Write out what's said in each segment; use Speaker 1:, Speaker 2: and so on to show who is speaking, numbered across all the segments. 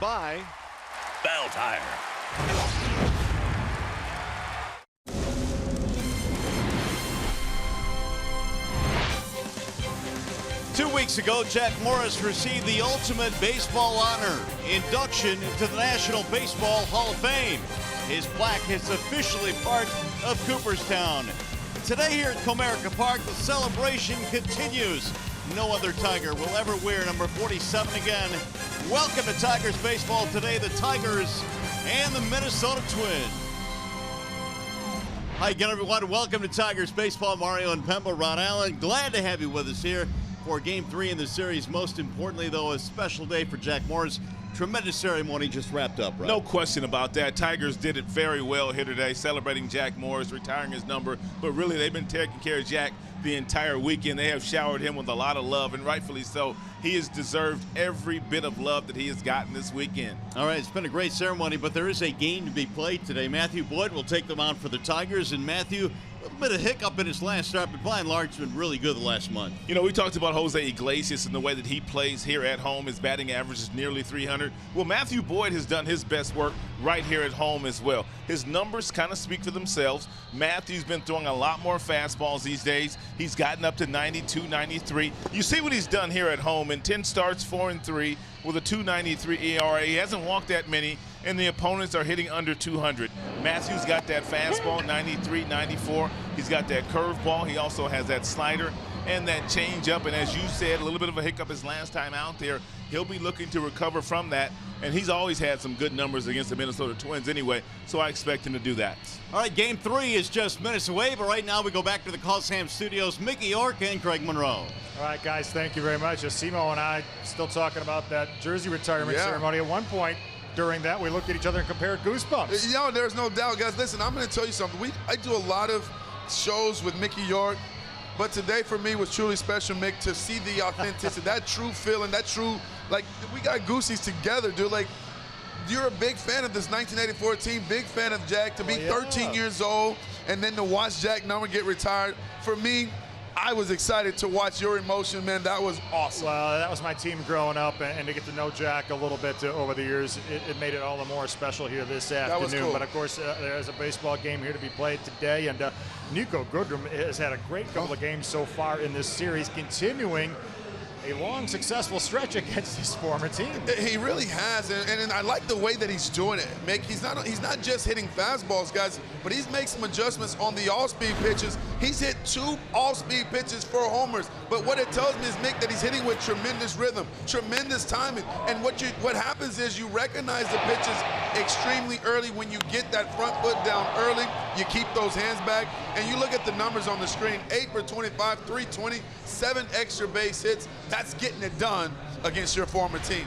Speaker 1: By
Speaker 2: Bell Tire.
Speaker 1: 2 weeks ago, Jack Morris received the ultimate baseball honor, induction into the National Baseball Hall of Fame. His plaque is officially part of Cooperstown. Today here at Comerica Park, the celebration continues. No other Tiger will ever wear number 47 again. Welcome to Tigers baseball today, the Tigers and the Minnesota Twins. Hi again, everyone. Welcome to Tigers baseball. Mario and Pemba, Ron Allen. Glad to have you with us here for Game 3 in the series. Most importantly, though, a special day for Jack Morris. Tremendous ceremony just wrapped up, right?
Speaker 3: No question about that. Tigers did it very well here today, celebrating Jack Morris, retiring his number. But really, they've been taking care of Jack the entire weekend. They have showered him with a lot of love, and rightfully so. He has deserved every bit of love that he has gotten this weekend.
Speaker 1: All right, it's been a great ceremony, but there is a game to be played today. Matthew Boyd will take them on for the Tigers, and Matthew, a little bit of hiccup in his last start, but by and large, been really good the last month.
Speaker 3: You know, we talked about Jose Iglesias and the way that he plays here at home. His batting average is nearly 300. Well, Matthew Boyd has done his best work right here at home as well. His numbers kind of speak for themselves. Matthew's been throwing a lot more fastballs these days. He's gotten up to 92, 93. You see what he's done here at home in 10 starts, 4-3 with a 2.93 ERA. He hasn't walked that many, and the opponents are hitting under 200. Matthew's got that fastball, 93, 94. He's got that curveball. He also has that slider and that changeup. And as you said, a little bit of a hiccup his last time out there. He'll be looking to recover from that. And he's always had some good numbers against the Minnesota Twins anyway, so I expect him to do that.
Speaker 1: All right, Game 3 is just minutes away, but right now we go back to the Coliseum Studios. Mickey York and Craig Monroe.
Speaker 4: All right, guys, thank you very much. Simo and I still talking about that jersey retirement ceremony. At one point during that, we looked at each other and compared goosebumps.
Speaker 5: You know, there's no doubt, guys. Listen, I'm going to tell you something. I do a lot of shows with Mickey York, but today for me was truly special, Mick, to see the authenticity, that true feeling, that true, like, we got Goosies together, dude. Like, you're a big fan of this 1984 team, big fan of Jack, to be 13 years old, and then to watch Jack Number get retired. For me, I was excited to watch your emotion, man. That was awesome.
Speaker 4: Well, that was my team growing up, and to get to know Jack a little bit over the years, it made it all the more special here this afternoon.
Speaker 5: That was cool.
Speaker 4: But, of course, there's a baseball game here to be played today, and Nico Goodrum has had a great couple of games so far in this series, continuing a long, successful stretch against his former team.
Speaker 5: He really has, and I like the way that he's doing it, Mick. He's not just hitting fastballs, guys, but he's made some adjustments on the all-speed pitches. He's hit 2 all-speed pitches for homers, but what it tells me is, Mick, that he's hitting with tremendous rhythm, tremendous timing, and what happens is you recognize the pitches extremely early. When you get that front foot down early, you keep those hands back, and you look at the numbers on the screen, 8 for 25, 320, 7 extra base hits. That's getting it done against your former team.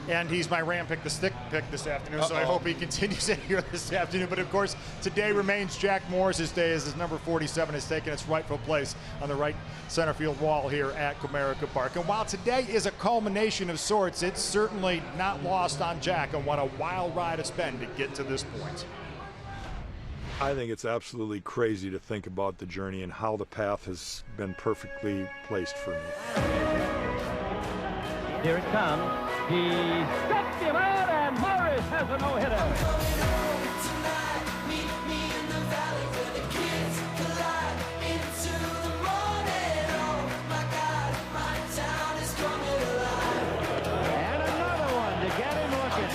Speaker 4: And he's my Ram Pick the Stick pick this afternoon, so I hope he continues it here this afternoon. But, of course, today remains Jack Morris's day as his number 47 has taken its rightful place on the right center field wall here at Comerica Park. And while today is a culmination of sorts, it's certainly not lost on Jack and what a wild ride it's been to get to this point.
Speaker 6: I think it's absolutely crazy to think about the journey and how the path has been perfectly placed for me.
Speaker 7: Here it comes. He steps him out, and Morris has a no-hitter. And another one to get him looking.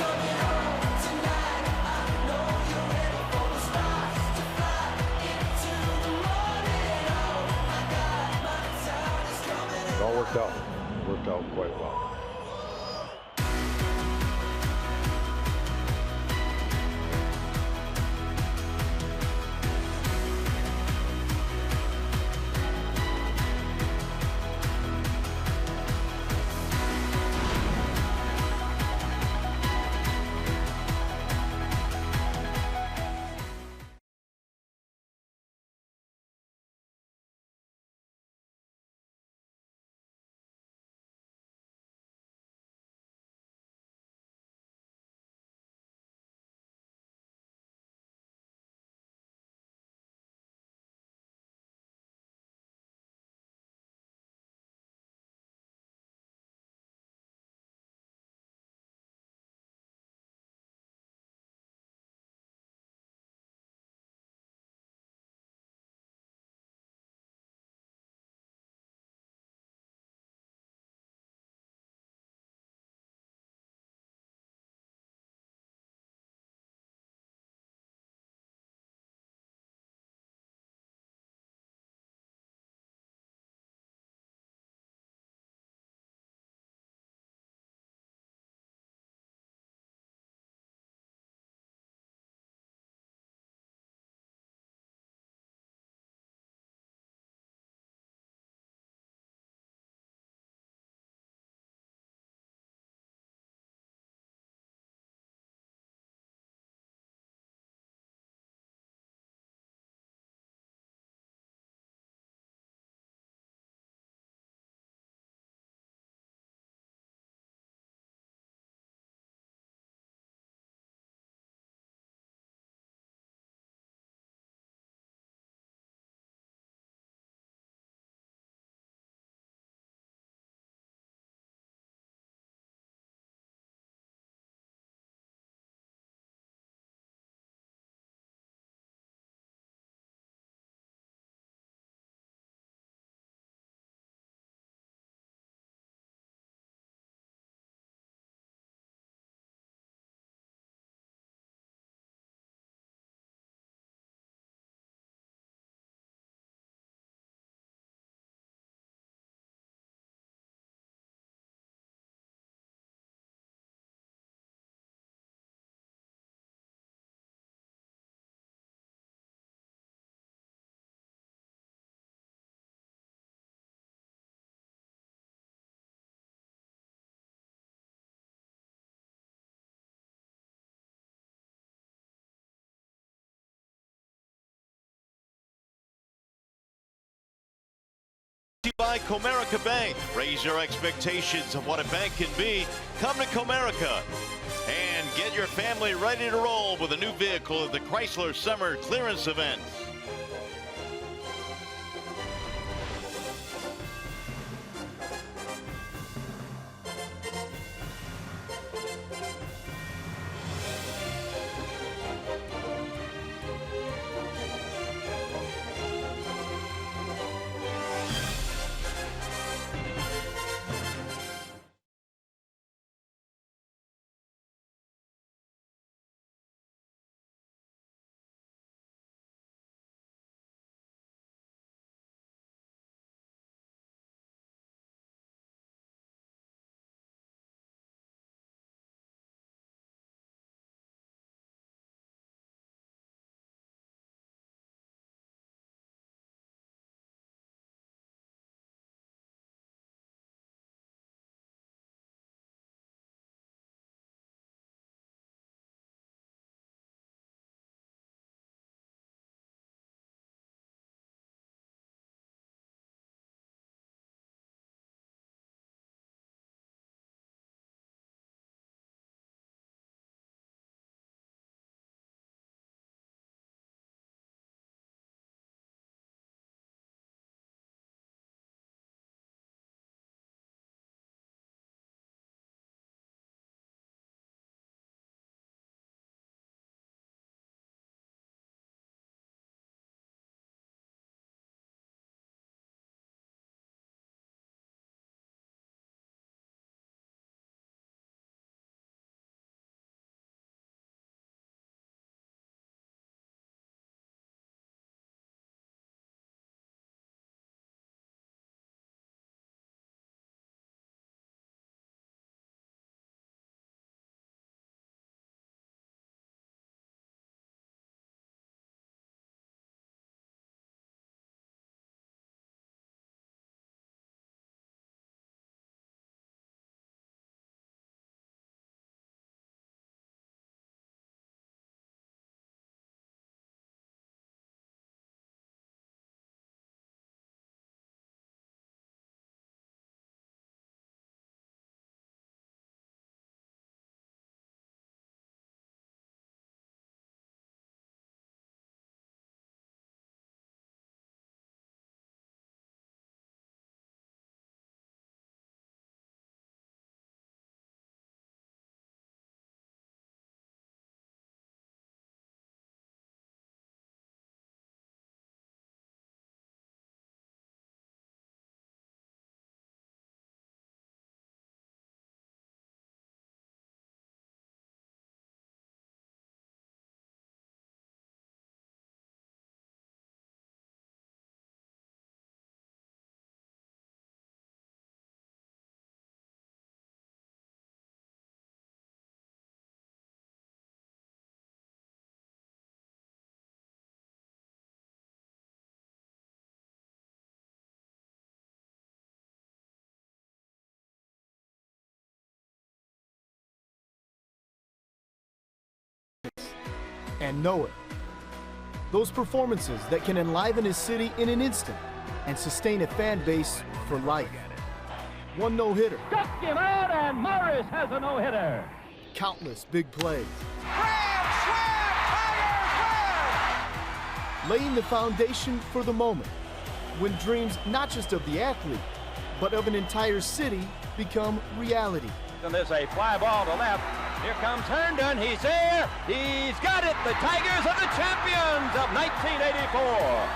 Speaker 6: It all worked out. It worked out quite well.
Speaker 1: by Comerica Bank. Raise your expectations of what a bank can be. Come to Comerica and get your family ready to roll with a new vehicle at the Chrysler Summer Clearance Event.
Speaker 2: And know it. Those performances that can enliven his city in an instant and sustain a fan base for life. One no-hitter.
Speaker 7: Struck him out, and Morris has a no-hitter.
Speaker 2: Countless big plays.
Speaker 7: Grand slam!
Speaker 2: Laying the foundation for the moment when dreams not just of the athlete, but of an entire city become reality.
Speaker 7: And there's a fly ball to left. Here comes Herndon. He's there. He's got it. The Tigers are the champions of 1984.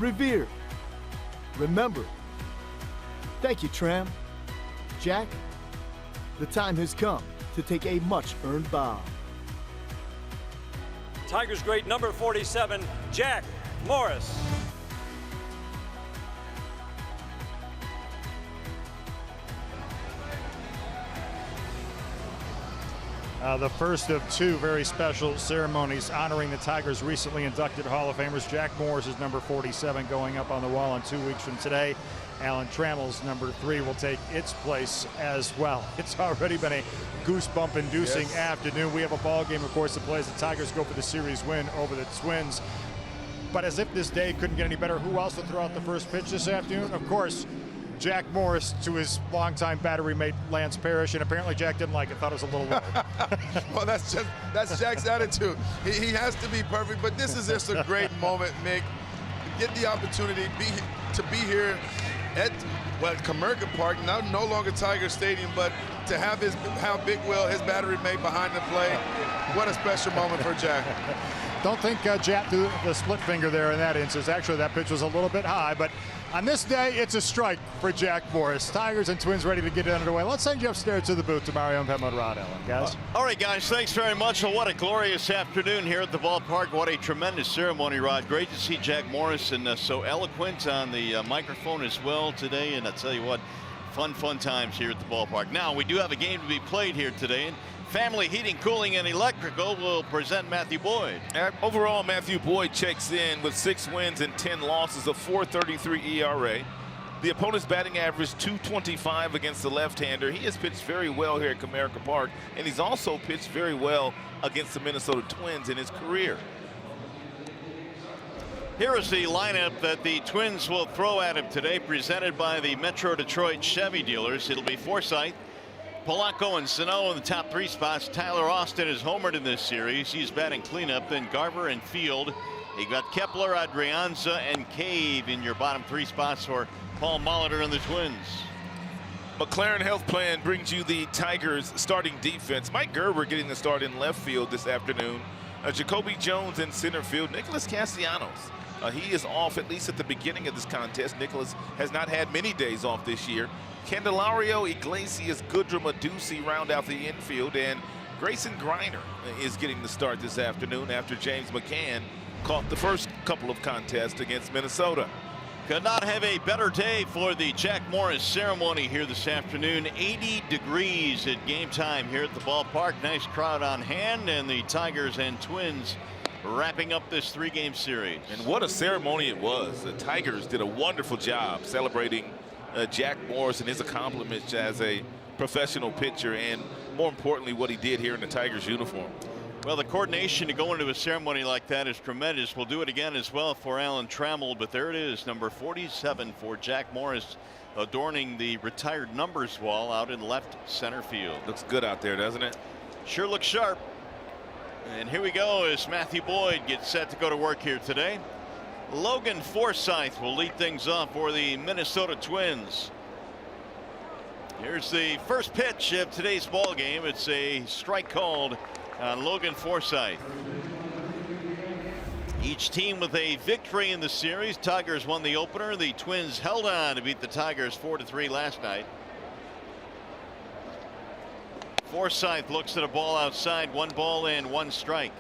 Speaker 2: Revered. Remembered. Thank you, Tram. Jack, the time has come to take a much-earned bow.
Speaker 8: Tigers great number 47, Jack Morris.
Speaker 4: The first of two very special ceremonies honoring the Tigers' recently inducted Hall of Famers. Jack Morris is number 47 going up on the wall in 2 weeks from today. Alan Trammell's number 3 will take its place as well. It's already been a goosebump-inducing afternoon. We have a ball game, of course, that plays. The Tigers go for the series win over the Twins. But as if this day couldn't get any better, who else will throw out the first pitch this afternoon? Of course, Jack Morris to his longtime battery mate Lance Parrish, and apparently Jack didn't like it, thought it was a little low.
Speaker 5: Well, that's Jack's attitude. He has to be perfect, but this is just a great moment, Mick. Get the opportunity to be here at Comerica Park, now no longer Tiger Stadium, but to have Big Will, his battery mate, behind the plate. What a special moment for Jack.
Speaker 4: Don't think Jack threw the split finger there in that instance. Actually, that pitch was a little bit high, but on this day, it's a strike for Jack Morris. Tigers and Twins ready to get it underway. Let's send you upstairs to the booth to Mario and Pemmo Rod Allen, guys.
Speaker 1: All right, guys, thanks very much. Well, what a glorious afternoon here at the ballpark. What a tremendous ceremony, Rod. Great to see Jack Morris, and so eloquent on the microphone as well today. And I tell you what, fun times here at the ballpark. Now, we do have a game to be played here today. And Family Heating, Cooling, and Electrical will present Matthew Boyd.
Speaker 3: Overall, Matthew Boyd checks in with 6 wins and 10 losses, a 4.33 ERA. The opponent's batting average .225 against the left-hander. He has pitched very well here at Comerica Park, and he's also pitched very well against the Minnesota Twins in his career.
Speaker 1: Here is the lineup that the Twins will throw at him today, presented by the Metro Detroit Chevy dealers. It'll be Forsythe, Polanco, and Sano in the top 3 spots. Tyler Austin is homered in this series. He's batting cleanup. Then Garver and Field. You got Kepler, Adrianza, and Cave in your bottom 3 spots for Paul Molitor and the Twins.
Speaker 3: McLaren Health Plan brings you the Tigers starting defense. Mike Gerber getting the start in left field this afternoon. Jacoby Jones in center field. Nicholas Castellanos. He is off at least at the beginning of this contest. Nicholas has not had many days off this year. Candelario, Iglesias, Goodrum, Aducey round out the infield, and Grayson Griner is getting the start this afternoon after James McCann caught the first couple of contests against Minnesota.
Speaker 1: Could not have a better day for the Jack Morris ceremony here this afternoon. 80 degrees at game time here at the ballpark. Nice crowd on hand, and the Tigers and Twins wrapping up this 3-game series.
Speaker 3: And what a ceremony it was. The Tigers did a wonderful job celebrating Jack Morris and his accomplishments as a professional pitcher, and more importantly, what he did here in the Tigers uniform.
Speaker 1: Well, the coordination to go into a ceremony like that is tremendous. We'll do it again as well for Alan Trammell, but there it is, number 47 for Jack Morris, adorning the retired numbers wall out in left center field.
Speaker 3: Looks good out there, doesn't it?
Speaker 1: Sure looks sharp. And here we go as Matthew Boyd gets set to go to work here today. Logan Forsythe will lead things off for the Minnesota Twins. Here's the first pitch of today's ball game. It's a strike called on Logan Forsythe. Each team with a victory in the series. Tigers won the opener. The Twins held on to beat the Tigers 4-3 last night. Forsythe looks at a ball outside. 1 ball and 1 strike.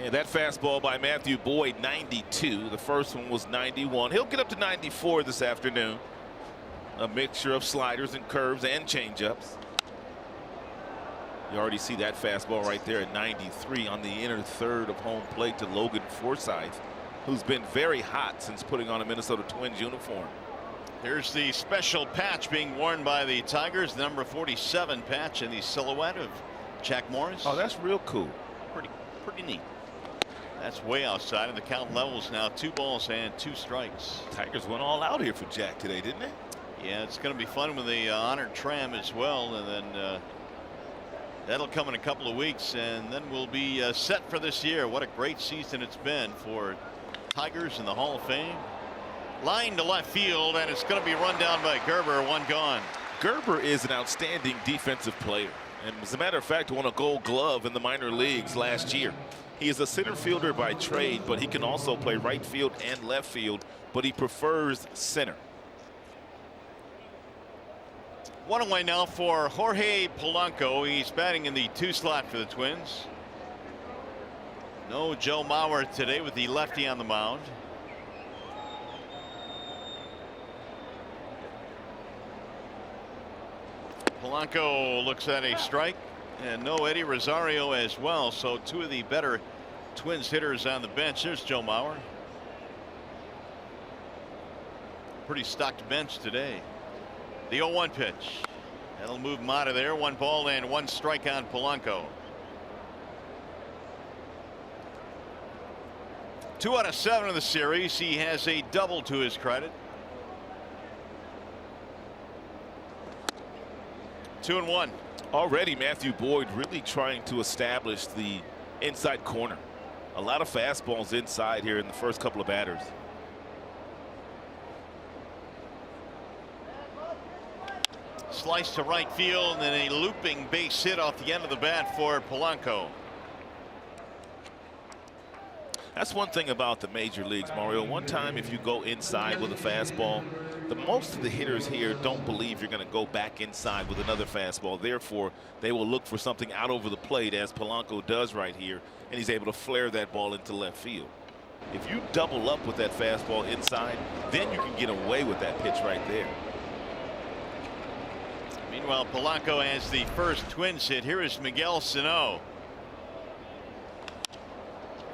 Speaker 3: Yeah, that fastball by Matthew Boyd, 92. The first one was 91. He'll get up to 94 this afternoon. A mixture of sliders and curves and changeups. You already see that fastball right there at 93 on the inner third of home plate to Logan Forsythe, who's been very hot since putting on a Minnesota Twins uniform.
Speaker 1: Here's the special patch being worn by the Tigers, the number 47 patch, and the silhouette of Jack Morris.
Speaker 3: Oh, that's real cool.
Speaker 1: Pretty neat. That's way outside, and the count levels now 2 balls and 2 strikes.
Speaker 3: Tigers went all out here for Jack today, didn't they?
Speaker 1: Yeah, it's going to be fun with the honored tram as well, and then that'll come in a couple of weeks, and then we'll be set for this year. What a great season it's been for Tigers in the Hall of Fame. Line to left field, and it's going to be run down by Gerber. 1 gone.
Speaker 3: Gerber is an outstanding defensive player, and as a matter of fact, won a Gold Glove in the minor leagues last year. He is a center fielder by trade, but he can also play right field and left field, but he prefers center.
Speaker 1: 1 away now for Jorge Polanco. He's batting in the 2 slot for the Twins. No Joe Mauer today with the lefty on the mound. Polanco looks at a strike, and no Eddie Rosario as well. So 2 of the better Twins hitters on the bench. There's Joe Mauer. Pretty stocked bench today. The 0-1 pitch. That'll move him out of there. 1 ball and 1 strike on Polanco. 2 out of 7 of the series. He has a double to his credit. 2-1.
Speaker 3: Already Matthew Boyd really trying to establish the inside corner. A lot of fastballs inside here in the first couple of batters.
Speaker 1: Slice to right field and a looping base hit off the end of the bat for Polanco.
Speaker 3: That's one thing about the major leagues, Mario. One time if you go inside with a fastball, most of the hitters here don't believe you're going to go back inside with another fastball. Therefore, they will look for something out over the plate, as Polanco does right here, and he's able to flare that ball into left field. If you double up with that fastball inside, then you can get away with that pitch right there.
Speaker 1: Meanwhile, Polanco has the first Twins hit. Here is Miguel Sano.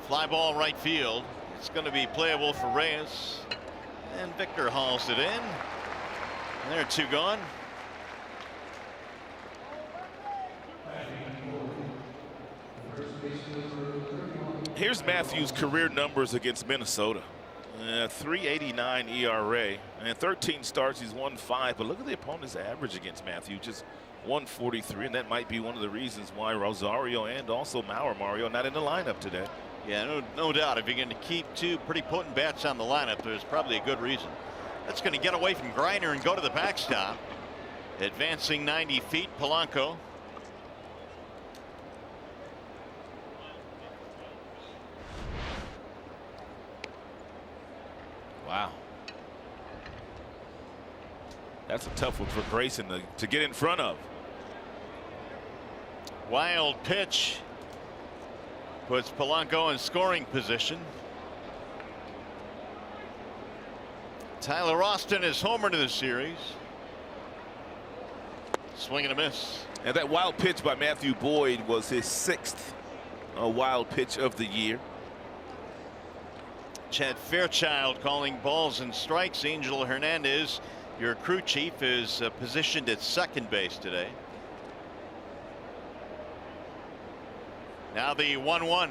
Speaker 1: Fly ball right field. It's going to be playable for Reyes. And Victor hauls it in. And there are 2 gone.
Speaker 3: Here's Matthew's career numbers against Minnesota. 3.89 ERA and 13 starts. He's won 5. But look at the opponent's average against Matthew, just 143, and that might be one of the reasons why Rosario and also Mauer, Mario, not in the lineup today.
Speaker 1: Yeah, no doubt. If you're going to keep 2 pretty potent bats on the lineup, there's probably a good reason. That's going to get away from Griner and go to the backstop. Advancing 90 feet, Polanco.
Speaker 3: Wow. That's a tough one for Grayson to get in front of.
Speaker 1: Wild pitch. Puts Polanco in scoring position. Tyler Austin is homered in the series. Swing and a miss.
Speaker 3: And that wild pitch by Matthew Boyd was his 6th wild pitch of the year.
Speaker 1: Chad Fairchild calling balls and strikes. Angel Hernandez, your crew chief, is positioned at second base today. Now the 1-1.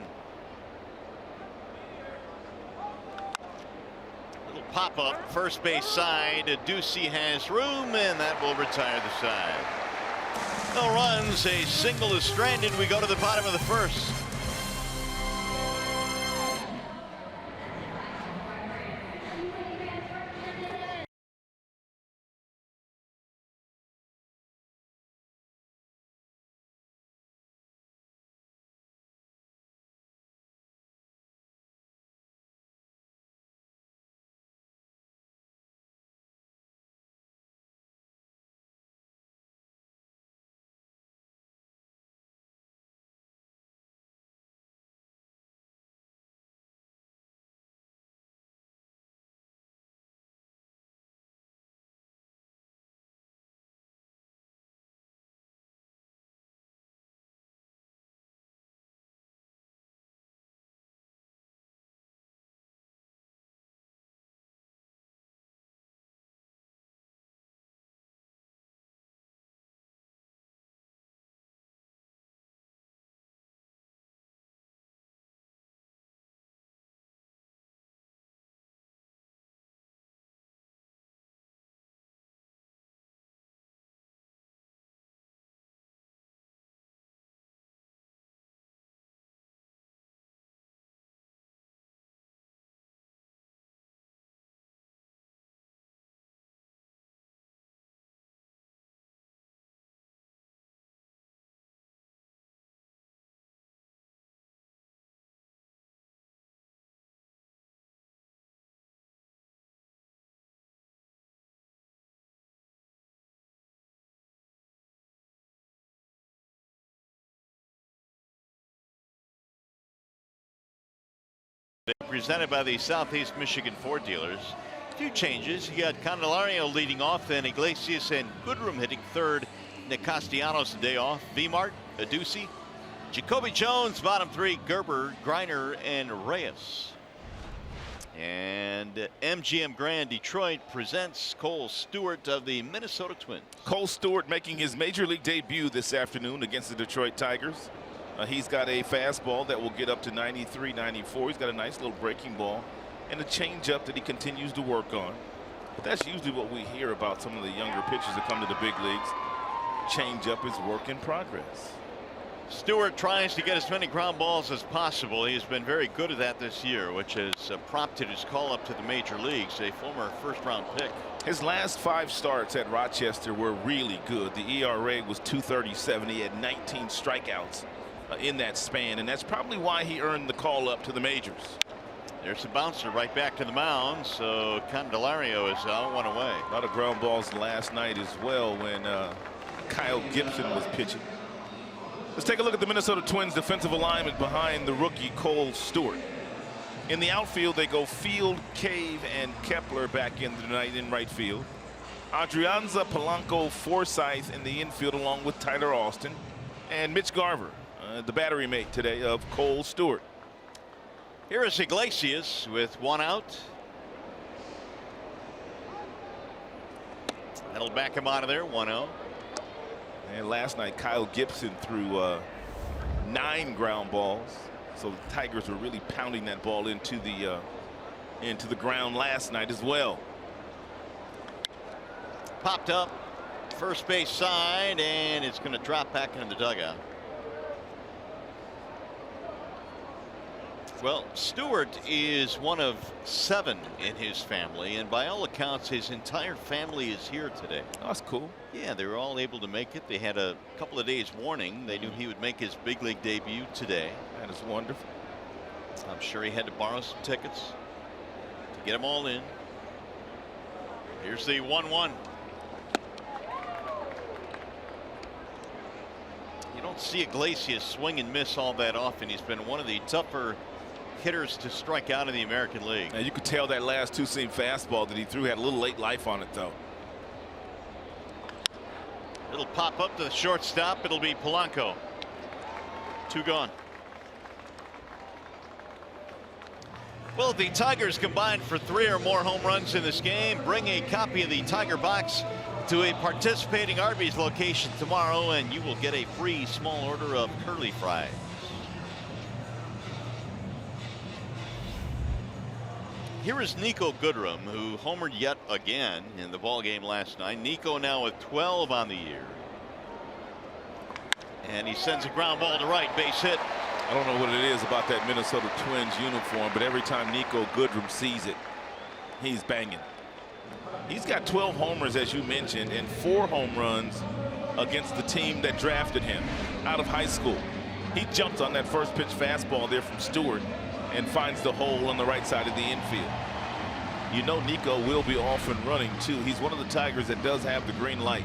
Speaker 1: Little pop up first base side. Ducey has room, and that will retire the side. No runs, a single is stranded. We go to the bottom of the first. Presented by the Southeast Michigan Ford dealers. 2 changes. You got Candelario leading off, then Iglesias and Goodrum hitting third. Nick Castellanos the day off. Vmart, Ducey, Jacoby Jones, bottom 3, Gerber, Griner, and Reyes. And MGM Grand Detroit presents Cole Stewart of the Minnesota Twins.
Speaker 3: Cole Stewart making his major league debut this afternoon against the Detroit Tigers. He's got a fastball that will get up to 93, 94. He's got a nice little breaking ball and a changeup that he continues to work on. But that's usually what we hear about some of the younger pitchers that come to the big leagues. changeup is work in progress.
Speaker 1: Stewart tries to get as many ground balls as possible. He's been very good at that this year, which has prompted his call up to the major leagues, a former first-round pick.
Speaker 3: His last 5 starts at Rochester were really good. The ERA was 2.37. He had 19 strikeouts in that span, and that's probably why he earned the call up to the majors.
Speaker 1: There's a bouncer right back to the mound, so Candelario is out, 1 away.
Speaker 3: A lot of ground balls last night as well when Kyle Gibson was pitching. Let's take a look at the Minnesota Twins defensive alignment behind the rookie Cole Stewart. In the outfield, they go Field, Cave, and Kepler back in tonight in right field. Adrianza, Polanco, Forsythe in the infield along with Tyler Austin. And Mitch Garver, the battery mate today of Cole Stewart.
Speaker 1: Here is Iglesias with 1 out. That'll back him out of there, 1-0.
Speaker 3: And last night, Kyle Gibson threw 9 ground balls. So the Tigers were really pounding that ball into the ground last night as well.
Speaker 1: Popped up first base side, and it's going to drop back into the dugout. Well, Stewart is one of 7 in his family, and by all accounts, his entire family is here today.
Speaker 3: Oh, that's cool.
Speaker 1: Yeah, they were all able to make it. They had a couple of days warning. They knew he would make his big league debut today.
Speaker 3: That is wonderful.
Speaker 1: I'm sure he had to borrow some tickets to get them all in. Here's the 1-1. You don't see Iglesias swing and miss all that often. He's been one of the tougher hitters to strike out in the American League.
Speaker 3: And you could tell that last 2-seam fastball that he threw had a little late life on it, though.
Speaker 1: It'll pop up to the shortstop. It'll be Polanco. 2 gone. Well, the Tigers combined for 3 or more home runs in this game. Bring a copy of the Tiger Box to a participating Arby's location tomorrow, and you will get a free small order of curly fries. Here is Nico Goodrum, who homered yet again in the ball game last night. Nico now with 12 on the year. And he sends a ground ball to right, base hit.
Speaker 3: I don't know what it is about that Minnesota Twins uniform, but every time Nico Goodrum sees it, he's banging. He's got 12 homers, as you mentioned, and 4 home runs against the team that drafted him out of high school. He jumped on that first pitch fastball there from Stewart and finds the hole on the right side of the infield. You know Nico will be off and running, too. He's one of the Tigers that does have the green light.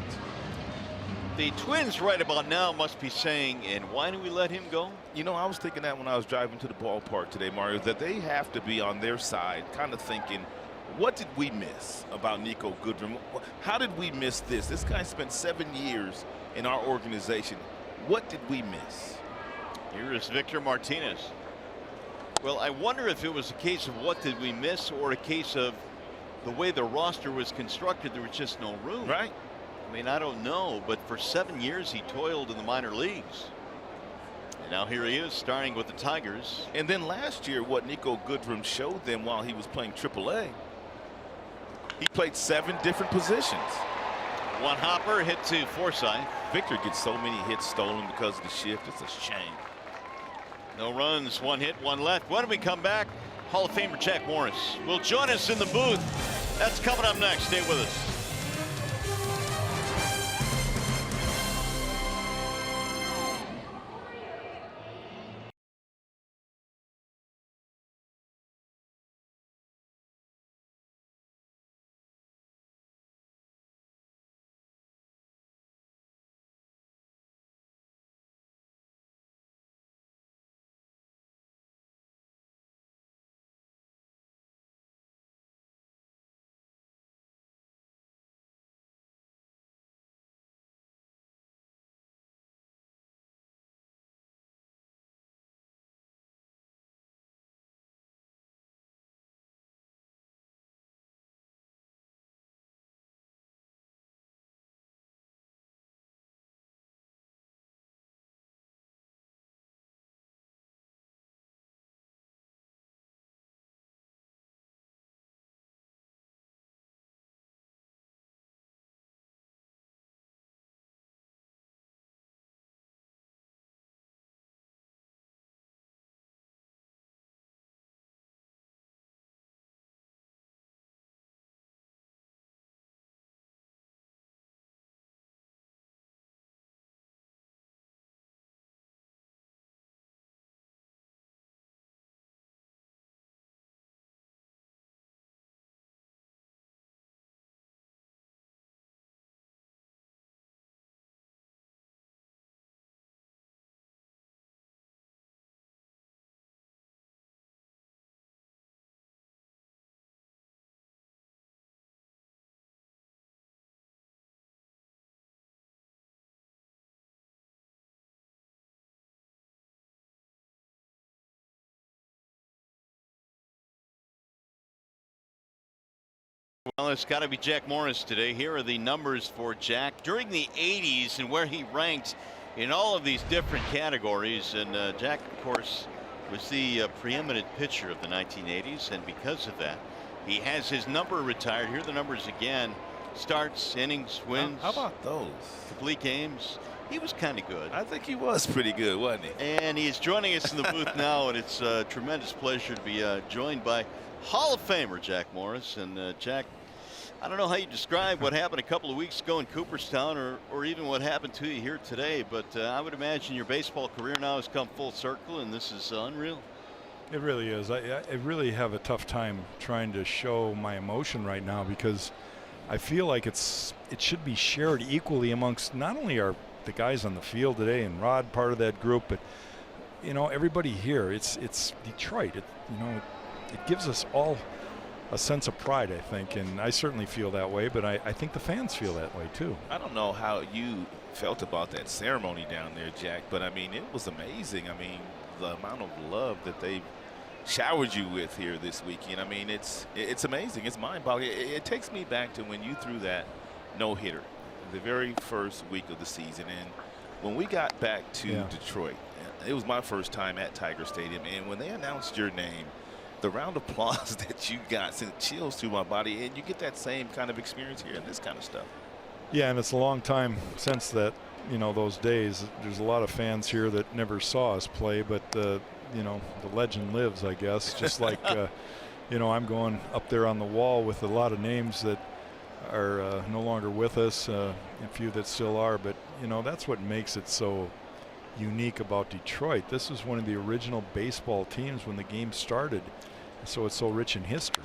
Speaker 1: The Twins right about now must be saying, and why do we let him go?
Speaker 3: You know, I was thinking that when I was driving to the ballpark today, Mario, that they have to be on their side, kind of thinking, what did we miss about Nico Goodrum? How did we miss this? This guy spent 7 years in our organization. What did we miss?
Speaker 1: Here is Victor Martinez. Well, I wonder if it was a case of what did we miss or a case of the way the roster was constructed. There was just no room.
Speaker 3: Right.
Speaker 1: I mean, I don't know, but for 7 years he toiled in the minor leagues. And now here he is starting with the Tigers.
Speaker 3: And then last year, what Nico Goodrum showed them while he was playing AAA, he played 7 different positions.
Speaker 1: 1 hopper hit to Forsythe.
Speaker 3: Victor gets so many hits stolen because of the shift. It's a shame.
Speaker 1: No runs, 1 hit, 1 left. When we come back, Hall of Famer Jack Morris will join us in the booth. That's coming up next. Stay with us. Well, it's got to be Jack Morris today. Here are the numbers for Jack during the 80s and where he ranked in all of these different categories. And Jack, of course, was the preeminent pitcher of the 1980s. And because of that, he has his number retired. Here are the numbers again. Starts, innings, wins.
Speaker 3: How about those?
Speaker 1: Complete games. He was kind of good.
Speaker 3: I think he was pretty good, wasn't he?
Speaker 1: And he's joining us in the booth now, and it's a tremendous pleasure to be joined by Hall of Famer Jack Morris. And Jack, I don't know how you describe what happened a couple of weeks ago in Cooperstown, or even what happened to you here today, but I would imagine your baseball career now has come full circle, and this is unreal.
Speaker 6: It really is. I really have a tough time trying to show my emotion right now, because I feel like it should be shared equally amongst not only the guys on the field today, and Rod part of that group, but everybody here. It's Detroit. It gives us all a sense of pride, I think, and I certainly feel that way, but I think the fans feel that way too.
Speaker 3: I don't know how you felt about that ceremony down there, Jack, but I mean, it was amazing. I mean, the amount of love that they showered you with here this weekend. I mean, it's amazing. It's mind-boggling. It takes me back to when you threw that no-hitter the very first week of the season, and when we got back to Detroit, it was my first time at Tiger Stadium, and when they announced your name, the round of applause that you got sent chills through my body, and you get that same kind of experience here and this kind of stuff.
Speaker 6: Yeah, and it's a long time since that, those days. There's a lot of fans here that never saw us play, but the legend lives, I guess. Just like, I'm going up there on the wall with a lot of names that are no longer with us, a few that still are, but, that's what makes it so unique about Detroit. This was one of the original baseball teams when the game started, so it's so rich in history.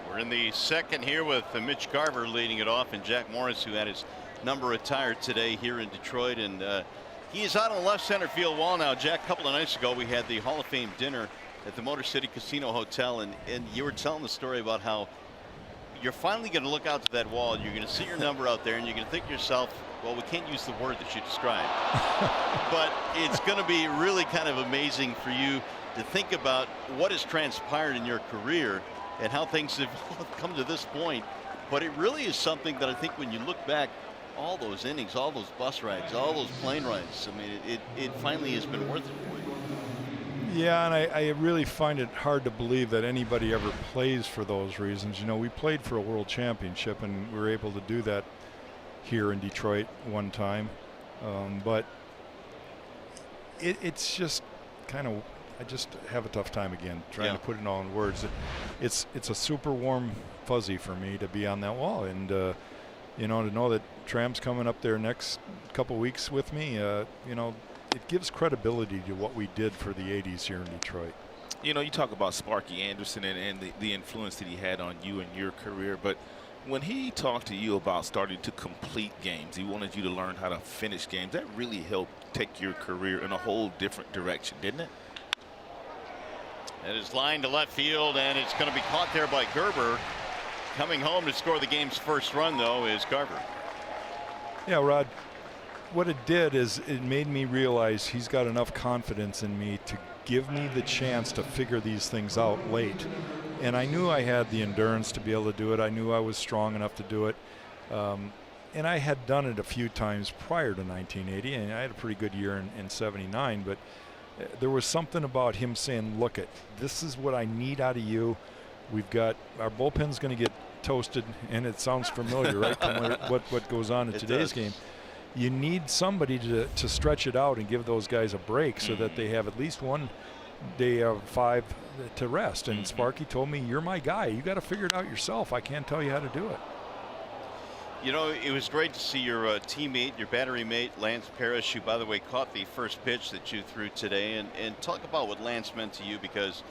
Speaker 1: We're in the second here with Mitch Garver leading it off, and Jack Morris, who had his number retired today here in Detroit, and he is out on the left center field wall now. Jack, a couple of nights ago we had the Hall of Fame dinner at the Motor City Casino Hotel, and you were telling the story about how you're finally going to look out to that wall and you're going to see your number out there, and you're going to think to yourself, well, we can't use the word that you described, but it's going to be really kind of amazing for you to think about what has transpired in your career and how things have come to this point. But it really is something that I think when you look back, all those innings, all those bus rides, all those plane rides, I mean, it finally has been worth it for you.
Speaker 6: Yeah, and I really find it hard to believe that anybody ever plays for those reasons. We played for a world championship, and we were able to do that here in Detroit one time, but it's just kind of, I just have a tough time again trying to put it all in words. It's a super warm fuzzy for me to be on that wall, and to know that Tram's coming up there next couple weeks with me, it gives credibility to what we did for the 80s here in Detroit.
Speaker 3: You talk about Sparky Anderson and the influence that he had on you and your career, but when he talked to you about starting to complete games, he wanted you to learn how to finish games. That really helped take your career in a whole different direction, didn't it?
Speaker 1: It is lined to left field, and it's going to be caught there by Gerber. Coming home to score the game's first run, though, is Garver.
Speaker 6: Yeah, Rod, what it did is it made me realize he's got enough confidence in me to give me the chance to figure these things out late. And I knew I had the endurance to be able to do it. I knew I was strong enough to do it. And I had done it a few times prior to 1980, and I had a pretty good year in 79, but there was something about him saying, look, this is what I need out of you. We've got, our bullpen's going to get toasted, and it sounds familiar, right, to what goes on in today's game. You need somebody to stretch it out and give those guys a break so that they have at least one day of 5 to rest. And Sparky told me, you're my guy. You got to figure it out yourself. I can't tell you how to do it.
Speaker 1: It was great to see your teammate, your battery mate, Lance Parrish, who, by the way, caught the first pitch that you threw today. And talk about what Lance meant to you, because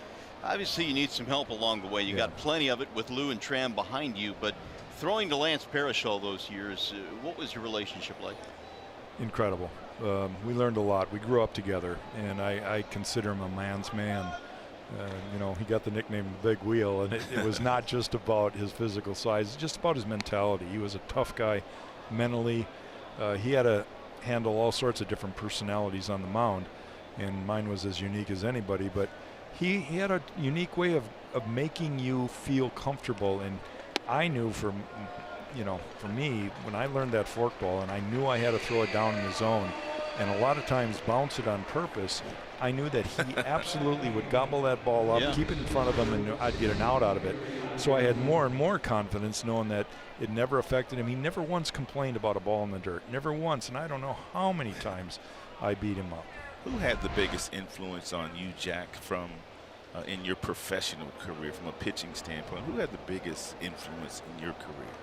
Speaker 1: obviously you need some help along the way. You got plenty of it with Lou and Tram behind you, but throwing to Lance Parrish all those years, what was your relationship like?
Speaker 6: Incredible. We learned a lot. We grew up together, and I consider him a man's man. He got the nickname Big Wheel, and it was not just about his physical size, it's just about his mentality. He was a tough guy mentally. He had to handle all sorts of different personalities on the mound, and mine was as unique as anybody, but he had a unique way of making you feel comfortable. And I knew for me, when I learned that forkball and I knew I had to throw it down in the zone and a lot of times bounce it on purpose, I knew that he absolutely would gobble that ball up, keep it in front of him, and I'd get an out of it. So I had more and more confidence knowing that it never affected him. He never once complained about a ball in the dirt, never once, and I don't know how many times I beat him up.
Speaker 3: Who had the biggest influence on you, Jack, from in your professional career, from a pitching standpoint? Who had the biggest influence in your career?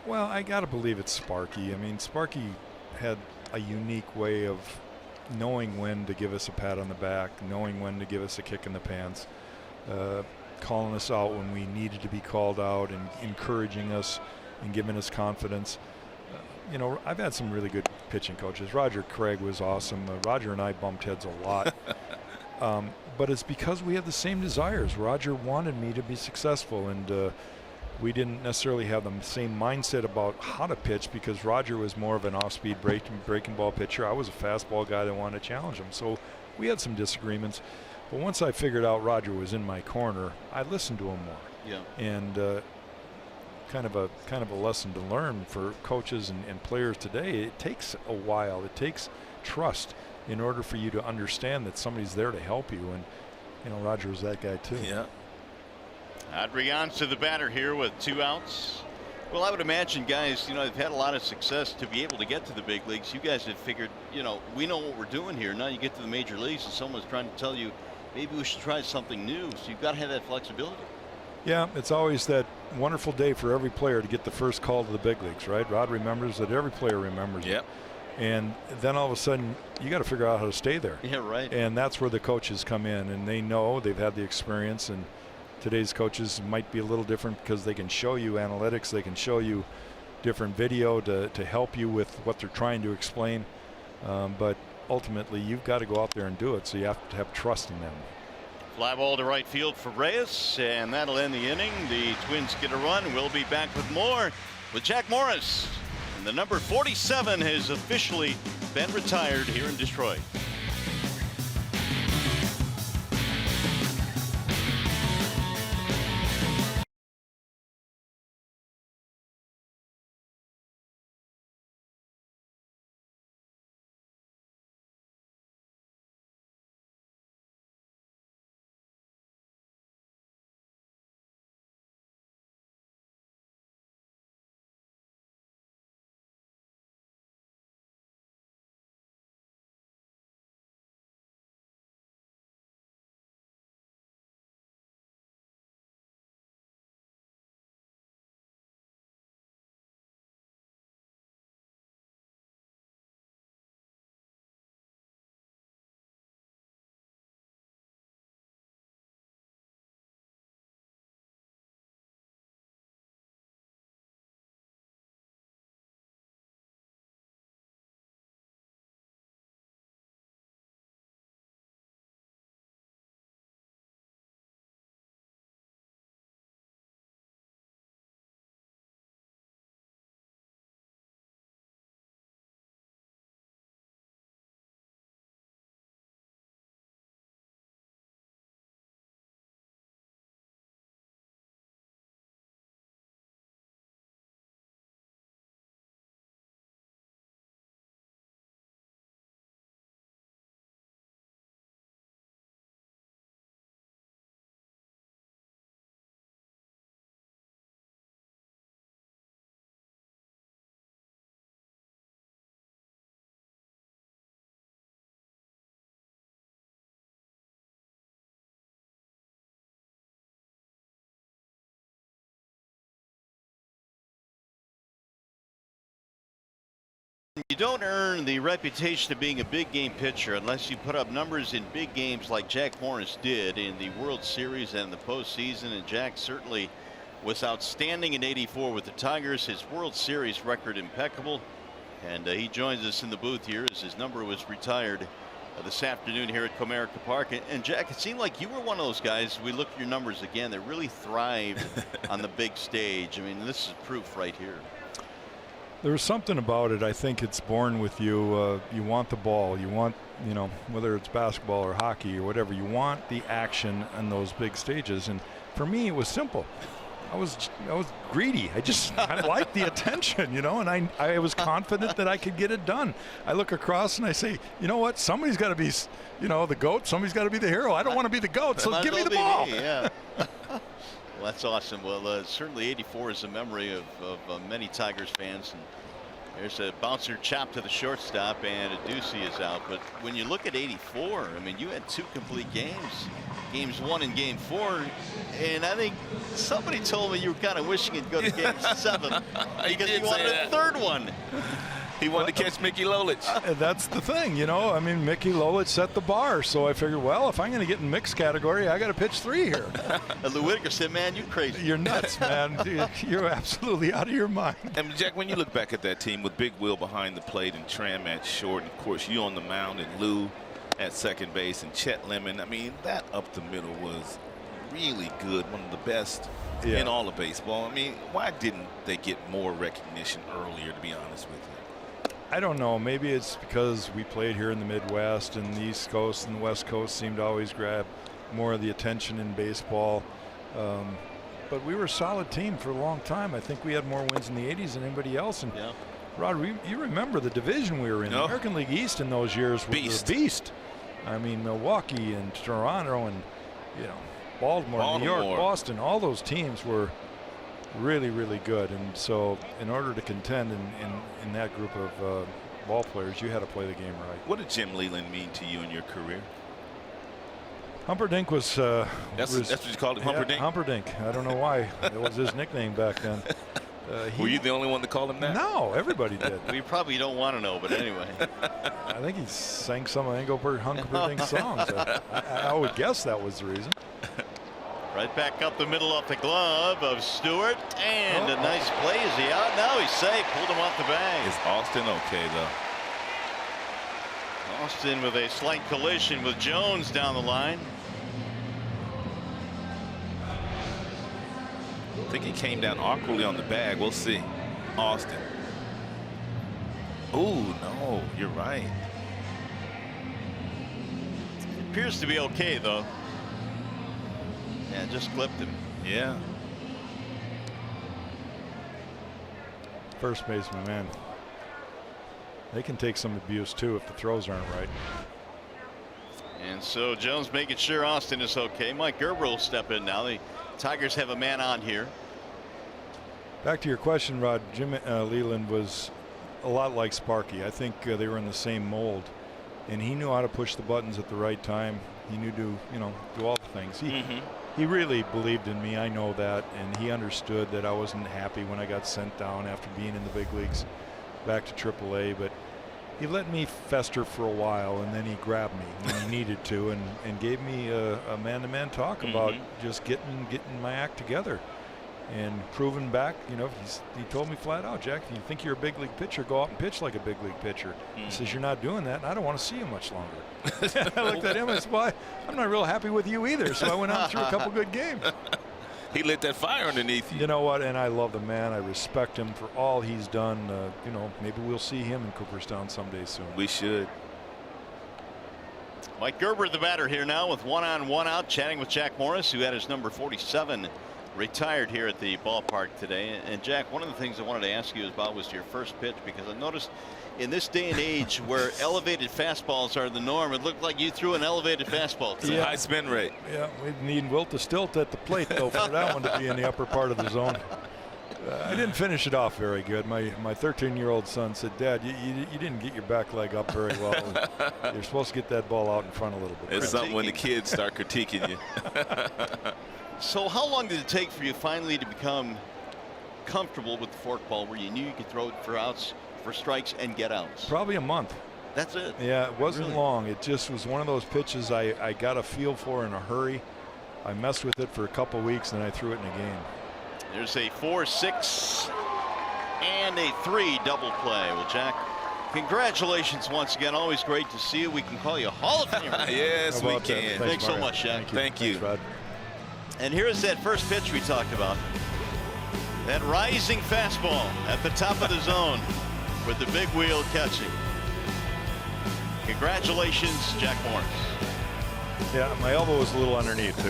Speaker 6: Well, I got to believe it's Sparky. I mean, Sparky had a unique way of knowing when to give us a pat on the back, knowing when to give us a kick in the pants, calling us out when we needed to be called out, and encouraging us and giving us confidence. I've had some really good pitching coaches. Roger Craig was awesome. Roger and I bumped heads a lot. But it's because we had the same desires. Roger wanted me to be successful, and we didn't necessarily have the same mindset about how to pitch, because Roger was more of an off-speed breaking ball pitcher. I was a fastball guy that wanted to challenge him. So we had some disagreements. But once I figured out Roger was in my corner, I listened to him more.
Speaker 1: Yeah.
Speaker 6: And kind of a lesson to learn for coaches and players today. It takes a while. It takes trust in order for you to understand that somebody's there to help you. And Roger was that guy too.
Speaker 3: Yeah.
Speaker 1: Adrian's to the batter here with 2 outs. Well, I would imagine, guys, they've had a lot of success to be able to get to the big leagues. You guys have figured, we know what we're doing here. Now you get to the major leagues and someone's trying to tell you, maybe we should try something new. So you've got to have that flexibility.
Speaker 6: Yeah, it's always that wonderful day for every player to get the first call to the big leagues, right? Rod remembers that. Every player remembers it. And then all of a sudden, you got to figure out how to stay there.
Speaker 1: Yeah, right.
Speaker 6: And that's where the coaches come in, and they know, they've had the experience. And today's coaches might be a little different because they can show you analytics, they can show you different video to help you with what they're trying to explain. But ultimately, you've got to go out there and do it, so you have to have trust in them.
Speaker 1: Fly ball to right field for Reyes, and that'll end the inning. The Twins get a run. We'll be back with more with Jack Morris. And the number 47 has officially been retired here in Detroit. You don't earn the reputation of being a big game pitcher unless you put up numbers in big games like Jack Morris did in the World Series and the postseason. And Jack certainly was outstanding in '84 with the Tigers. His World Series record impeccable. And he joins us in the booth here as his number was retired this afternoon here at Comerica Park. And Jack, it seemed like you were one of those guys, we look at your numbers again, that really thrived on the big stage. I mean, this is proof right here.
Speaker 6: There's something about it. I think it's born with you. You want the ball. You want, you know, whether it's basketball or hockey or whatever, you want the action on those big stages. And for me, it was simple. I was greedy. I liked the attention, you know, and I was confident that I could get it done. I look across and I say, you know what? Somebody's got to be, you know, the GOAT. Somebody's got to be the hero. I don't want to be the GOAT, so give me the ball.
Speaker 1: Yeah. Well, that's awesome. Well, certainly 84 is a memory of many Tigers fans. And there's a bouncer chop to the shortstop, and a doozy is out. But when you look at 84, I mean, you had 2 complete games. Games 1 and Game 4, and I think somebody told me you were kind of wishing it'd go to Game 7 because you wanted a third one.
Speaker 3: He wanted to catch Mickey Lolich.
Speaker 6: That's the thing, you know. I mean, Mickey Lolich set the bar, so I figured, well, if I'm going to get in mixed category, I got to pitch 3 here.
Speaker 1: And Lou Whitaker said, "Man, you crazy.
Speaker 6: You're nuts, man. You're absolutely out of your mind."
Speaker 3: And Jack, when you look back at that team with Big Will behind the plate and Tram at short, and of course you on the mound and Lou at second base and Chet Lemon, I mean, that up the middle was really good, one of the best in all of baseball. I mean, why didn't they get more recognition earlier, to be honest with you?
Speaker 6: I don't know. Maybe it's because we played here in the Midwest, and the East Coast and the West Coast seemed to always grab more of the attention in baseball. But we were a solid team for a long time. I think we had more wins in the 80s than anybody else. And Rod, you remember the division we were in. The American League East in those years was a beast. I mean, Milwaukee and Toronto and, you know, Baltimore, New York, Boston, all those teams were really, really good. And so in order to contend in that group of ball players, you had to play the game right.
Speaker 3: What did Jim Leland mean to you in your career?
Speaker 6: Humperdinck was
Speaker 3: that's what you called it, Humperdinck?
Speaker 6: Yeah, Humperdinck. I don't know why. That was his nickname back then.
Speaker 3: Were you the only one that called him that?
Speaker 6: No, everybody did.
Speaker 1: We probably don't want to know, but anyway.
Speaker 6: I think he sang some of Humperdinck's songs. I would guess that was the reason.
Speaker 1: Right back up the middle off the glove of Stewart, and a nice play. Is he out? No, he's safe. Pulled him off the bag.
Speaker 3: Is Austin okay, though?
Speaker 1: Austin with a slight collision with Jones down the line.
Speaker 3: I think he came down awkwardly on the bag. We'll see. Austin. Ooh, no, you're right.
Speaker 1: It appears to be okay, though. Yeah, just clipped him.
Speaker 3: Yeah.
Speaker 6: First baseman, man. They can take some abuse, too, if the throws aren't right.
Speaker 1: And so Jones making sure Austin is okay. Mike Gerber will step in now. The Tigers have a man on here.
Speaker 6: Back to your question, Rod, Jim Leland was a lot like Sparky. I think they were in the same mold, and he knew how to push the buttons at the right time. He knew to, you know, do all the things. He really believed in me. I know that, and he understood that I wasn't happy when I got sent down after being in the big leagues back to AAA, but he let me fester for a while, and then he grabbed me when he needed to, and gave me a man-to-man talk about just getting my act together and proving back. You know, he told me flat out, Jack, if you think you're a big league pitcher, go out and pitch like a big league pitcher. He says, you're not doing that, and I don't want to see you much longer. I looked at him and said, well, I'm not real happy with you either, so I went out and threw a couple good games.
Speaker 3: He lit that fire underneath you.
Speaker 6: You know what? And I love the man. I respect him for all he's done. You know, maybe we'll see him in Cooperstown someday soon.
Speaker 3: We should.
Speaker 1: Mike Gerber, the batter, here now with 1 on 1 out, chatting with Jack Morris, who had his number 47 retired here at the ballpark today. And Jack, one of the things I wanted to ask you about was your first pitch, because I noticed in this day and age where elevated fastballs are the norm, it looked like you threw an elevated fastball today.
Speaker 3: High spin rate.
Speaker 6: Yeah, we'd need Wilt to stilt at the plate, though, for that one to be in the upper part of the zone. I didn't finish it off very good. My 13-year-old son said, Dad, you didn't get your back leg up very well. You're supposed to get that ball out in front a little bit.
Speaker 3: It's something when the kids start critiquing you.
Speaker 1: So how long did it take for you finally to become comfortable with the forkball, where you knew you could throw it for outs, for strikes, and get outs?
Speaker 6: Probably a month.
Speaker 1: That's it?
Speaker 6: Yeah, it wasn't long. It just was one of those pitches I got a feel for in a hurry. I messed with it for a couple weeks, and I threw it in a game.
Speaker 1: There's a 4-6 and a 3 double play. Well, Jack, congratulations once again. Always great to see you. We can call you a Hall of Famer.
Speaker 3: Yes, we can.
Speaker 1: Thanks so much, Jack.
Speaker 3: Thank you.
Speaker 6: Thanks, Rod.
Speaker 1: And here's that first pitch we talked about. That rising fastball at the top of the zone with the big wheel catching. Congratulations, Jack Morris.
Speaker 6: Yeah, my elbow was a little underneath too.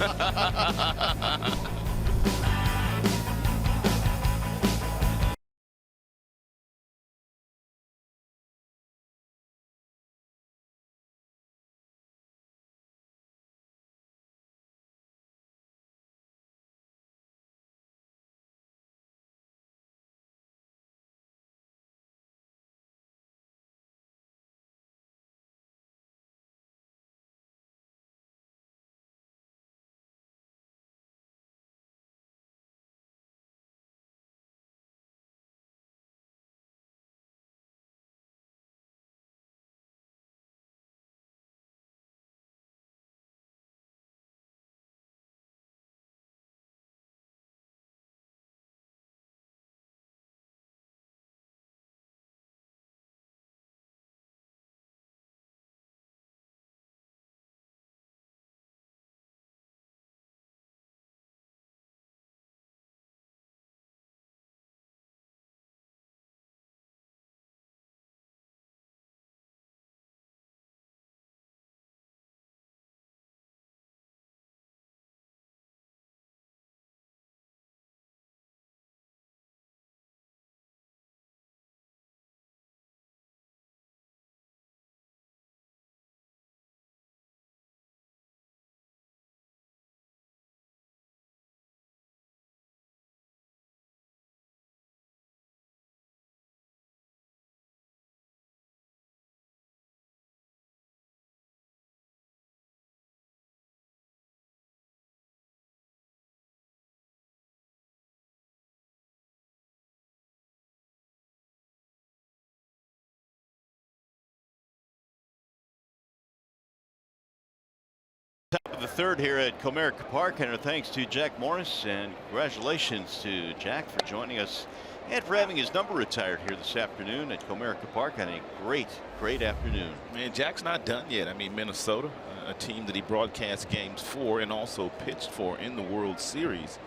Speaker 1: Top of the third here at Comerica Park, and our thanks to Jack Morris, and congratulations to Jack for joining us and for having his number retired here this afternoon at Comerica Park on a great afternoon.
Speaker 3: Man, Jack's not done yet. I mean, Minnesota, a team that he broadcast games for and also pitched for in the World Series,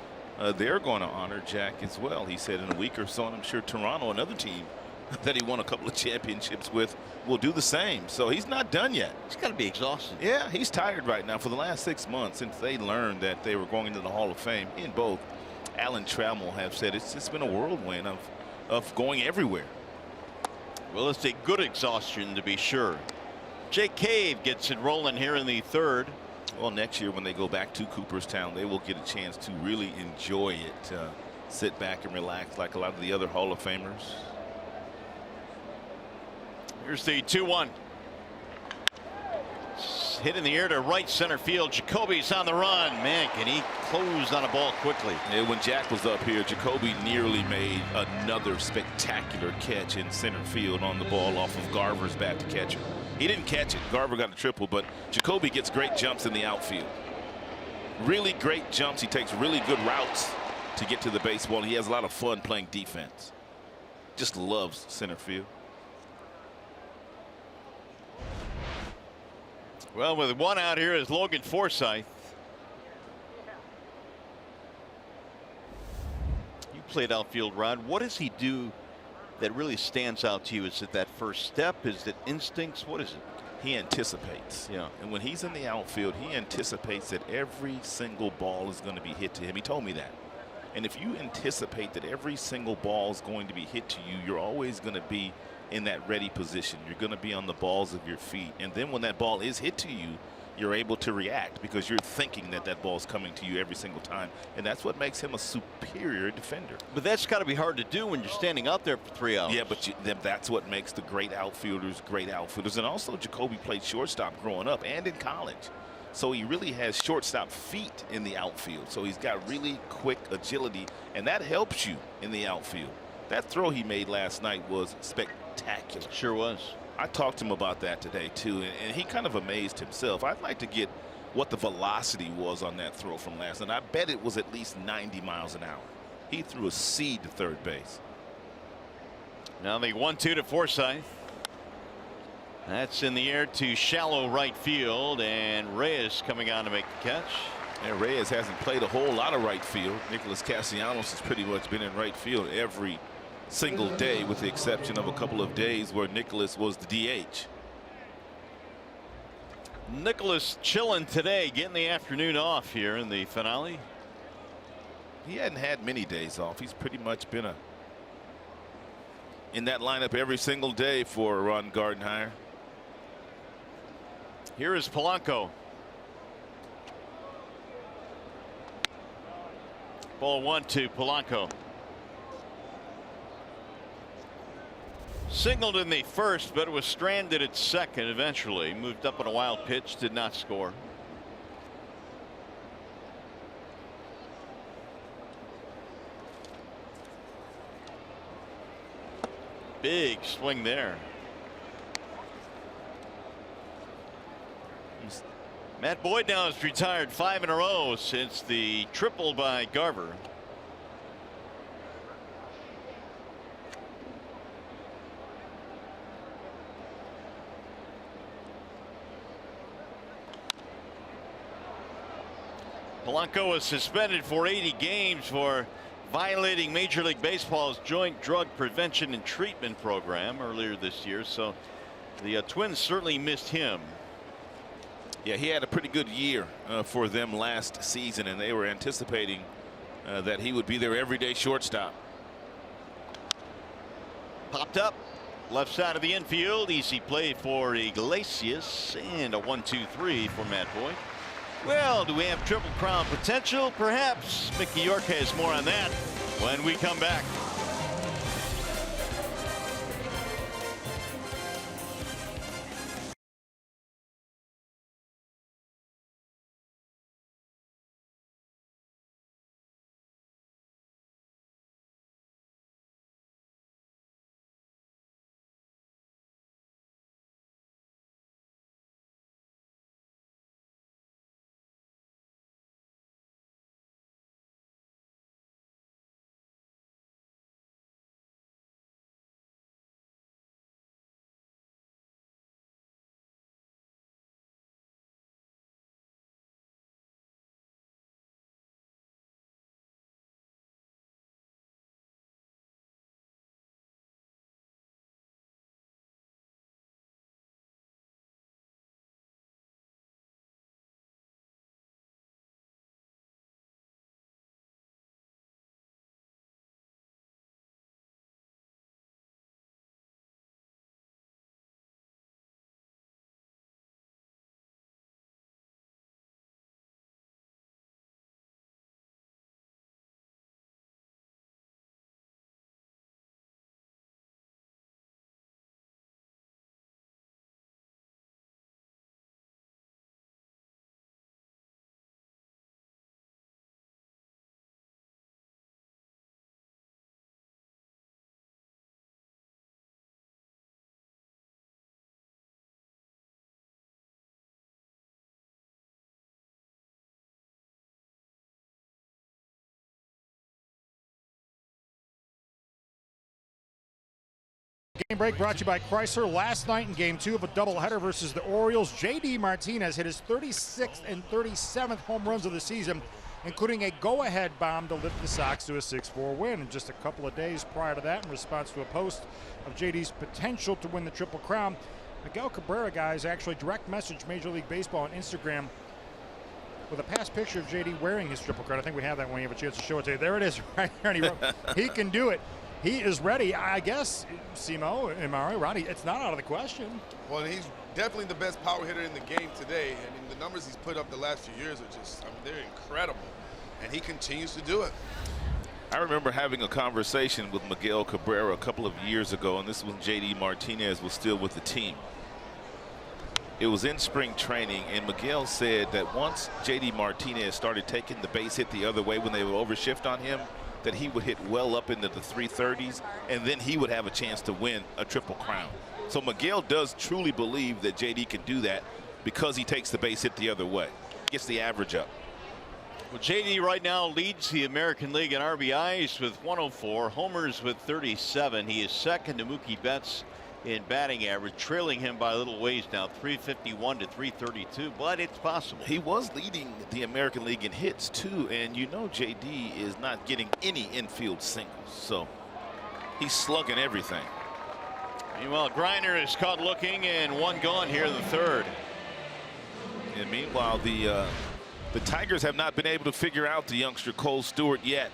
Speaker 3: they're going to honor Jack as well. He said in a week or so, and I'm sure Toronto, another team that he won a couple of championships with, will do the same. So he's not done yet.
Speaker 1: He's got to be exhausted.
Speaker 3: Yeah, he's tired right now. For the last 6 months since they learned that they were going into the Hall of Fame, he and both Alan Trammell have said it's been a whirlwind of going everywhere.
Speaker 1: Well, it's a good exhaustion to be sure. Jake Cave gets it rolling here in the third.
Speaker 3: Well, next year when they go back to Cooperstown, they will get a chance to really enjoy it, sit back and relax like a lot of the other Hall of Famers.
Speaker 1: Here's the 2-1. Hit in the air to right center field. Jacoby's on the run. Man, can he close on a ball quickly?
Speaker 3: Yeah, when Jack was up here, Jacoby nearly made another spectacular catch in center field on the ball off of Garver's bat to catcher. He didn't catch it. Garver got a triple, but Jacoby gets great jumps in the outfield. Really great jumps. He takes really good routes to get to the baseball. He has a lot of fun playing defense. Just loves center field.
Speaker 1: Well, with one out here is Logan Forsythe. You played outfield, Rod. What does he do that really stands out to you? Is it that first step? Is it instincts? What is it?
Speaker 3: He anticipates.
Speaker 1: Yeah.
Speaker 3: And when he's in the outfield, he anticipates that every single ball is going to be hit to him. He told me that. And if you anticipate that every single ball is going to be hit to you, you're always going to be in that ready position. You're going to be on the balls of your feet. And then when that ball is hit to you, you're able to react because you're thinking that that ball is coming to you every single time. And that's what makes him a superior defender.
Speaker 1: But that's got to be hard to do when you're standing out there for 3 hours.
Speaker 3: Yeah, but that's what makes the great outfielders great outfielders. And also Jacoby played shortstop growing up and in college. So he really has shortstop feet in the outfield. So he's got really quick agility, and that helps you in the outfield. That throw he made last night was spectacular.
Speaker 1: Sure was.
Speaker 3: I talked to him about that today, too, and he kind of amazed himself. I'd like to get what the velocity was on that throw from last night. I bet it was at least 90 miles an hour. He threw a seed to third base.
Speaker 1: Now the 1-2 to Forsythe. That's in the air to shallow right field, and Reyes coming on to make the catch.
Speaker 3: And Reyes hasn't played a whole lot of right field. Nicholas Castellanos has pretty much been in right field every single day, with the exception of a couple of days where Nicholas was the DH.
Speaker 1: Nicholas chilling today, getting the afternoon off here in the finale.
Speaker 3: He hadn't had many days off. He's pretty much been in that lineup every single day for Ron Gardenhire.
Speaker 1: Here is Polanco. Ball 1 to Polanco. Signaled in the first, but it was stranded at second eventually. Moved up on a wild pitch, did not score. Big swing there. Matt Boyd now has retired 5 in a row since the triple by Garver. Polanco was suspended for 80 games for violating Major League Baseball's Joint Drug Prevention and Treatment Program earlier this year, so the Twins certainly missed him.
Speaker 3: Yeah, he had a pretty good year for them last season, and they were anticipating that he would be their everyday shortstop.
Speaker 1: Popped up left side of the infield. Easy play for Iglesias, and a 1-2-3 for Matt Boyd. Well, do we have Triple Crown potential? Perhaps. Mickey York has more on that when we come back.
Speaker 4: Game break brought to you by Chrysler. Last night in game 2 of a doubleheader versus the Orioles, JD Martinez hit his 36th and 37th home runs of the season, including a go-ahead bomb to lift the Sox to a 6-4 win. And just a couple of days prior to that, in response to a post of JD's potential to win the Triple Crown, Miguel Cabrera, guys, actually direct messaged Major League Baseball on Instagram with a past picture of JD wearing his Triple Crown. I think we have that when you have a chance to show it to you. There it is right here. And he wrote, he can do it. He is ready. I guess, Simo, Amari, Roddy, it's not out of the question.
Speaker 5: Well, he's definitely the best power hitter in the game today. I mean, the numbers he's put up the last few years are just, I mean, they're incredible. And he continues to do it.
Speaker 3: I remember having a conversation with Miguel Cabrera a couple of years ago, and this was when JD Martinez was still with the team. It was in spring training, and Miguel said that once JD Martinez started taking the base hit the other way when they would overshift on him, that he would hit well up into the 330s, and then he would have a chance to win a Triple Crown. So Miguel does truly believe that JD can do that because he takes the base hit the other way, gets the average up.
Speaker 1: Well, JD right now leads the American League in RBIs with 104, homers with 37. He is second to Mookie Betts in batting average, trailing him by a little ways now, 351 to 332, but it's possible.
Speaker 3: He was leading the American League in hits too, and you know JD is not getting any infield singles, so he's slugging everything.
Speaker 1: Meanwhile, Griner is caught looking, and one gone here in the third.
Speaker 3: And meanwhile, the Tigers have not been able to figure out the youngster Cole Stewart yet,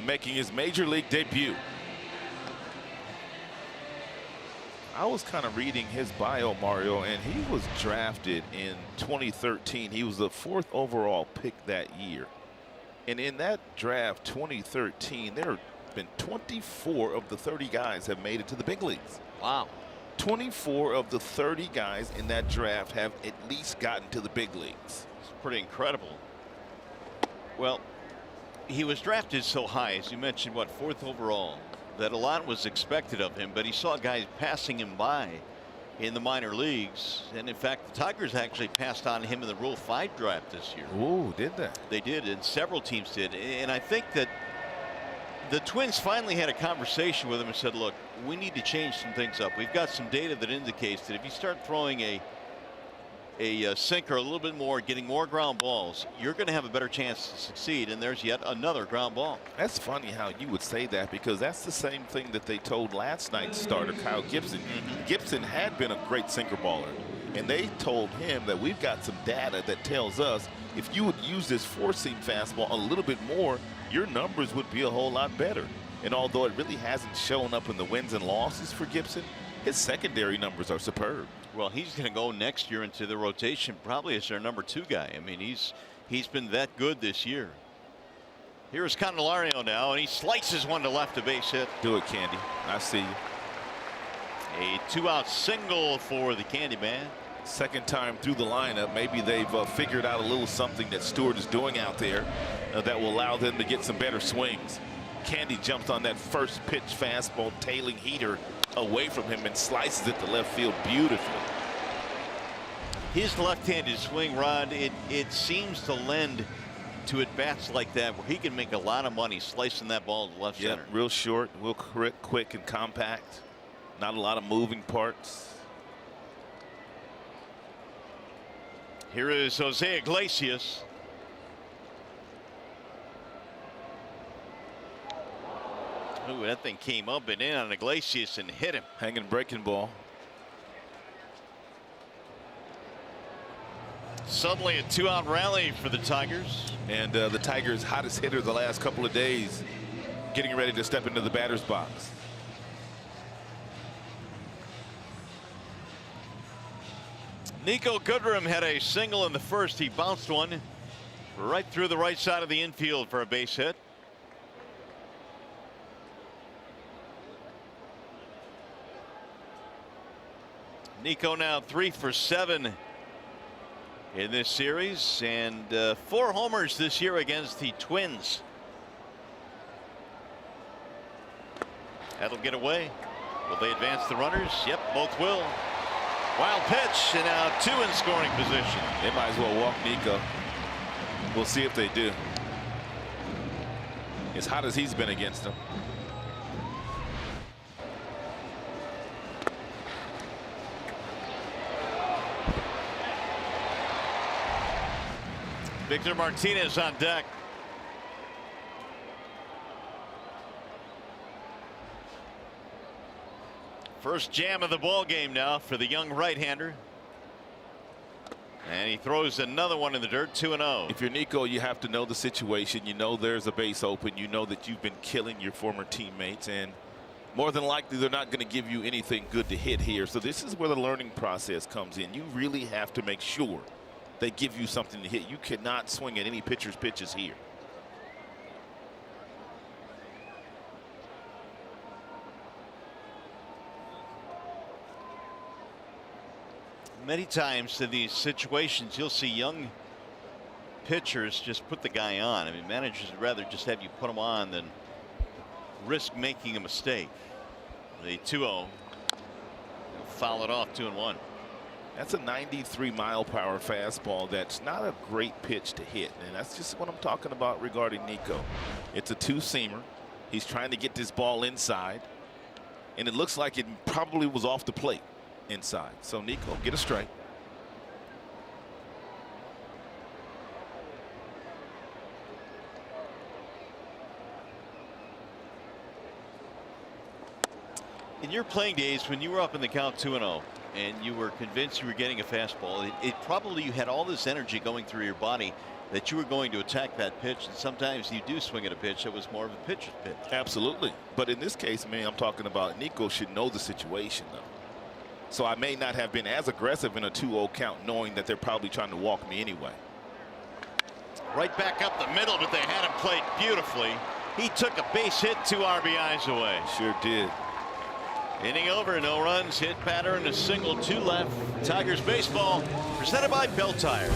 Speaker 3: making his major league debut. I was kind of reading his bio, Mario, and he was drafted in 2013. He was the 4th overall pick that year. And in that draft, 2013, there have been 24 of the 30 guys have made it to the big leagues.
Speaker 1: Wow.
Speaker 3: 24 of the 30 guys in that draft have at least gotten to the big leagues.
Speaker 1: It's pretty incredible. Well, he was drafted so high, as you mentioned, what, 4th overall, that a lot was expected of him, but he saw guys passing him by in the minor leagues. And in fact, the Tigers actually passed on him in the Rule 5 draft this year.
Speaker 3: Oh, did they?
Speaker 1: They did, and several teams did. And I think that the Twins finally had a conversation with him and said, look, we need to change some things up. We've got some data that indicates that if you start throwing a sinker a little bit more, getting more ground balls, you're going to have a better chance to succeed. And there's yet another ground ball.
Speaker 3: That's funny how you would say that, because that's the same thing that they told last night's starter, Kyle Gibson. Gibson had been a great sinker baller, and they told him that we've got some data that tells us if you would use this 4-seam fastball a little bit more, your numbers would be a whole lot better. And although it really hasn't shown up in the wins and losses for Gibson, his secondary numbers are superb.
Speaker 1: Well, he's going to go next year into the rotation probably as their number 2 guy. I mean, he's been that good this year. Here's Candelario now, and he slices one to left, a base hit.
Speaker 3: Do it, Candy. I see you.
Speaker 1: A 2-out single for the Candyman.
Speaker 3: Second time through the lineup. Maybe they've figured out a little something that Stewart is doing out there that will allow them to get some better swings. Candy jumps on that first pitch fastball, tailing heater away from him and slices it to left field beautifully.
Speaker 1: His left-handed swing, Rod, it seems to lend to at-bats like that where he can make a lot of money slicing that ball to left center.
Speaker 3: Real short, real quick and compact. Not a lot of moving parts.
Speaker 1: Here is Jose Iglesias. Ooh, that thing came up and in on Iglesias and hit him.
Speaker 3: Hanging breaking ball.
Speaker 1: Suddenly a 2-out rally for the Tigers.
Speaker 3: And the Tigers' hottest hitter the last couple of days getting ready to step into the batter's box.
Speaker 1: Nico Goodrum had a single in the first. He bounced one right through the right side of the infield for a base hit. Nico now 3 for 7 in this series, and 4 homers this year against the Twins. That'll get away. Will they advance the runners? Yep, both will. Wild pitch, and now 2 in scoring position.
Speaker 3: They might as well walk Nico. We'll see if they do. As hot as he's been against them.
Speaker 1: Victor Martinez on deck. First jam of the ball game now for the young right-hander. And he throws another one in the dirt, 2-0.
Speaker 3: If you're Nico, you have to know the situation. You know there's a base open. You know that you've been killing your former teammates, and more than likely they're not going to give you anything good to hit here. So this is where the learning process comes in. You really have to make sure they give you something to hit. You cannot swing at any pitcher's pitches here.
Speaker 1: Many times in these situations, you'll see young pitchers just put the guy on. I mean, managers would rather just have you put him on than risk making a mistake. The 2-0. Foul it off, 2-1.
Speaker 3: That's a 93-mile-per-hour fastball. That's not a great pitch to hit, and that's just what I'm talking about regarding Nico. It's a 2-seamer. He's trying to get this ball inside. and it looks like it probably was off the plate inside. So Nico, get a strike.
Speaker 1: In your playing days, when you were up in the count 2-0 and you were convinced you were getting a fastball, it probably you had all this energy going through your body that you were going to attack that pitch, and sometimes you do swing at a pitch that was more of a pitcher's pitch.
Speaker 3: Absolutely. But in this case, man, I'm talking about Nico should know the situation, though. So I may not have been as aggressive in a 2-0 count, knowing that they're probably trying to walk me anyway.
Speaker 1: Right back up the middle, but they had him played beautifully. He took a base hit, 2 RBIs away.
Speaker 3: Sure did.
Speaker 1: Inning over, no runs, hit pattern, a single, 2 left. Tigers baseball, presented by Bell Tire.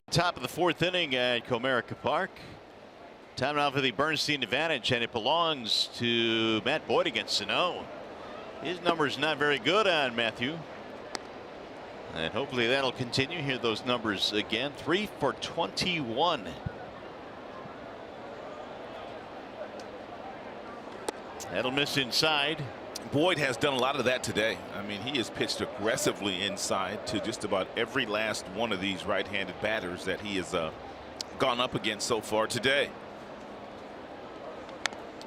Speaker 1: Top of the 4th inning at Comerica Park. Time now for the Bernstein advantage, and it belongs to Matt Boyd against Sano. His number's not very good on Matthew, and hopefully that'll continue. Hear those numbers again. 3 for 21. That'll miss inside.
Speaker 3: Boyd has done a lot of that today. I mean, he has pitched aggressively inside to just about every last one of these right-handed batters that he has gone up against so far today.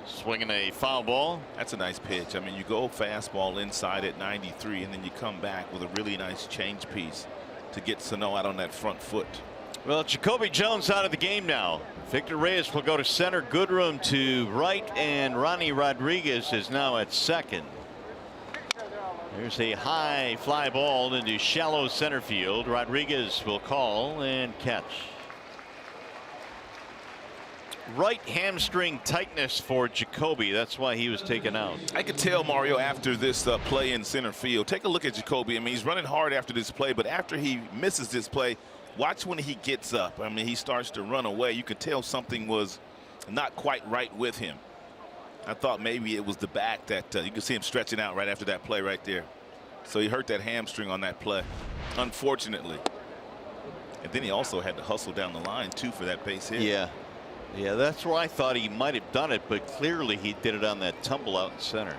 Speaker 1: Swinging a foul ball.
Speaker 3: That's a nice pitch. I mean, you go fastball inside at 93, and then you come back with a really nice change piece to get Sano out on that front foot.
Speaker 1: Well, Jacoby Jones out of the game now. Victor Reyes will go to center, Goodrum to right, and Ronnie Rodriguez is now at second. There's a high fly ball into shallow center field. Rodriguez will call and catch. Right hamstring tightness for Jacoby. That's why he was taken out.
Speaker 3: I could tell, Mario, after this play in center field. Take a look at Jacoby. I mean, he's running hard after this play, but after he misses this play, watch when he gets up. I mean, he starts to run away. You could tell something was not quite right with him. I thought maybe it was the back that you could see him stretching out right after that play right there. So he hurt that hamstring on that play, unfortunately. And then he also had to hustle down the line, too, for that base hit.
Speaker 1: Yeah, that's where I thought he might have done it, but clearly he did it on that tumble out in center.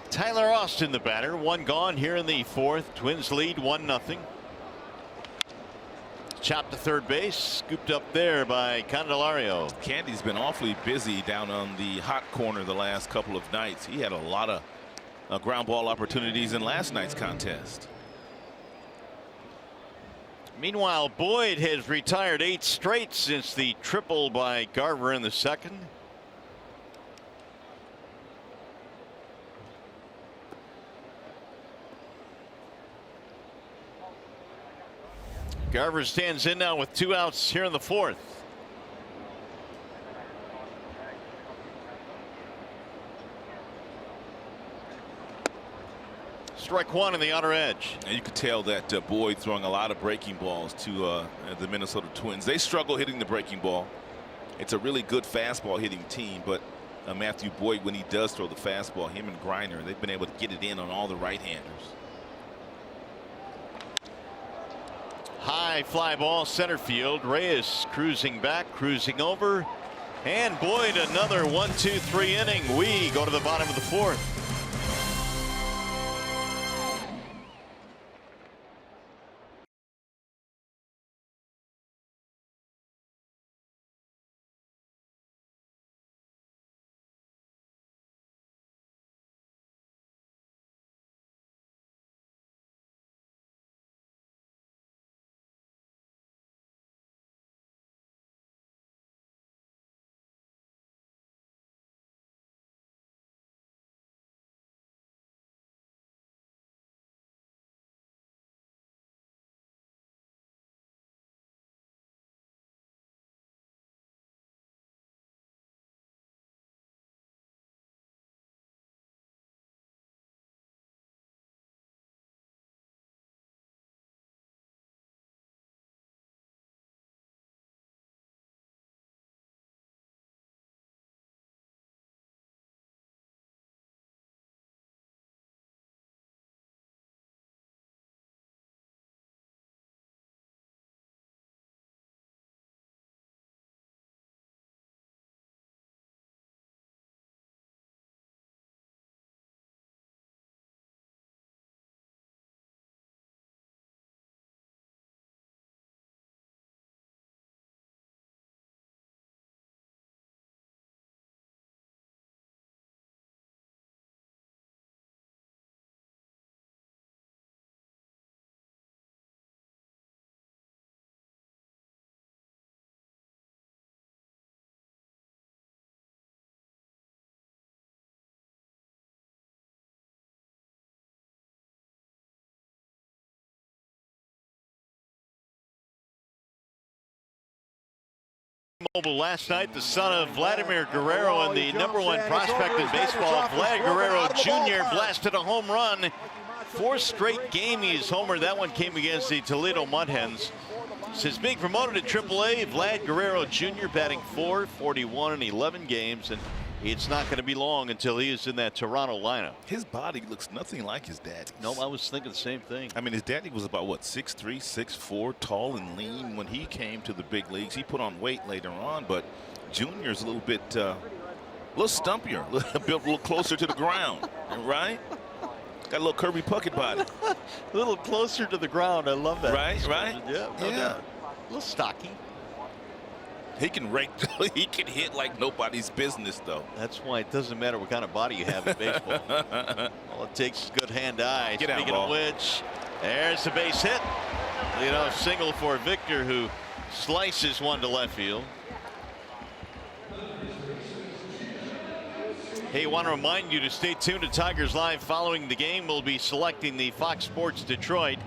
Speaker 1: Tyler Austin, the batter. 1 gone here in the 4th. Twins lead 1-0. Chopped to third base, scooped up there by Candelario.
Speaker 3: Candy's been awfully busy down on the hot corner the last couple of nights. He had a lot of ground ball opportunities in last night's contest.
Speaker 1: Meanwhile, Boyd has retired 8 straight since the triple by Garver in the 2nd. Garver stands in now with 2 outs here in the 4th. Strike 1 on the outer edge.
Speaker 3: And you could tell that Boyd throwing a lot of breaking balls to the Minnesota Twins. They struggle hitting the breaking ball. It's a really good fastball hitting team, but Matthew Boyd, when he does throw the fastball, him and Griner, they've been able to get it in on all the right-handers.
Speaker 1: High fly ball center field. Reyes cruising back, cruising over, and Boyd another 1-2-3 inning. We go to the bottom of the 4th. Mobile last night, the son of Vladimir Guerrero and the #1 prospect in baseball, Vlad Guerrero Jr. blasted a home run. 4th straight game he's homered. That one came against the Toledo Mud Hens. Since being promoted to AAA, Vlad Guerrero Jr. batting .441 in 11 games, and it's not going to be long until he is in that Toronto lineup.
Speaker 3: His body looks nothing like his daddy's.
Speaker 1: No, I was thinking the same thing.
Speaker 3: I mean, his daddy was about, what, 6'3", 6'4", tall and lean when he came to the big leagues. He put on weight later on, but Junior's a little bit, a little stumpier, built a little closer to the ground, right? Got a little Kirby Puckett body.
Speaker 1: A little closer to the ground. I love that.
Speaker 3: Right, right?
Speaker 1: Yeah, no doubt. A little stocky.
Speaker 3: He can rake. He can hit like nobody's business, though.
Speaker 1: That's why it doesn't matter what kind of body you have in baseball. All it takes is good hand-eye. Speaking of which, there's the base hit. You know, single for Victor, who slices one to left field. Hey, want to remind you to stay tuned to Tigers Live. Following the game, we'll be selecting the Fox Sports Detroit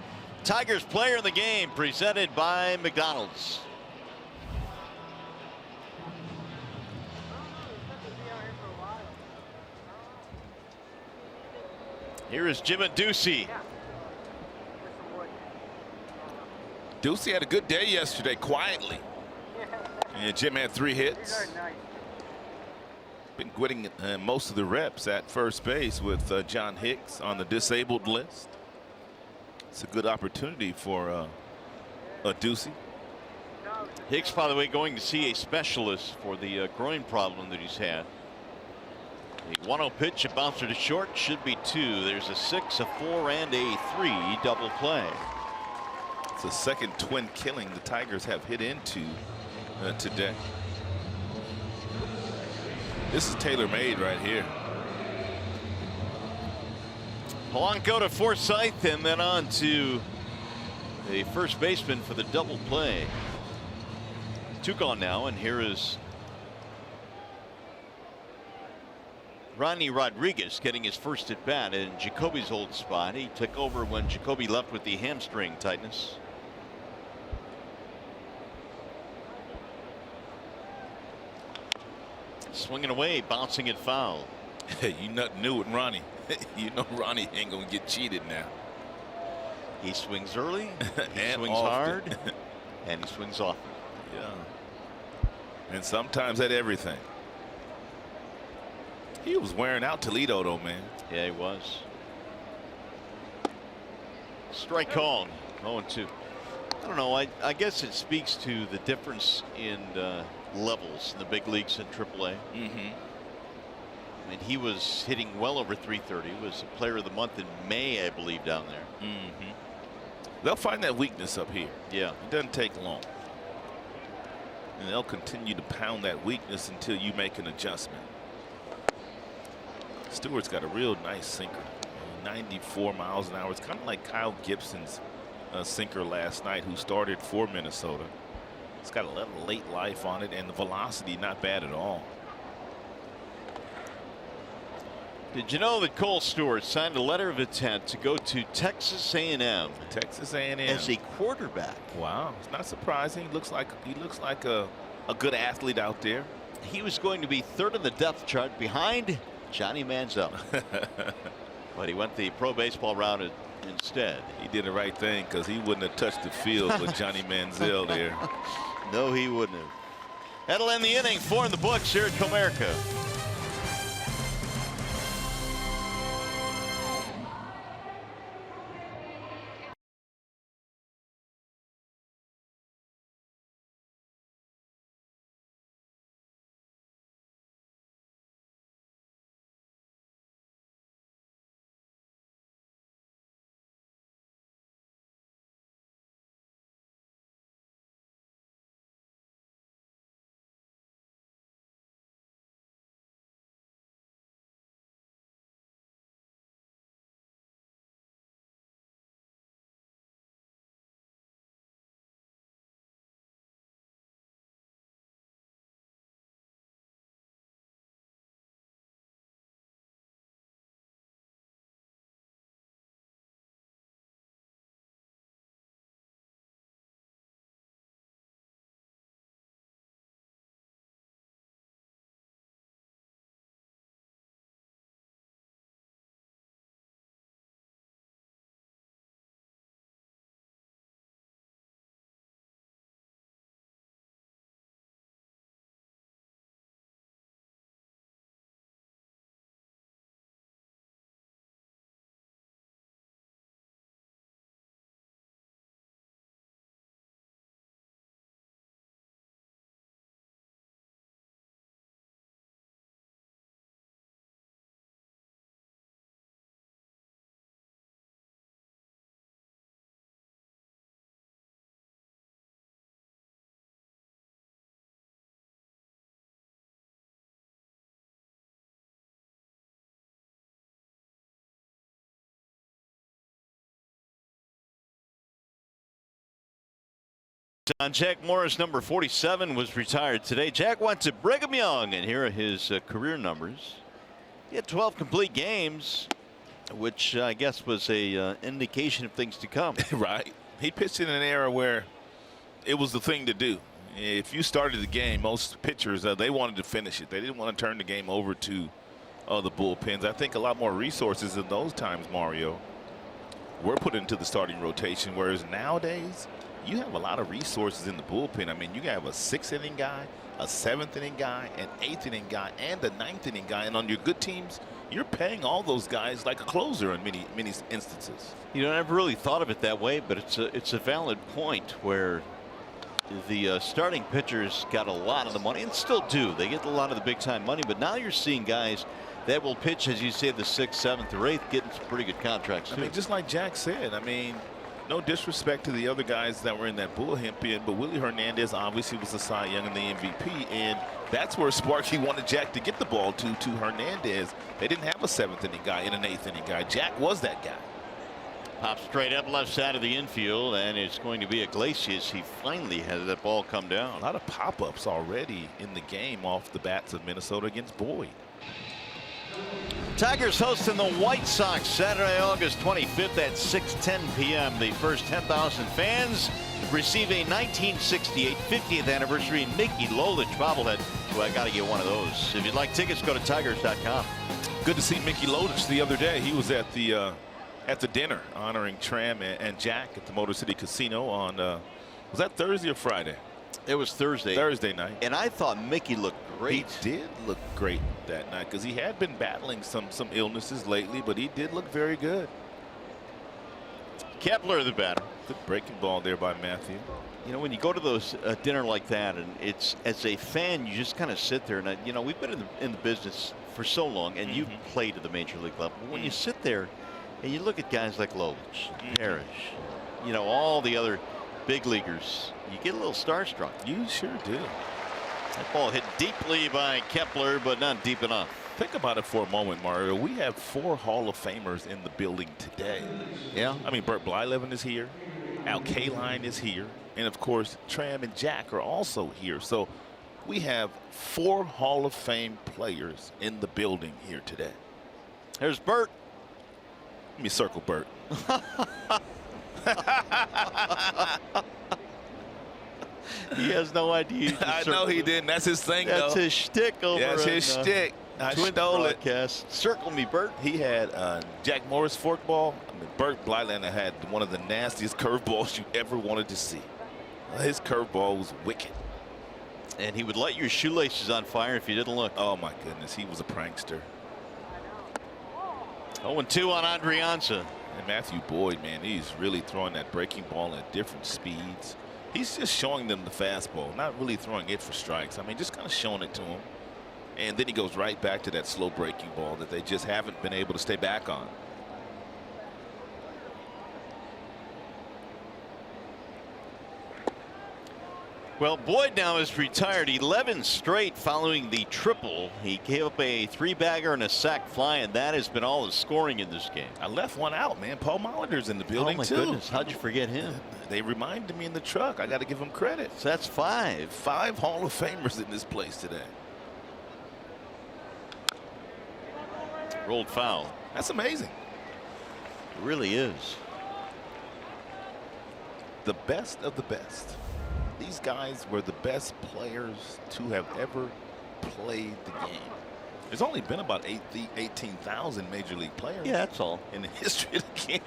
Speaker 1: Tigers player of the game, presented by McDonald's. Here is Jim Ducey.
Speaker 3: Ducey had a good day yesterday, quietly. And Jim had 3 hits. Been getting most of the reps at first base with John Hicks on the disabled list. It's a good opportunity for Ducey.
Speaker 1: Hicks, by the way, going to see a specialist for the groin problem that he's had. The 1-0 pitch, a bouncer to short, should be 2. There's a 6, a 4, and a 3 double play.
Speaker 3: It's the second twin killing the Tigers have hit into today. This is tailor-made right here.
Speaker 1: Polanco to Forsythe, and then on to the first baseman for the double play. 2 gone now, and here is Ronnie Rodriguez getting his first at bat in Jacoby's old spot. He took over when Jacoby left with the hamstring tightness. Swinging away, bouncing it foul.
Speaker 3: You nothing new with Ronnie. You know Ronnie ain't gonna get cheated now.
Speaker 1: He swings early, he
Speaker 3: And
Speaker 1: swings
Speaker 3: often.
Speaker 1: hard, and he swings often.
Speaker 3: Yeah. And sometimes at everything. He was wearing out Toledo though, man.
Speaker 1: Yeah, he was. Strike called. 0-2. I don't know. I guess it speaks to the difference in levels in the big leagues and AAA. I mean, he was hitting well over 330. He was a player of the month in May, I believe, down there.
Speaker 3: They'll find that weakness up here.
Speaker 1: Yeah.
Speaker 3: It doesn't take long. And they'll continue to pound that weakness until you make an adjustment. Stewart's got a real nice sinker. 94 miles an hour. It's kind of like Kyle Gibson's sinker last night, who started for Minnesota. It's got a little late life on it, and the velocity not bad at all.
Speaker 1: Did you know that Cole Stewart signed a letter of intent to go to Texas A&M?
Speaker 3: Texas A&M
Speaker 1: as a quarterback.
Speaker 3: Wow, it's not surprising. He looks like a good athlete out there.
Speaker 1: He was going to be third on the depth chart behind Johnny Manziel. But he went the pro baseball route instead.
Speaker 3: He did the right thing, because he wouldn't have touched the field with Johnny Manziel there.
Speaker 1: No, he wouldn't have. That'll end the inning. 4 in the books here at Comerica. On Jack Morris, number 47, was retired today. Jack went to Brigham Young, and here are his career numbers. He had 12 complete games, which I guess was a indication of things to come.
Speaker 3: Right. He pitched in an era where it was the thing to do. If you started the game, most pitchers, they wanted to finish it. They didn't want to turn the game over to the bullpens. I think a lot more resources in those times, Mario, were put into the starting rotation, whereas nowadays you have a lot of resources in the bullpen. I mean, you have a 6th inning guy, a 7th inning guy, an 8th inning guy, and a 9th inning guy. And on your good teams, you're paying all those guys like a closer in many instances.
Speaker 1: You know, I never really thought of it that way, but it's a valid point where the starting pitchers got a lot of the money, and still do. They get a lot of the big time money, but now you're seeing guys that will pitch, as you say, the 6th, 7th, or 8th, getting some pretty good contracts too.
Speaker 3: I mean, just like Jack said, I mean, no disrespect to the other guys that were in that bullpen, but Willie Hernandez obviously was the Cy Young and the MVP, and that's where Sparky wanted Jack to get the ball to Hernandez. They didn't have a 7th inning guy and an 8th inning guy. Jack was that guy.
Speaker 1: Pop straight up left side of the infield, and it's going to be Iglesias. He finally had that ball come down.
Speaker 3: A lot of pop-ups already in the game off the bats of Minnesota against Boyd.
Speaker 1: Tigers hosting the White Sox Saturday, August 25th at 6:10 p.m. The first 10,000 fans receive a 1968 50th anniversary Mickey Lolich bobblehead. Well, I got to get one of those. If you'd like tickets, go to tigers.com.
Speaker 3: Good to see Mickey Lolich the other day. He was at the dinner honoring Tram and Jack at the Motor City Casino on was that Thursday or Friday?
Speaker 1: It was Thursday.
Speaker 3: Thursday night.
Speaker 1: And I thought Mickey looked great.
Speaker 3: He did look great that night because he had been battling some illnesses lately, but he did look very good.
Speaker 1: Kepler, the batter.
Speaker 3: Good breaking ball there by Matthew.
Speaker 1: You know, when you go to those dinner like that, and it's as a fan, you just kind of sit there, and you know, we've been in the business for so long, and you've played at the major league level. When you sit there and you look at guys like Lolich, Parrish, you know, all the other big leaguers, you get a little starstruck.
Speaker 3: You sure do.
Speaker 1: That ball hit deeply by Kepler, but not deep enough.
Speaker 3: Think about it for a moment, Mario. We have 4 Hall of Famers in the building today.
Speaker 1: Yeah.
Speaker 3: I mean, Bert Blyleven is here. Al Kaline is here. And, of course, Tram and Jack are also here. So we have 4 Hall of Fame players in the building here today.
Speaker 1: There's Bert.
Speaker 3: Let me circle Bert.
Speaker 1: He has no idea.
Speaker 3: I know he didn't. That's his thing, though.
Speaker 1: That's his shtick over
Speaker 3: That's his shtick. I stole it.
Speaker 1: Circle me, Bert.
Speaker 3: He had Jack Morris forkball. I mean, Bert Blylander had one of the nastiest curveballs you ever wanted to see. His curveball was wicked.
Speaker 1: And he would light your shoelaces on fire if you didn't look.
Speaker 3: Oh, my goodness. He was a prankster.
Speaker 1: 0-2 on Adrianza.
Speaker 3: And Matthew Boyd, man, he's really throwing that breaking ball at different speeds. He's just showing them the fastball, not really throwing it for strikes. I mean, just kind of showing it to them. And then he goes right back to that slow breaking ball that they just haven't been able to stay back on.
Speaker 1: Well, Boyd now is retired 11 straight following the triple. He gave up a 3-bagger and a sac fly, and that has been all the scoring in this game.
Speaker 3: I left one out, man. Paul Mollinger's in the building,
Speaker 1: too. Oh, my goodness. How'd you forget him?
Speaker 3: They reminded me in the truck. I got to give him credit.
Speaker 1: So that's 5.
Speaker 3: 5 Hall of Famers in this place today.
Speaker 1: Rolled foul.
Speaker 3: That's amazing.
Speaker 1: It really is.
Speaker 3: The best of the best. These guys were the best players to have ever played the game. There's only been about 18,000 major league players.
Speaker 1: Yeah, that's all.
Speaker 3: In the history of the game.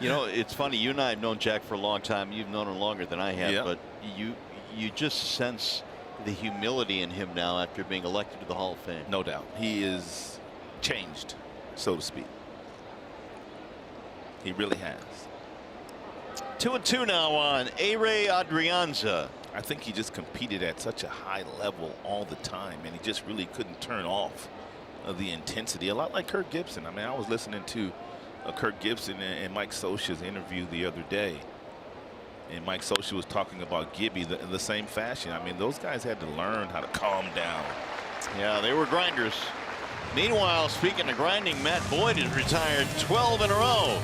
Speaker 1: You know, it's funny. You and I have known Jack for a long time. You've known him longer than I have.
Speaker 3: Yep.
Speaker 1: But you just sense the humility in him now after being elected to the Hall of Fame.
Speaker 3: No doubt. He is changed, so to speak. He really has.
Speaker 1: 2-2 now on A-Ray Adrianza.
Speaker 3: I think he just competed at such a high level all the time, and he just really couldn't turn off the intensity. A lot like Kirk Gibson. I mean, I was listening to Kirk Gibson and Mike Scioscia's interview the other day, and Mike Scioscia was talking about Gibby in the same fashion. I mean, those guys had to learn how to calm down.
Speaker 1: Yeah, they were grinders. Meanwhile, speaking of grinding, Matt Boyd is retired 12 in a row.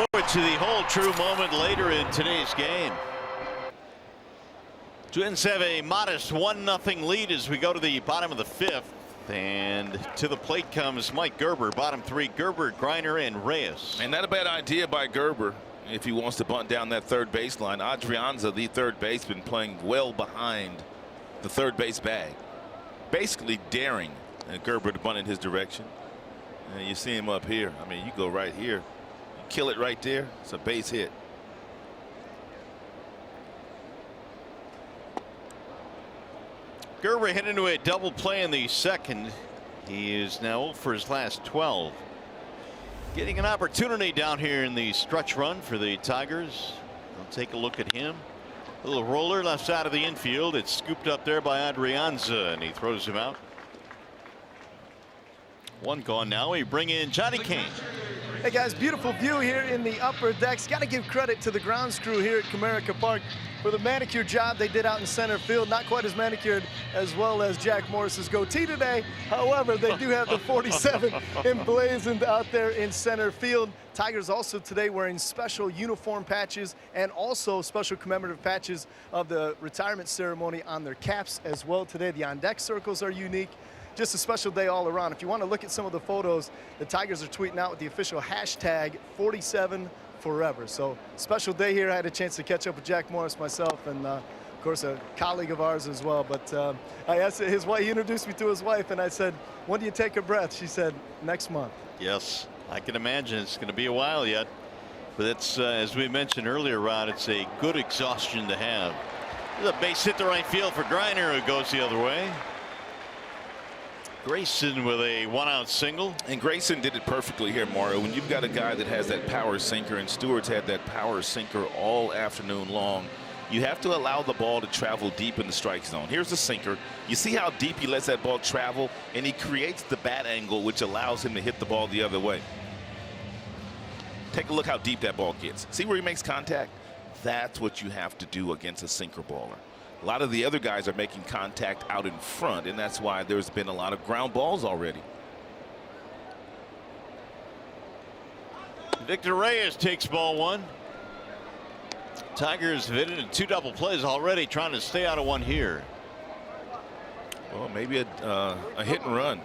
Speaker 1: forward to the whole true moment later in today's game. Twins have a modest 1-0 lead as we go to the bottom of the 5th. And to the plate comes Mike Gerber. Bottom 3, Gerber, Griner, and Reyes.
Speaker 3: And not a bad idea by Gerber if he wants to bunt down that third baseline. Adrianza, the third baseman, playing well behind the third base bag, basically daring Gerber to bunt in his direction. And you see him up here. I mean, you go right here, you kill it right there. It's a base hit.
Speaker 1: Gerber hit into a double play in the 2nd. He is now 0 for his last 12. Getting an opportunity down here in the stretch run for the Tigers. We'll take a look at him. A little roller left side of the infield. It's scooped up there by Adrianza, and he throws him out. 1 gone now. We bring in Johnny Kane.
Speaker 2: Hey guys, beautiful view here in the upper decks. Got to give credit to the grounds crew here at Comerica Park for the manicure job they did out in center field. Not quite as manicured as well as Jack Morris's goatee today. However, they do have the 47 emblazoned out there in center field. Tigers also today wearing special uniform patches and also special commemorative patches of the retirement ceremony on their caps as well today. The on-deck circles are unique. Just a special day all around. If you want to look at some of the photos, the Tigers are tweeting out with the official hashtag 47forever. So special day here. I had a chance to catch up with Jack Morris myself, and of course a colleague of ours as well. But I asked his wife, he introduced me to his wife, and I said, when do you take a breath? She said, next month.
Speaker 1: Yes, I can imagine it's going to be a while yet. But it's, as we mentioned earlier, Rod, it's a good exhaustion to have. There's a base hit to right field for Griner, who goes the other way. Grayson with a 1-out single.
Speaker 3: And Grayson did it perfectly here, Mario. When you've got a guy that has that power sinker, and Stewart's had that power sinker all afternoon long, you have to allow the ball to travel deep in the strike zone. Here's the sinker. You see how deep he lets that ball travel, and he creates the bat angle, which allows him to hit the ball the other way. Take a look how deep that ball gets. See where he makes contact? That's what you have to do against a sinker baller. A lot of the other guys are making contact out in front, and that's why there's been a lot of ground balls already.
Speaker 1: Victor Reyes takes ball 1. Tigers have hit into 2 double plays already, trying to stay out of 1 here.
Speaker 3: Well, maybe a hit and run.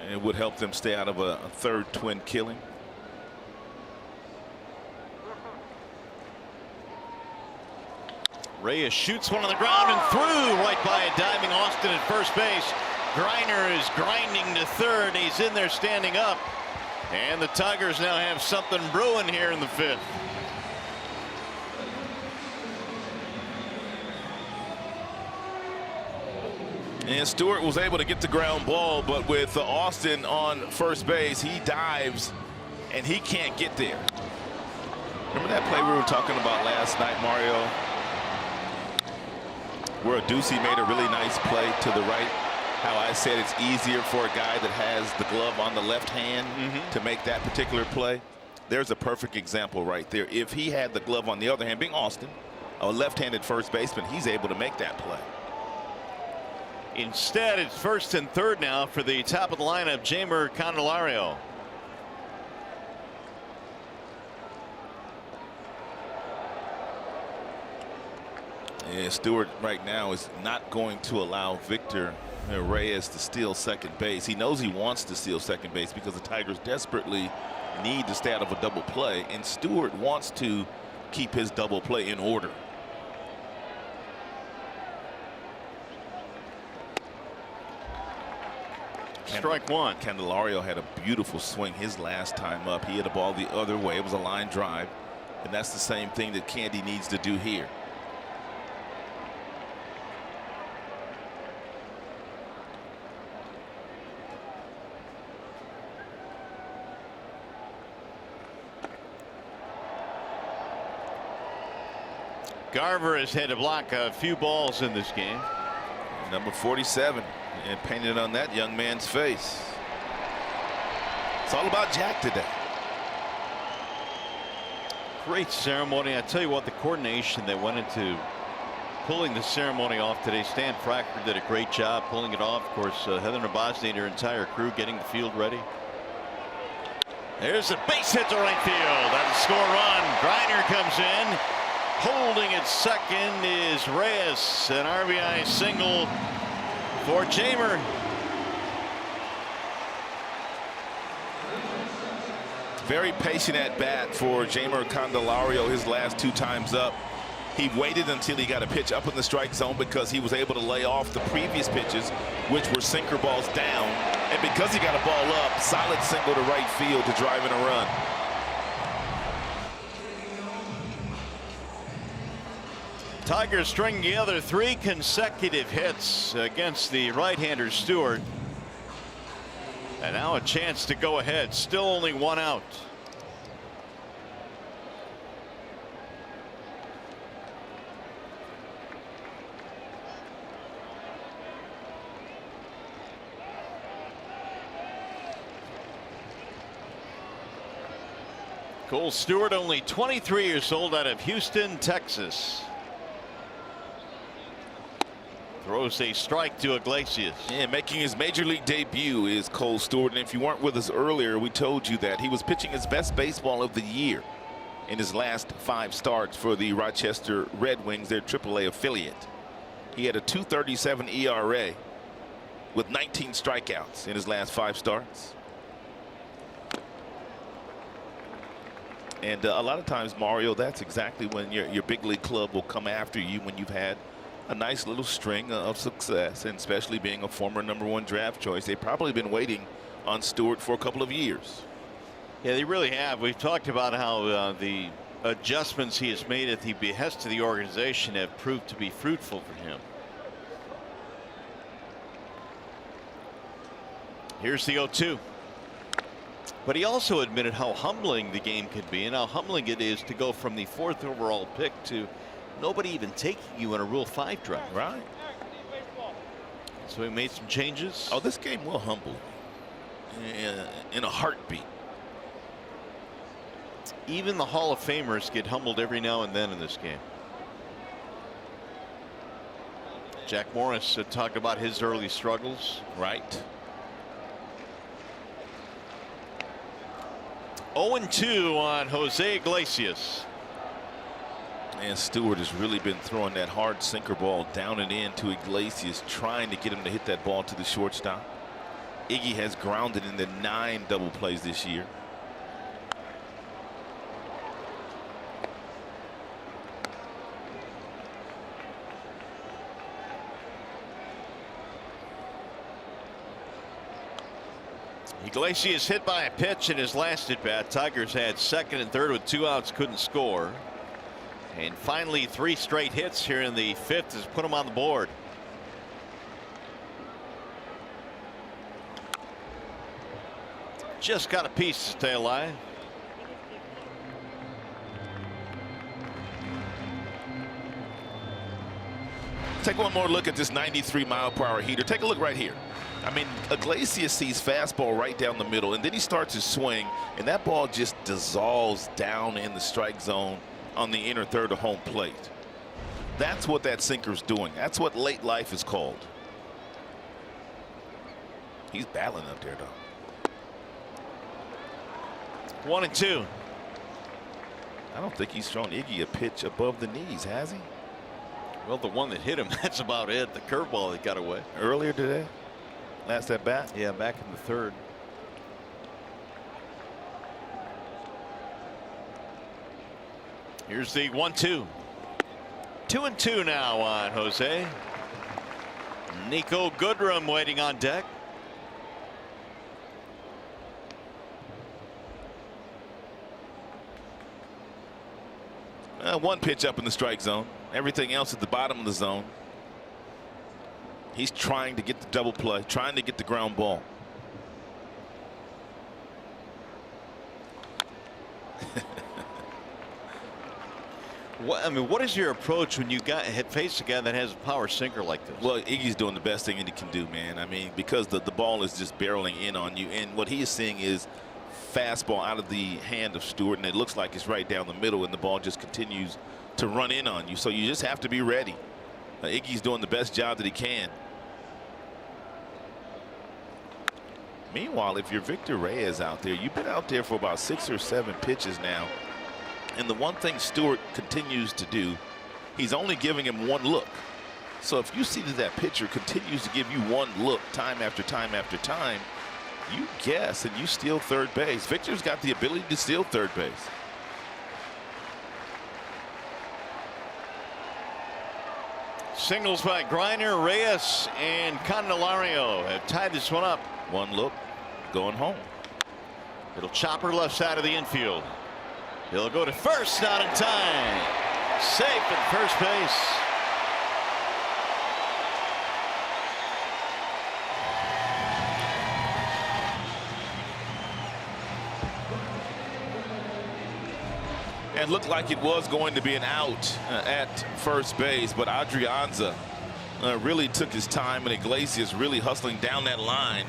Speaker 3: And it would help them stay out of a third twin killing.
Speaker 1: Reyes shoots one on the ground and through, right by a diving Austin at first base. Griner is grinding to third. He's in there standing up. And the Tigers now have something brewing here in the 5th.
Speaker 3: And Stewart was able to get the ground ball, but with Austin on first base, he dives and he can't get there. Remember that play we were talking about last night, Mario, where Ducey made a really nice play to the right? How I said it's easier for a guy that has the glove on the left hand to make that particular play. There's a perfect example right there. If he had the glove on the other hand, being Austin, a left-handed first baseman, he's able to make that play.
Speaker 1: Instead, it's first and third now for the top of the lineup, Jeimer Candelario.
Speaker 3: Yeah, Stewart right now is not going to allow Victor Reyes to steal second base. He knows he wants to steal second base because the Tigers desperately need to stay out of a double play, and Stewart wants to keep his double play in order.
Speaker 1: Strike 1.
Speaker 3: Candelario had a beautiful swing his last time up. He hit a ball the other way. It was a line drive, and that's the same thing that Candy needs to do here.
Speaker 1: Garver has had to block a few balls in this game.
Speaker 3: Number 47, and painted on that young man's face. It's all about Jack today.
Speaker 1: Great ceremony. I tell you what, the coordination that went into pulling the ceremony off today. Stan Fracker did a great job pulling it off. Of course, Heather Nabosny and her entire crew getting the field ready. There's a base hit to right field. That'll score a run. Griner comes in. Holding at second is Reyes. An RBI single for Jamer.
Speaker 3: Very patient at bat for Jamer Candelario his last 2 times up. He waited until he got a pitch up in the strike zone because he was able to lay off the previous pitches, which were sinker balls down. And because he got a ball up, solid single to right field to drive in a run.
Speaker 1: Tigers string together 3 consecutive hits against the right-hander Stewart. And now a chance to go ahead. Still only 1 out. Cole Stewart, only 23 years old, out of Houston, Texas. Throws a strike to Iglesias.
Speaker 3: Yeah, making his major league debut is Cole Stewart. And if you weren't with us earlier, we told you that he was pitching his best baseball of the year in his last 5 starts for the Rochester Red Wings, their AAA affiliate. He had a .237 ERA with 19 strikeouts in his last 5 starts. And a lot of times, Mario, that's exactly when your big league club will come after you, when you've had a nice little string of success, and especially being a former #1 draft choice. They've probably been waiting on Stewart for a couple of years.
Speaker 1: Yeah, they really have. We've talked about how the adjustments he has made at the behest of the organization have proved to be fruitful for him. Here's the 0-2. But he also admitted how humbling the game could be and how humbling it is to go from the 4th overall pick to nobody even taking you in a Rule 5 draft.
Speaker 3: Right.
Speaker 1: So he made some changes.
Speaker 3: Oh, this game will humble in a heartbeat.
Speaker 1: Even the Hall of Famers get humbled every now and then in this game. Jack Morris talked about his early struggles.
Speaker 3: Right.
Speaker 1: 0-2 on Jose Iglesias.
Speaker 3: And Stewart has really been throwing that hard sinker ball down and in to Iglesias, trying to get him to hit that ball to the shortstop. Iggy has grounded in the 9 double plays this year.
Speaker 1: Iglesias hit by a pitch in his last at bat. Tigers had 2nd and 3rd with 2 outs, couldn't score. And finally 3 straight hits here in the 5th has put him on the board. Just got a piece to stay alive.
Speaker 3: Take one more look at this 93-mile-per-hour heater. Take a look right here. I mean, Iglesias sees fastball right down the middle, and then he starts his swing, and that ball just dissolves down in the strike zone on the inner third of home plate. That's what that sinker's doing. That's what late life is called. He's battling up there, though.
Speaker 1: 1-2.
Speaker 3: I don't think he's thrown Iggy a pitch above the knees, has he?
Speaker 1: Well, the one that hit him, that's about it. The curveball that got away.
Speaker 3: Earlier today? Last at bat?
Speaker 1: Yeah, back in the 3rd. Here's the 1-2. 2-2 now on Jose. Nico Goodrum waiting on deck.
Speaker 3: One pitch up in the strike zone. Everything else at the bottom of the zone. He's trying to get the double play, trying to get the ground ball.
Speaker 1: What is your approach when you face a guy that has a power sinker like this?
Speaker 3: Well, Iggy's doing the best thing that he can do, man. I mean, because the ball is just barreling in on you, and what he is seeing is fastball out of the hand of Stewart, and it looks like it's right down the middle, and the ball just continues to run in on you. So you just have to be ready. Iggy's doing the best job that he can. Meanwhile, if you're Victor Reyes out there, you've been out there for about 6 or 7 pitches now. And the one thing Stewart continues to do, he's only giving him 1 look. So if you see that that pitcher continues to give you 1 look time after time after time, you guess and you steal third base. Victor's got the ability to steal third base.
Speaker 1: Singles by Griner, Reyes, and Candelario have tied this one up.
Speaker 3: 1 look, going home.
Speaker 1: It'll chopper left side of the infield. He'll go to first, not in time. Safe at first base.
Speaker 3: It looked like it was going to be an out at first base, but Adrianza really took his time, and Iglesias really hustling down that line,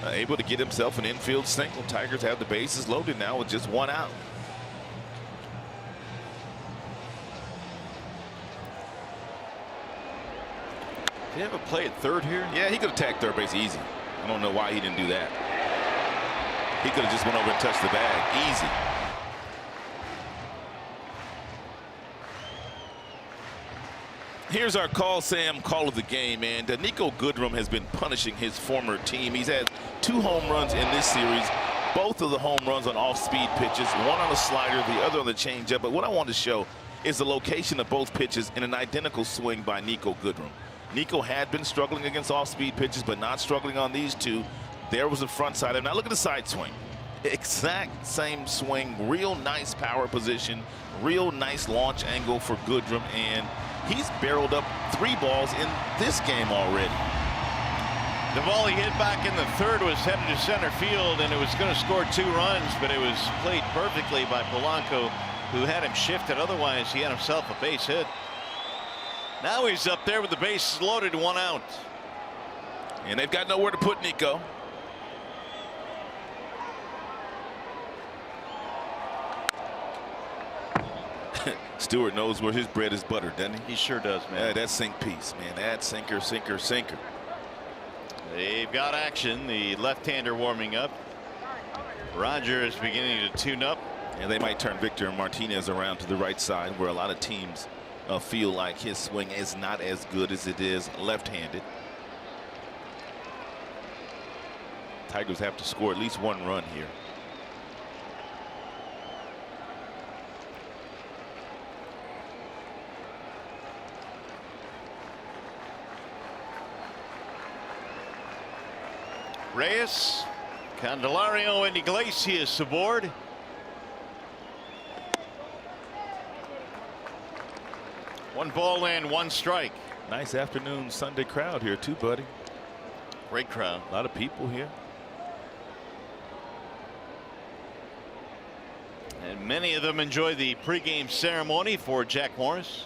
Speaker 3: able to get himself an infield single. Tigers have the bases loaded now with just 1 out.
Speaker 1: Did he have a play at third here?
Speaker 3: Yeah, he could have tagged third base easy. I don't know why he didn't do that. He could have just went over and touched the bag easy. Here's our call, Sam, call of the game, and Nico Goodrum has been punishing his former team. He's had 2 home runs in this series, both of the home runs on off-speed pitches, 1 on a slider, the other on the changeup. But what I want to show is the location of both pitches in an identical swing by Nico Goodrum. Nico had been struggling against off-speed pitches, but not struggling on these 2. There was the front side. Now look at the side swing. Exact same swing, real nice power position, real nice launch angle for Goodrum, and he's barreled up 3 balls in this game already.
Speaker 1: The ball he hit back in the third was headed to center field, and it was going to score 2 runs, but it was played perfectly by Polanco, who had him shifted. Otherwise, he had himself a base hit. Now he's up there with the bases loaded, 1 out.
Speaker 3: And they've got nowhere to put Nico. Stewart knows where his bread is buttered, doesn't he?
Speaker 1: He sure does, man.
Speaker 3: Yeah, that sink piece, man. That sinker, sinker, sinker.
Speaker 1: They've got action. The left-hander warming up. Roger is beginning to tune up.
Speaker 3: And they might turn Victor Martinez around to the right side, where a lot of teams feel like his swing is not as good as it is left-handed. Tigers have to score at least 1 run here.
Speaker 1: Reyes, Candelario, and Iglesias aboard. One ball and 1 strike.
Speaker 3: Nice afternoon Sunday crowd here too, buddy.
Speaker 1: Great crowd.
Speaker 3: A lot of people here.
Speaker 1: And many of them enjoy the pregame ceremony for Jack Morris.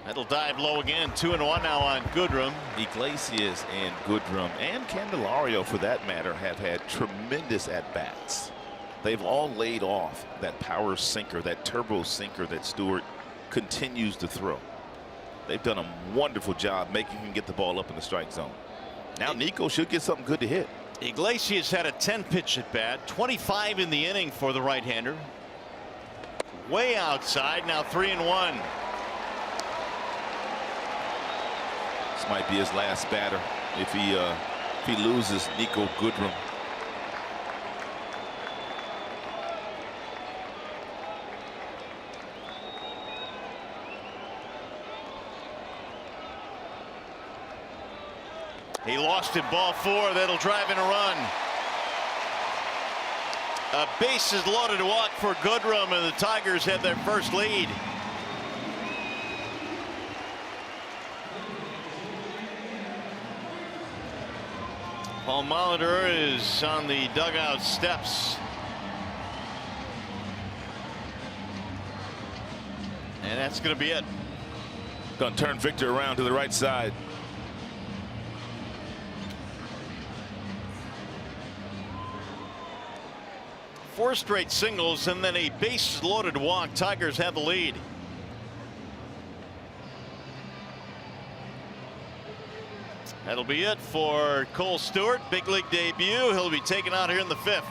Speaker 1: That'll dive low again. 2-1 now on Goodrum.
Speaker 3: Iglesias and Goodrum and Candelario, for that matter, have had tremendous at-bats. They've all laid off that power sinker, that turbo sinker that Stewart continues to throw. They've done a wonderful job making him get the ball up in the strike zone. Now Nico should get something good to hit.
Speaker 1: Iglesias had a 10-pitch at bat, 25 in the inning for the right-hander. Way outside, now 3-1.
Speaker 3: This might be his last batter if he loses Nico Goodrum.
Speaker 1: He lost it, ball 4. That'll drive in a run. A bases loaded walk for Goodrum, and the Tigers have their first lead. Paul Molitor is on the dugout steps. And that's going to be it.
Speaker 3: Going to turn Victor around to the right side.
Speaker 1: Four straight singles and then a bases loaded walk. Tigers have the lead. That'll be it for Cole Stewart. Big league debut. He'll be taken out here in the 5th.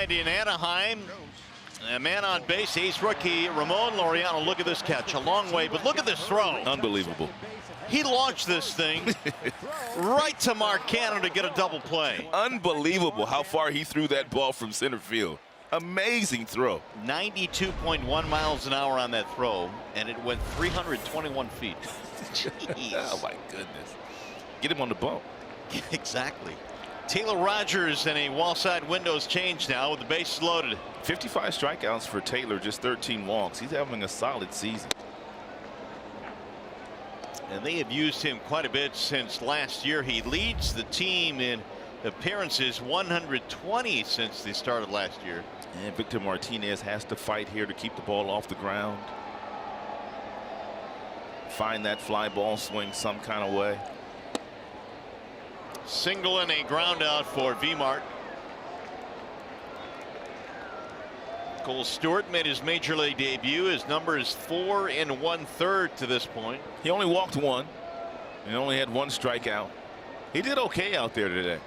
Speaker 1: In Anaheim, a man on base, ace rookie Ramon Laureano. Look at this catch, a long way, but look at this throw.
Speaker 3: Unbelievable.
Speaker 1: He launched this thing right to Mark Cannon to get a double play.
Speaker 3: Unbelievable how far he threw that ball from center field. Amazing throw.
Speaker 1: 92.1 miles an hour on that throw, and it went 321 feet. Jeez.
Speaker 3: Oh my goodness. Get him on the bump.
Speaker 1: Exactly. Taylor Rogers and a wall side windows change now with the bases loaded.
Speaker 3: 55 strikeouts for Taylor, just 13 walks. He's having a solid season.
Speaker 1: And they have used him quite a bit since last year. He leads the team in appearances, 120 since they started last year.
Speaker 3: And Victor Martinez has to fight here to keep the ball off the ground. Find that fly ball swing some kind of way.
Speaker 1: Single and a ground out for V-Mart. Cole Stewart made his major league debut. His number is 4 1/3 to this point.
Speaker 3: He only walked one and only had one strikeout. He did okay out there today.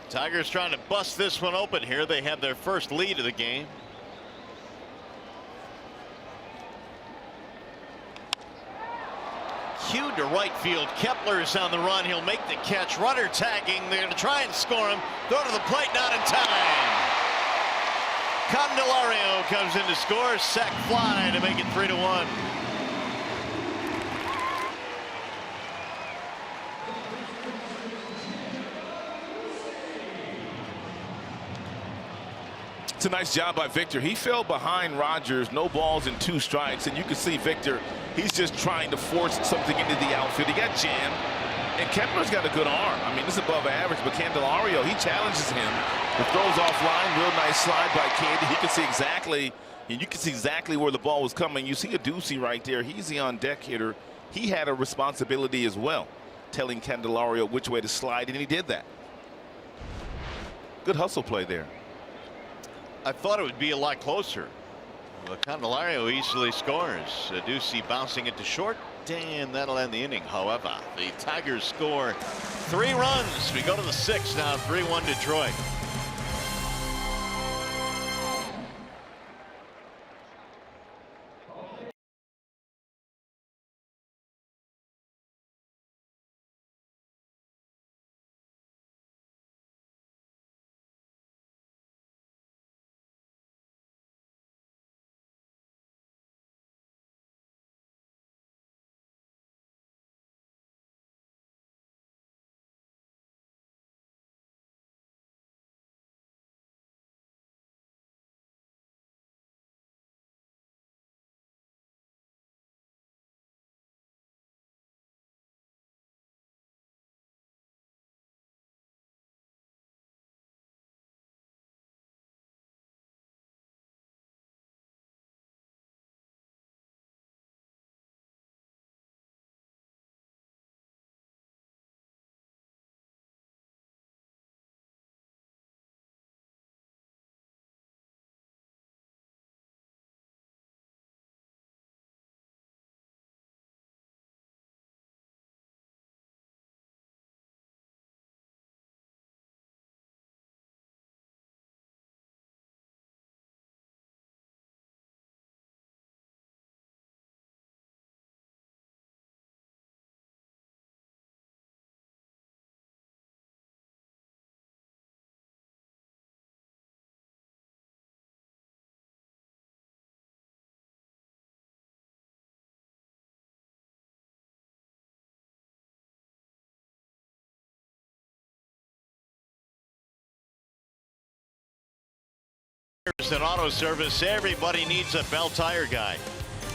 Speaker 1: Tigers trying to bust this one open here. They have their first lead of the game. Cue to right field. Kepler's on the run. He'll make the catch. Runner tagging. They're going to try and score him. Throw to the plate. Not in time. Candelario comes in to score. Sac fly to make it 3-1.
Speaker 3: It's a nice job by Victor. He fell behind Rogers, no balls and 2 strikes, and you can see Victor, he's just trying to force something into the outfield. He got jammed, and Kepler's got a good arm. I mean, it's above average, but Candelario, he challenges him. The throw's offline, real nice slide by Candy. He can see exactly, and you can see exactly where the ball was coming. You see a Ducey right there. He's the on-deck hitter. He had a responsibility as well, telling Candelario which way to slide, and he did that. Good hustle play there.
Speaker 1: I thought it would be a lot closer. Well, Candelario easily scores. Ducey bouncing it to short, and that'll end the inning. However, the Tigers score 3 runs. We go to the 6th now, 3-1 Detroit. And auto service, everybody needs a Bell Tire guy.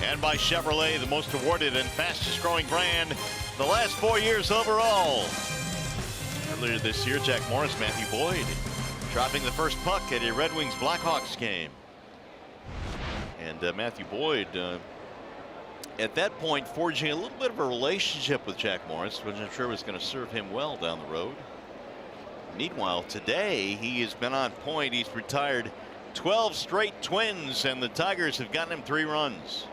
Speaker 1: And by Chevrolet, the most awarded and fastest growing brand the last 4 years overall. Earlier this year, Jack Morris, Matthew Boyd dropping the first puck at a Red Wings Blackhawks game. And Matthew Boyd at that point forging a little bit of a relationship with Jack Morris, which I'm sure was going to serve him well down the road. Meanwhile, today he has been on point. He's retired 12 straight Twins, and the Tigers have gotten him 3 runs.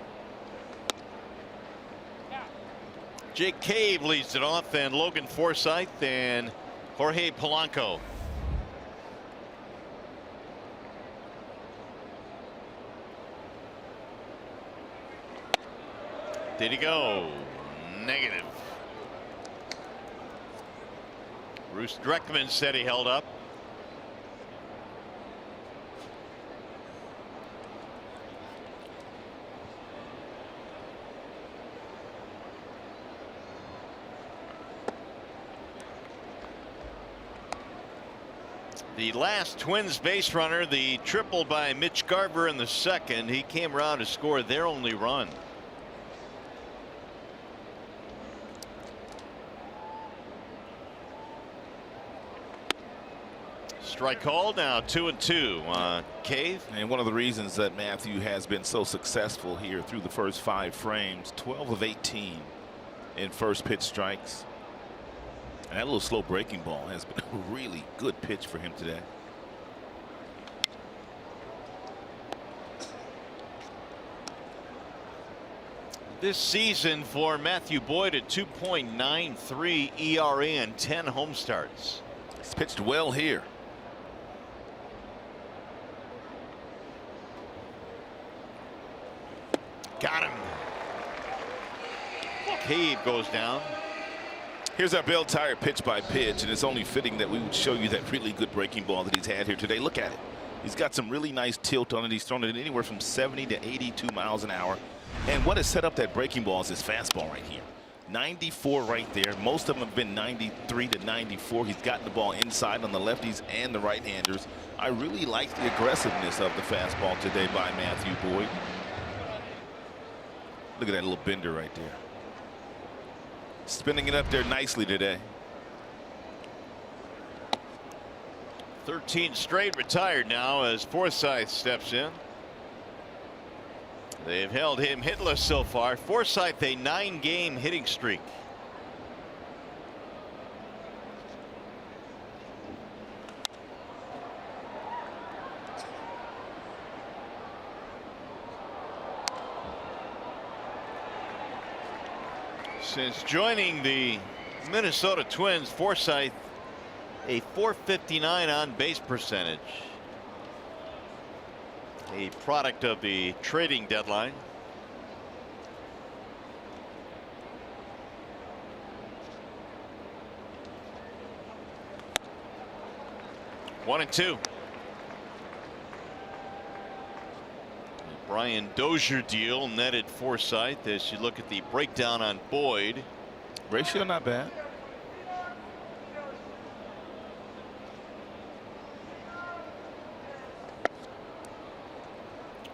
Speaker 1: Jake Cave leads it off, and Logan Forsythe and Jorge Polanco. Did he go? Negative. Bruce Dreckman said he held up. The last Twins base runner, the triple by Mitch Garver in the second, he came around to score their only run. Strike called, now 2-2. Cave.
Speaker 3: And one of the reasons that Matthew has been so successful here through the first 5 frames, 12 of 18 in first pitch strikes. And that little slow breaking ball has been a really good pitch for him today.
Speaker 1: This season for Matthew Boyd, at 2.93 ERA and 10 home starts.
Speaker 3: He's pitched well here.
Speaker 1: Got him. Cave goes down.
Speaker 3: Here's our Bell Tire pitch by pitch, and it's only fitting that we would show you that really good breaking ball that he's had here today. Look at it. He's got some really nice tilt on it. He's thrown it anywhere from 70 to 82 miles an hour. And what has set up that breaking ball is his fastball right here. 94 right there. Most of them have been 93 to 94. He's gotten the ball inside on the lefties and the right-handers. I really like the aggressiveness of the fastball today by Matthew Boyd. Look at that little bender right there. Spinning it up there nicely today.
Speaker 1: 13 straight retired now as Forsythe steps in. They've held him hitless so far. Forsythe, a 9-game hitting streak. Since joining the Minnesota Twins, Forsythe a .459 on base percentage. A product of the trading deadline. One and two. Brian Dozier deal netted Forsythe as you look at the breakdown on Boyd.
Speaker 3: Ratio not bad.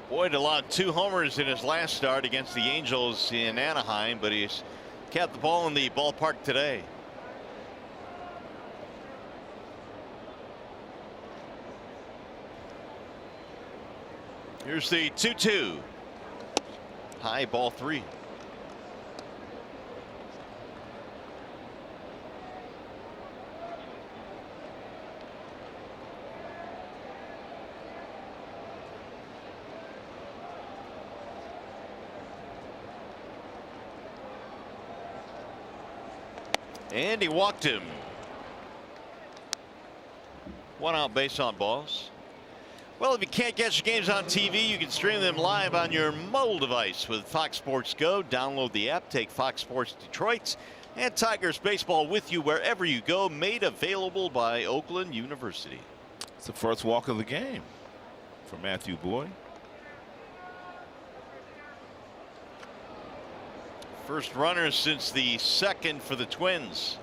Speaker 1: Boyd allowed 2 homers in his last start against the Angels in Anaheim, but he's kept the ball in the ballpark today. Here's the 2-2. High, ball 3. And he walked him. 1 out, base on balls. Well, if you can't catch the games on TV, you can stream them live on your mobile device with Fox Sports Go. Download the app, take Fox Sports Detroit and Tigers baseball with you wherever you go. Made available by Oakland University.
Speaker 3: It's the first walk of the game for Matthew Boyd.
Speaker 1: First runner since the second for the Twins.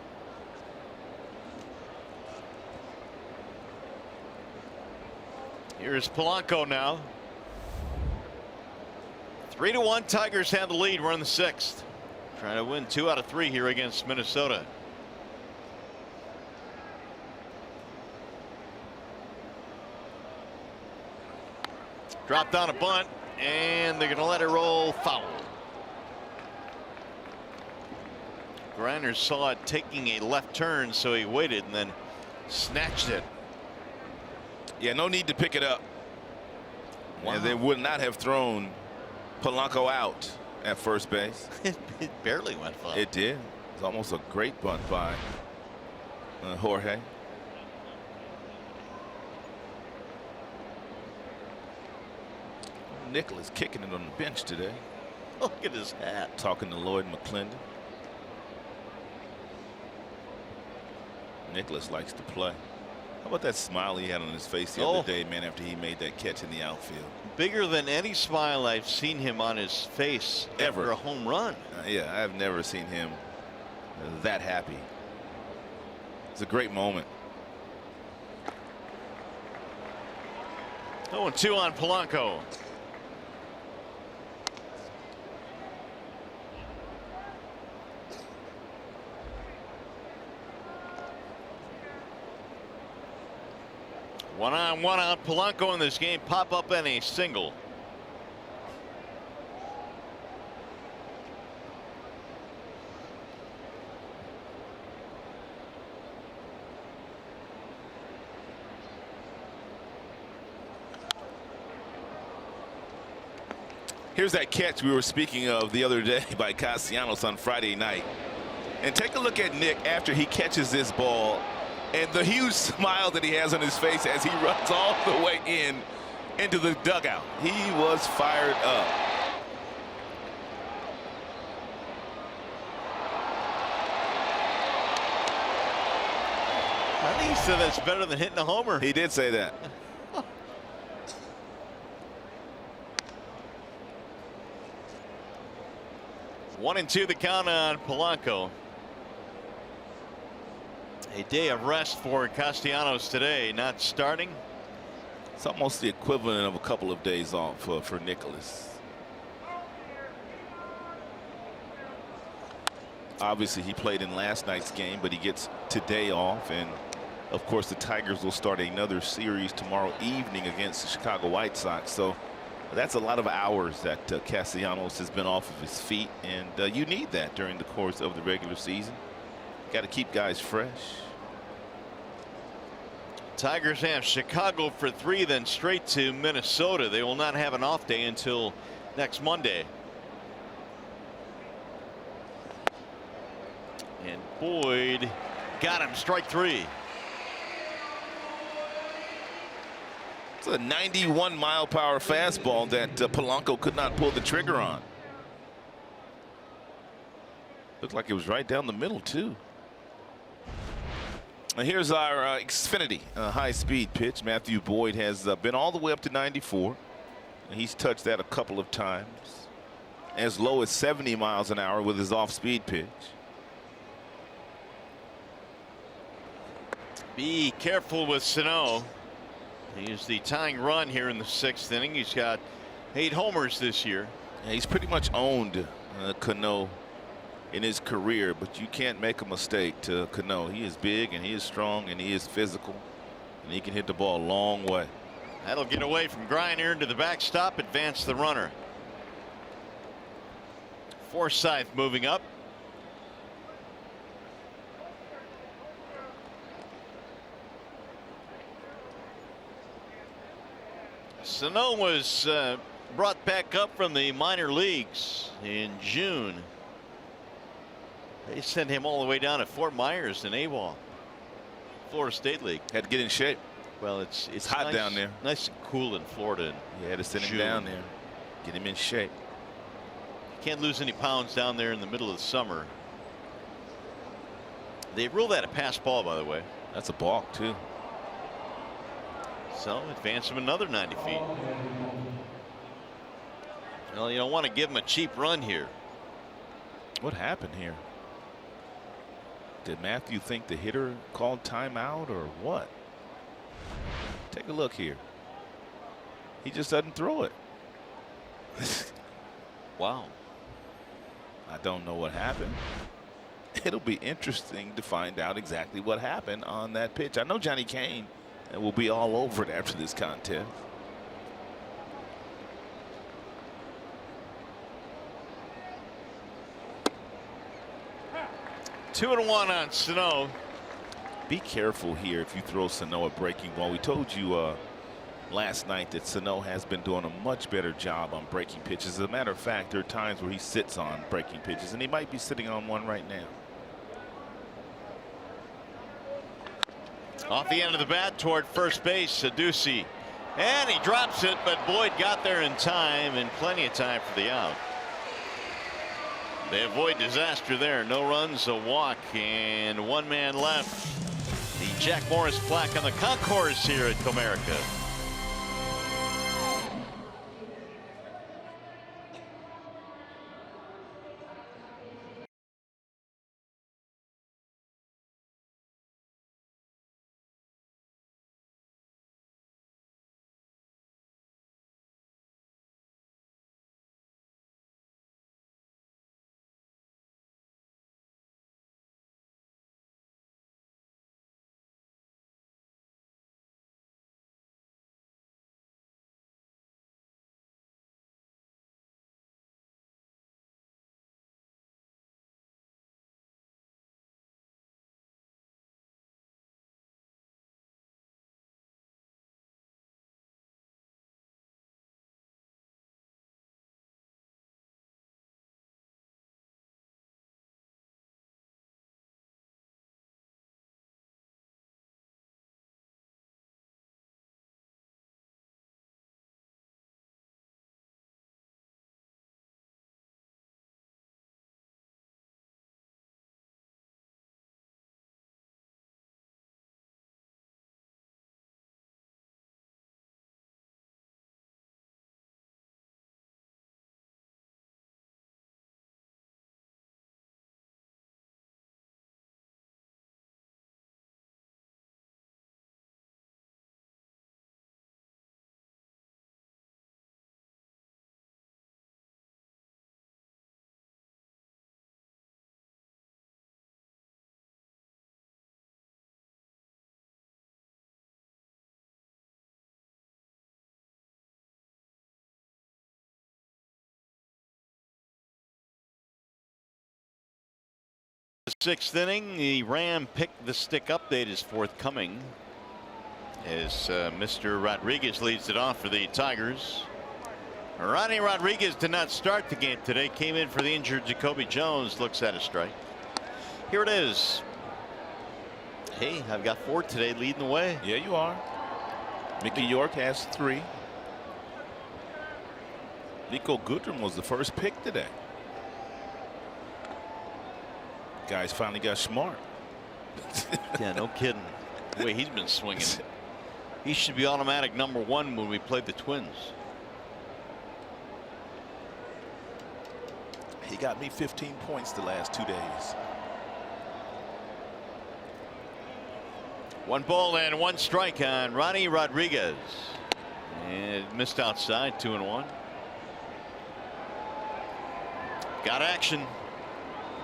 Speaker 1: Here's Polanco now. 3-1. Tigers have the lead. We're in the 6th. Trying to win 2 out of 3 here against Minnesota. Dropped on a bunt, and they're going to let it roll foul. Grinders saw it taking a left turn, so he waited and then snatched it.
Speaker 3: Yeah, no need to pick it up.
Speaker 1: Wow.
Speaker 3: And they would not have thrown Polanco out at first base.
Speaker 1: It barely went foul.
Speaker 3: It did. It's almost a great bunt by Jorge. Nicholas kicking it on the bench today.
Speaker 1: Look at his hat.
Speaker 3: Talking to Lloyd McClendon. Nicholas likes to play. How about that smile he had on his face the other day, man, after he made that catch in the outfield?
Speaker 1: Bigger than any smile I've seen him on his face
Speaker 3: Ever.
Speaker 1: after a home run.
Speaker 3: Yeah, I've never seen him that happy. It's a great moment.
Speaker 1: 0-2 on Polanco. One-on-one on Polanco in this game. Pop up in a single.
Speaker 3: Here's that catch we were speaking of the other day by Castellanos on Friday night. And take a look at Nick after he catches this ball and the huge smile that he has on his face as he runs all the way into the dugout. He was fired up.
Speaker 1: I think he said that's better than hitting a homer.
Speaker 3: He did say that.
Speaker 1: 1-2 the count on Polanco. A day of rest for Castellanos today, not starting.
Speaker 3: It's almost the equivalent of a couple of days off for Nicholas. Obviously, he played in last night's game, but he gets today off. And, of course, the Tigers will start another series tomorrow evening against the Chicago White Sox. So that's a lot of hours that Castellanos has been off of his feet. And you need that during the course of the regular season. Got to keep guys fresh.
Speaker 1: Tigers have Chicago for 3, then straight to Minnesota. They will not have an off day until next Monday. And Boyd got him, strike 3.
Speaker 3: It's a 91-mile-per-hour fastball that Polanco could not pull the trigger on. Looked like it was right down the middle, too. And here's our Xfinity high-speed pitch. Matthew Boyd has been all the way up to 94. And he's touched that a couple of times. As low as 70 miles an hour with his off-speed pitch.
Speaker 1: Be careful with Sano. He's the tying run here in the 6th inning. He's got 8 homers this year.
Speaker 3: Yeah, he's pretty much owned Cano in his career, but you can't make a mistake to Cano. He is big and he is strong and he is physical and he can hit the ball a long way.
Speaker 1: That'll get away from Griner into the backstop, advance the runner. Forsythe moving up. Sano was brought back up from the minor leagues in June. They sent him all the way down to Fort Myers in AWOL, Florida State League.
Speaker 3: Had to get in shape.
Speaker 1: Well, it's
Speaker 3: hot
Speaker 1: nice,
Speaker 3: down there.
Speaker 1: Nice and cool in Florida.
Speaker 3: You had to send him down there, get him in shape.
Speaker 1: Can't lose any pounds down there in the middle of the summer. They ruled that a pass ball, by the way.
Speaker 3: That's a balk, too.
Speaker 1: So advance him another 90 feet. Well, you don't want to give him a cheap run here.
Speaker 3: What happened here? Did Matthew think the hitter called timeout or what? Take a look here. He just doesn't throw it.
Speaker 1: Wow.
Speaker 3: I don't know what happened. It'll be interesting to find out exactly what happened on that pitch. I know Johnny Kane will be all over it after this contest.
Speaker 1: Two and one on Sano.
Speaker 3: Be careful here if you throw Sano a breaking ball. We told you last night that Sano has been doing a much better job on breaking pitches. As a matter of fact, there are times where he sits on breaking pitches, and he might be sitting on one right now.
Speaker 1: Off the end of the bat toward first base, Sadusi. And he drops it, but Boyd got there in time, and plenty of time for the out. They avoid disaster there. No runs, a walk, and one man left. The Jack Morris plaque on the concourse here at Comerica. Sixth inning, the Ram pick the stick update is forthcoming as Mr. Rodriguez leads it off for the Tigers. Ronnie Rodriguez did not start the game today, came in for the injured Jacoby Jones, looks at a strike. Here it is. Hey, I've got 4 today, leading the way.
Speaker 3: Yeah, you are. Mickey York has 3. Nico Goodrum was the first pick today. Guys finally got smart.
Speaker 1: Yeah, no kidding. The way he's been swinging. He should be automatic #1 when we played the Twins.
Speaker 3: He got me 15 points the last 2 days.
Speaker 1: 1 ball and 1 strike on Ronnie Rodriguez. And missed outside, 2-1. Got action.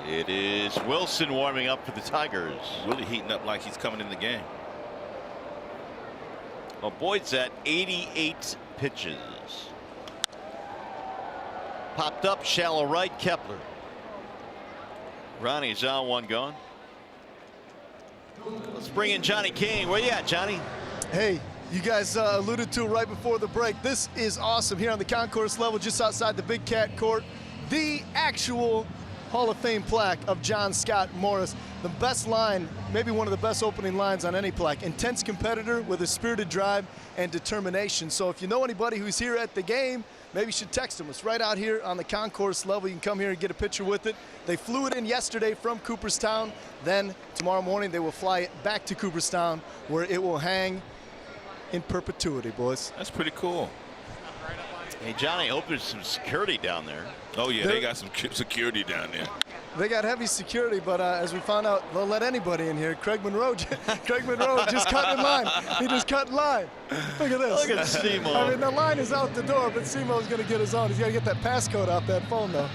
Speaker 1: It is Wilson warming up for the Tigers.
Speaker 3: Really heating up like he's coming in the game.
Speaker 1: Well, Boyd's at 88 pitches. Popped up, shallow right, Kepler. Ronnie's out, 1 gone. Let's bring in Johnny King. Where you at, Johnny?
Speaker 2: Hey, you guys alluded to it right before the break. This is awesome here on the concourse level just outside the Big Cat Court. The actual Hall of Fame plaque of John Scott Morris. The best line, maybe one of the best opening lines on any plaque. Intense competitor with a spirited drive and determination. So if you know anybody who's here at the game, maybe you should text them. It's right out here on the concourse level. You can come here and get a picture with it. They flew it in yesterday from Cooperstown. Then tomorrow morning they will fly it back to Cooperstown where it will hang in perpetuity, boys.
Speaker 3: That's pretty cool.
Speaker 9: Hey, Johnny, I hope there's some security down there.
Speaker 3: Oh, yeah, they got some security down there.
Speaker 2: They got heavy security, but as we found out, they'll let anybody in here. Craig Monroe just cut in line. He just cut in line. Look at this.
Speaker 9: Look at Simo.
Speaker 2: I mean, the line is out the door, but Simo's going to get his own. He's got to get that passcode off that phone, though.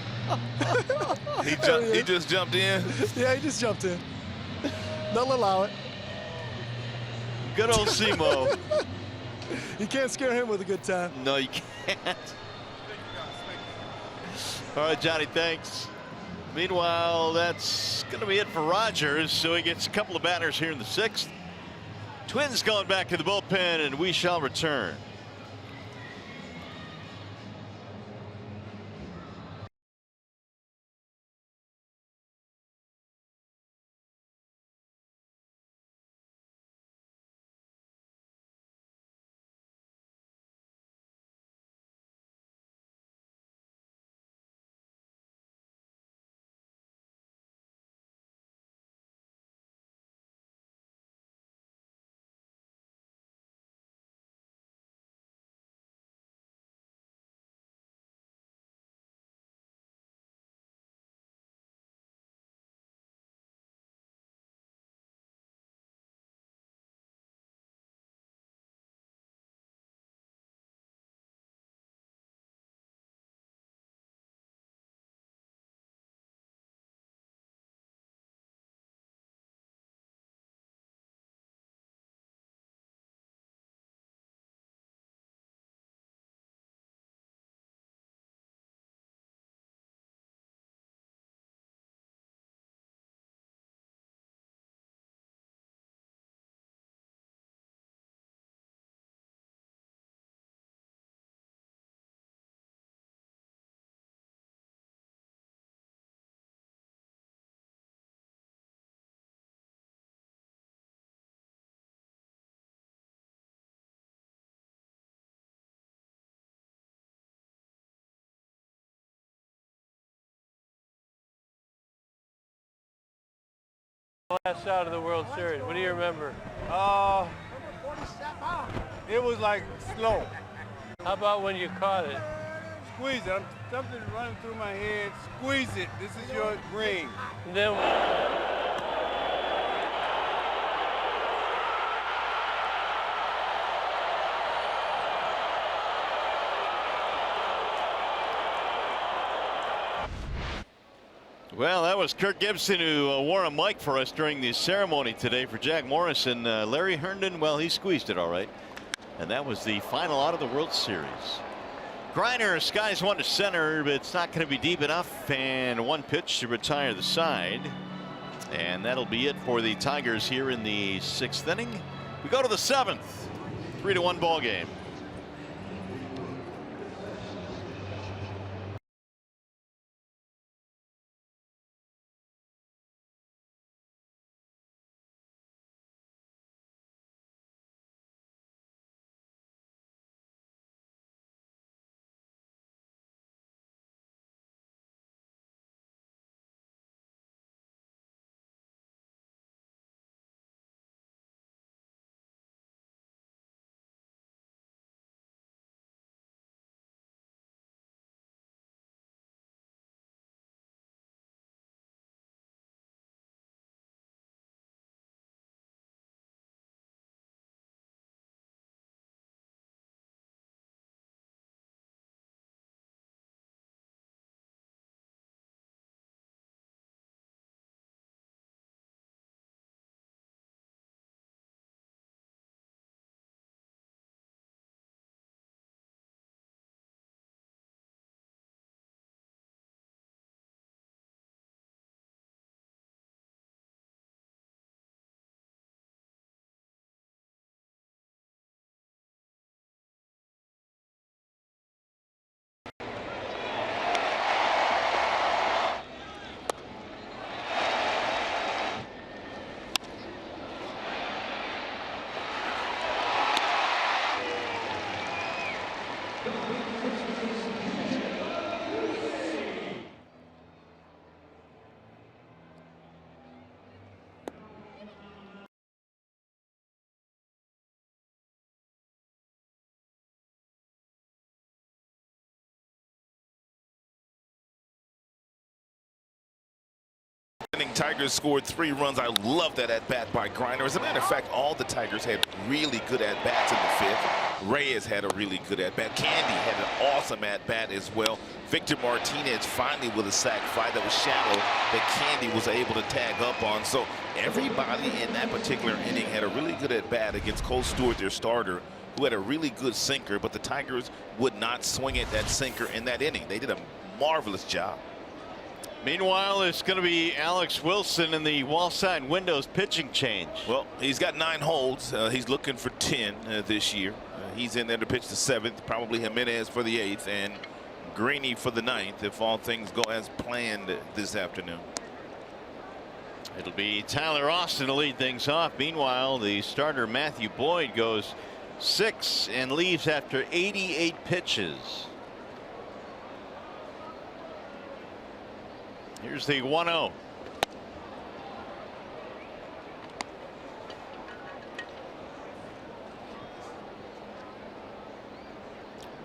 Speaker 3: He just jumped in?
Speaker 2: Yeah, he just jumped in. They'll allow it.
Speaker 9: Good old Simo.
Speaker 2: You can't scare him with a good time.
Speaker 9: No, you can't. All right, Johnny, thanks. Meanwhile, that's going to be it for Rogers, so he gets a couple of batters here in the 6th. Twins going back to the bullpen, and we shall return.
Speaker 10: Last shot of the World Series. What do you remember?
Speaker 11: It was like slow.
Speaker 10: How about when you caught it?
Speaker 11: Squeeze it. Something running through my head. Squeeze it. This is your ring.
Speaker 10: And then
Speaker 9: Well, that was Kirk Gibson who wore a mic for us during the ceremony today for Jack Morris. And Larry Herndon, well, he squeezed it all right. And that was the final out of the World Series. Griner skies one to center, but it's not going to be deep enough. And one pitch to retire the side. And that'll be it for the Tigers here in the 6th inning. We go to the 7th. 3-1 ball game.
Speaker 3: inning, Tigers scored 3 runs. I love that at-bat by Griner. As a matter of fact, all the Tigers had really good at-bats in the 5th. Reyes had a really good at-bat. Candy had an awesome at-bat as well. Victor Martinez finally with a sac fly that was shallow that Candy was able to tag up on. So everybody in that particular inning had a really good at-bat against Cole Stewart, their starter, who had a really good sinker, but the Tigers would not swing at that sinker in that inning. They did a marvelous job.
Speaker 9: Meanwhile, it's going to be Alex Wilson in the wall side windows pitching change.
Speaker 3: Well, he's got 9 holds. He's looking for 10 this year. He's in there to pitch the 7th, probably Jimenez for the 8th, and Greeny for the 9th if all things go as planned this afternoon.
Speaker 9: It'll be Tyler Austin to lead things off. Meanwhile, the starter Matthew Boyd goes 6 and leaves after 88 pitches. Here's the 1-0.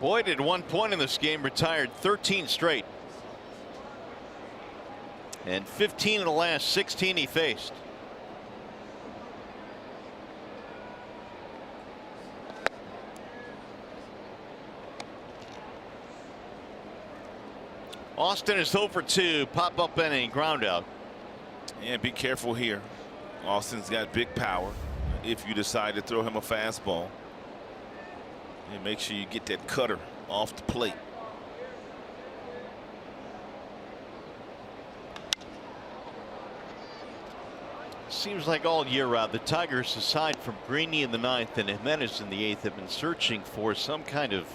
Speaker 9: Boyd at one point in this game retired 13 straight. And 15 of the last 16 he faced. Austin is 0 for 2, pop-up inning, ground out.
Speaker 3: And be careful here. Austin's got big power. If you decide to throw him a fastball, and make sure you get that cutter off the plate.
Speaker 9: Seems like all year round the Tigers, aside from Greeny in the 9th and Jimenez in the 8th, have been searching for some kind of,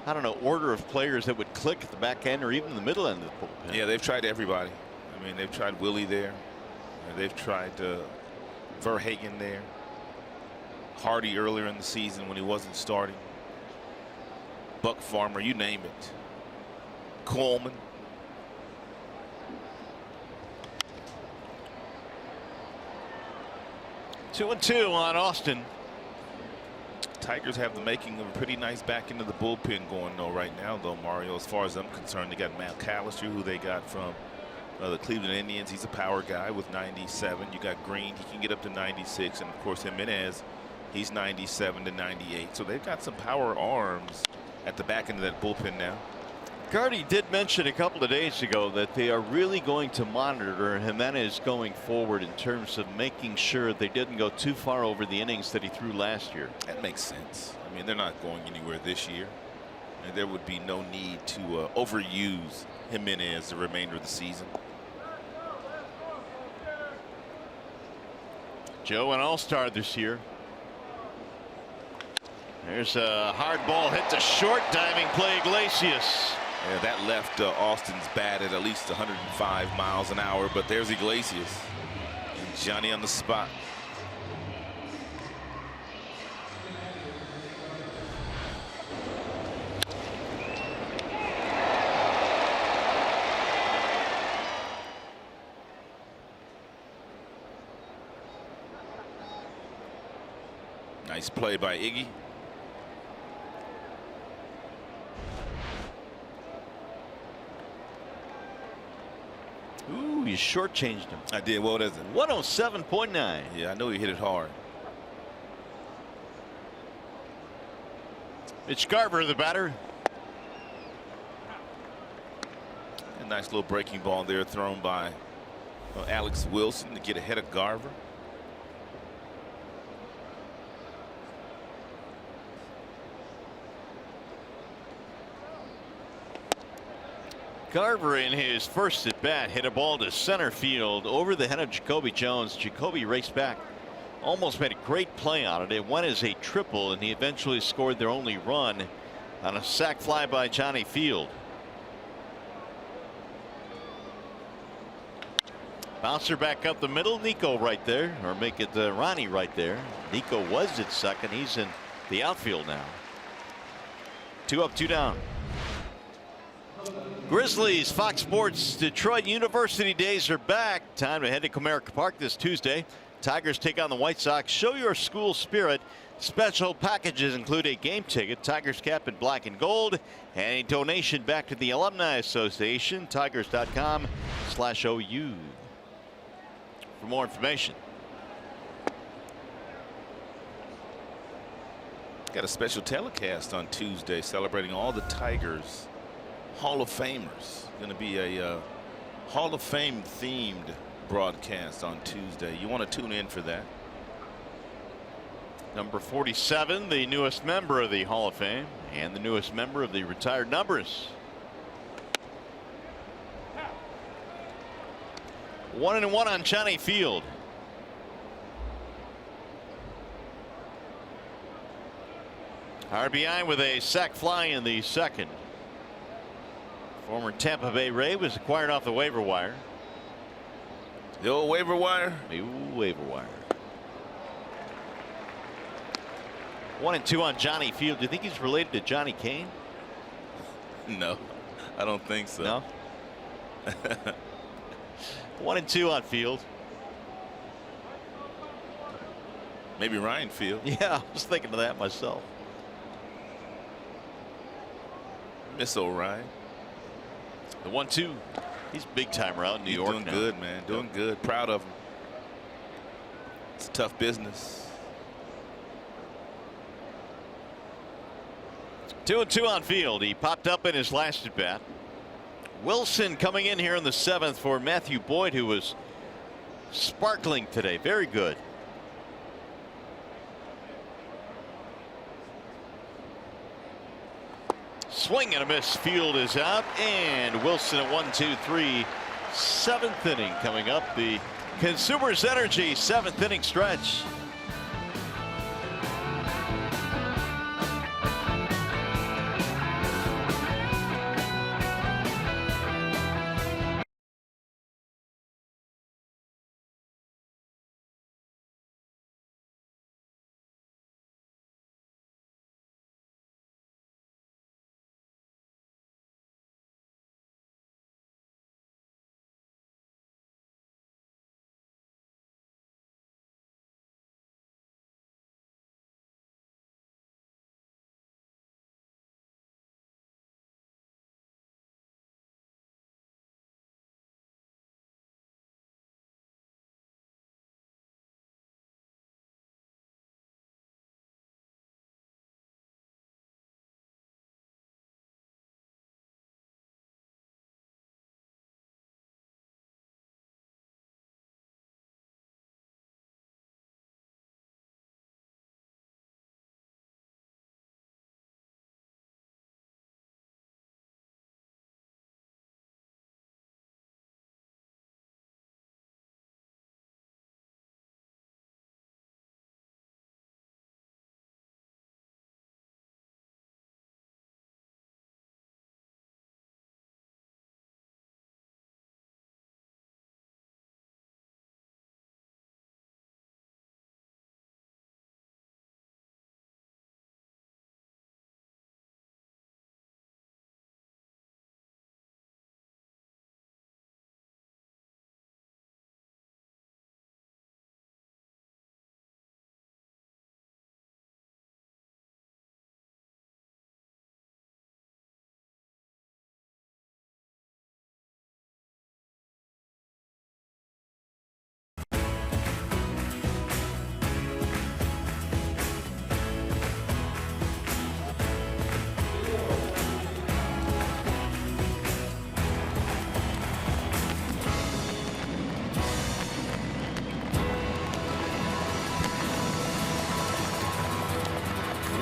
Speaker 9: I don't know, order of players that would click at the back end or even the middle end of the bullpen.
Speaker 3: Yeah, they've tried everybody. I mean, they've tried Willie there. They've tried Verhagen there. Hardy earlier in the season when he wasn't starting. Buck Farmer, you name it. Coleman.
Speaker 9: 2-2 on Austin.
Speaker 3: Tigers have the making of a pretty nice back into the bullpen going though right now though, Mario. As far as I'm concerned, they got Matt Callister, who they got from the Cleveland Indians. He's a power guy with 97. You got Green, he can get up to 96, and of course Jimenez, he's 97 to 98. So they've got some power arms at the back end of that bullpen now.
Speaker 9: Gardy did mention a couple of days ago that they are really going to monitor Jimenez going forward in terms of making sure they didn't go too far over the innings that he threw last year.
Speaker 3: That makes sense. I mean, they're not going anywhere this year, and there would be no need to overuse Jimenez the remainder of the season.
Speaker 9: Joe, an all-star this year. There's a hard ball hit to short, diving play Iglesias.
Speaker 3: Yeah, that left Austin's bat at least 105 miles an hour, but there's Iglesias. And Johnny on the spot. Nice play by Iggy.
Speaker 9: Ooh, you shortchanged him.
Speaker 3: I did. What is it?
Speaker 9: 107.9.
Speaker 3: Yeah, I know he hit it hard.
Speaker 9: Mitch Garver, the batter.
Speaker 3: A nice little breaking ball there thrown by Alex Wilson to get ahead of Garver.
Speaker 9: Garver in his first at bat hit a ball to center field over the head of Jacoby Jones. Jacoby raced back, almost made a great play on it. It went as a triple, and he eventually scored their only run on a sac fly by Johnny Field. Bouncer back up the middle. Nico right there, or make it Ronnie right there. Nico was at second. He's in the outfield now. 2 up, 2 down. Grizzlies, Fox Sports Detroit University days are back. Time to head to Comerica Park this Tuesday Tigers take on the White Sox. Show your school spirit. Special packages include a game ticket, Tigers cap in black and gold, and a donation back to the Alumni Association. Tigers.com/OU for more information.
Speaker 3: Got a special telecast on Tuesday celebrating all the Tigers Hall of Famers. Going to be a Hall of Fame themed broadcast on Tuesday. You want to tune in for that.
Speaker 9: Number 47, the newest member of the Hall of Fame and the newest member of the retired numbers. 1-1 on Johnny Field. RBI with a sac fly in the second. Former Tampa Bay Ray was acquired off the waiver wire.
Speaker 3: The old waiver wire?
Speaker 9: The old waiver wire. 1-2 on Johnny Field. Do you think he's related to Johnny Kane?
Speaker 3: No, I don't think so.
Speaker 9: No. 1-2 on Field.
Speaker 3: Maybe Ryan Field.
Speaker 9: Yeah, I was thinking of that myself.
Speaker 3: Miss O'Ryan.
Speaker 9: The 1-2. He's big timer out in New York
Speaker 3: doing
Speaker 9: now.
Speaker 3: good, man. Doing good. Proud of him. It's tough business.
Speaker 9: 2-2 on Field. He popped up in his last at bat. Wilson coming in here in the 7th for Matthew Boyd, who was sparkling today. Very good. Swing and a miss. Field is out, and Wilson at 1-2-3. 7th inning coming up. The Consumers Energy 7th inning stretch.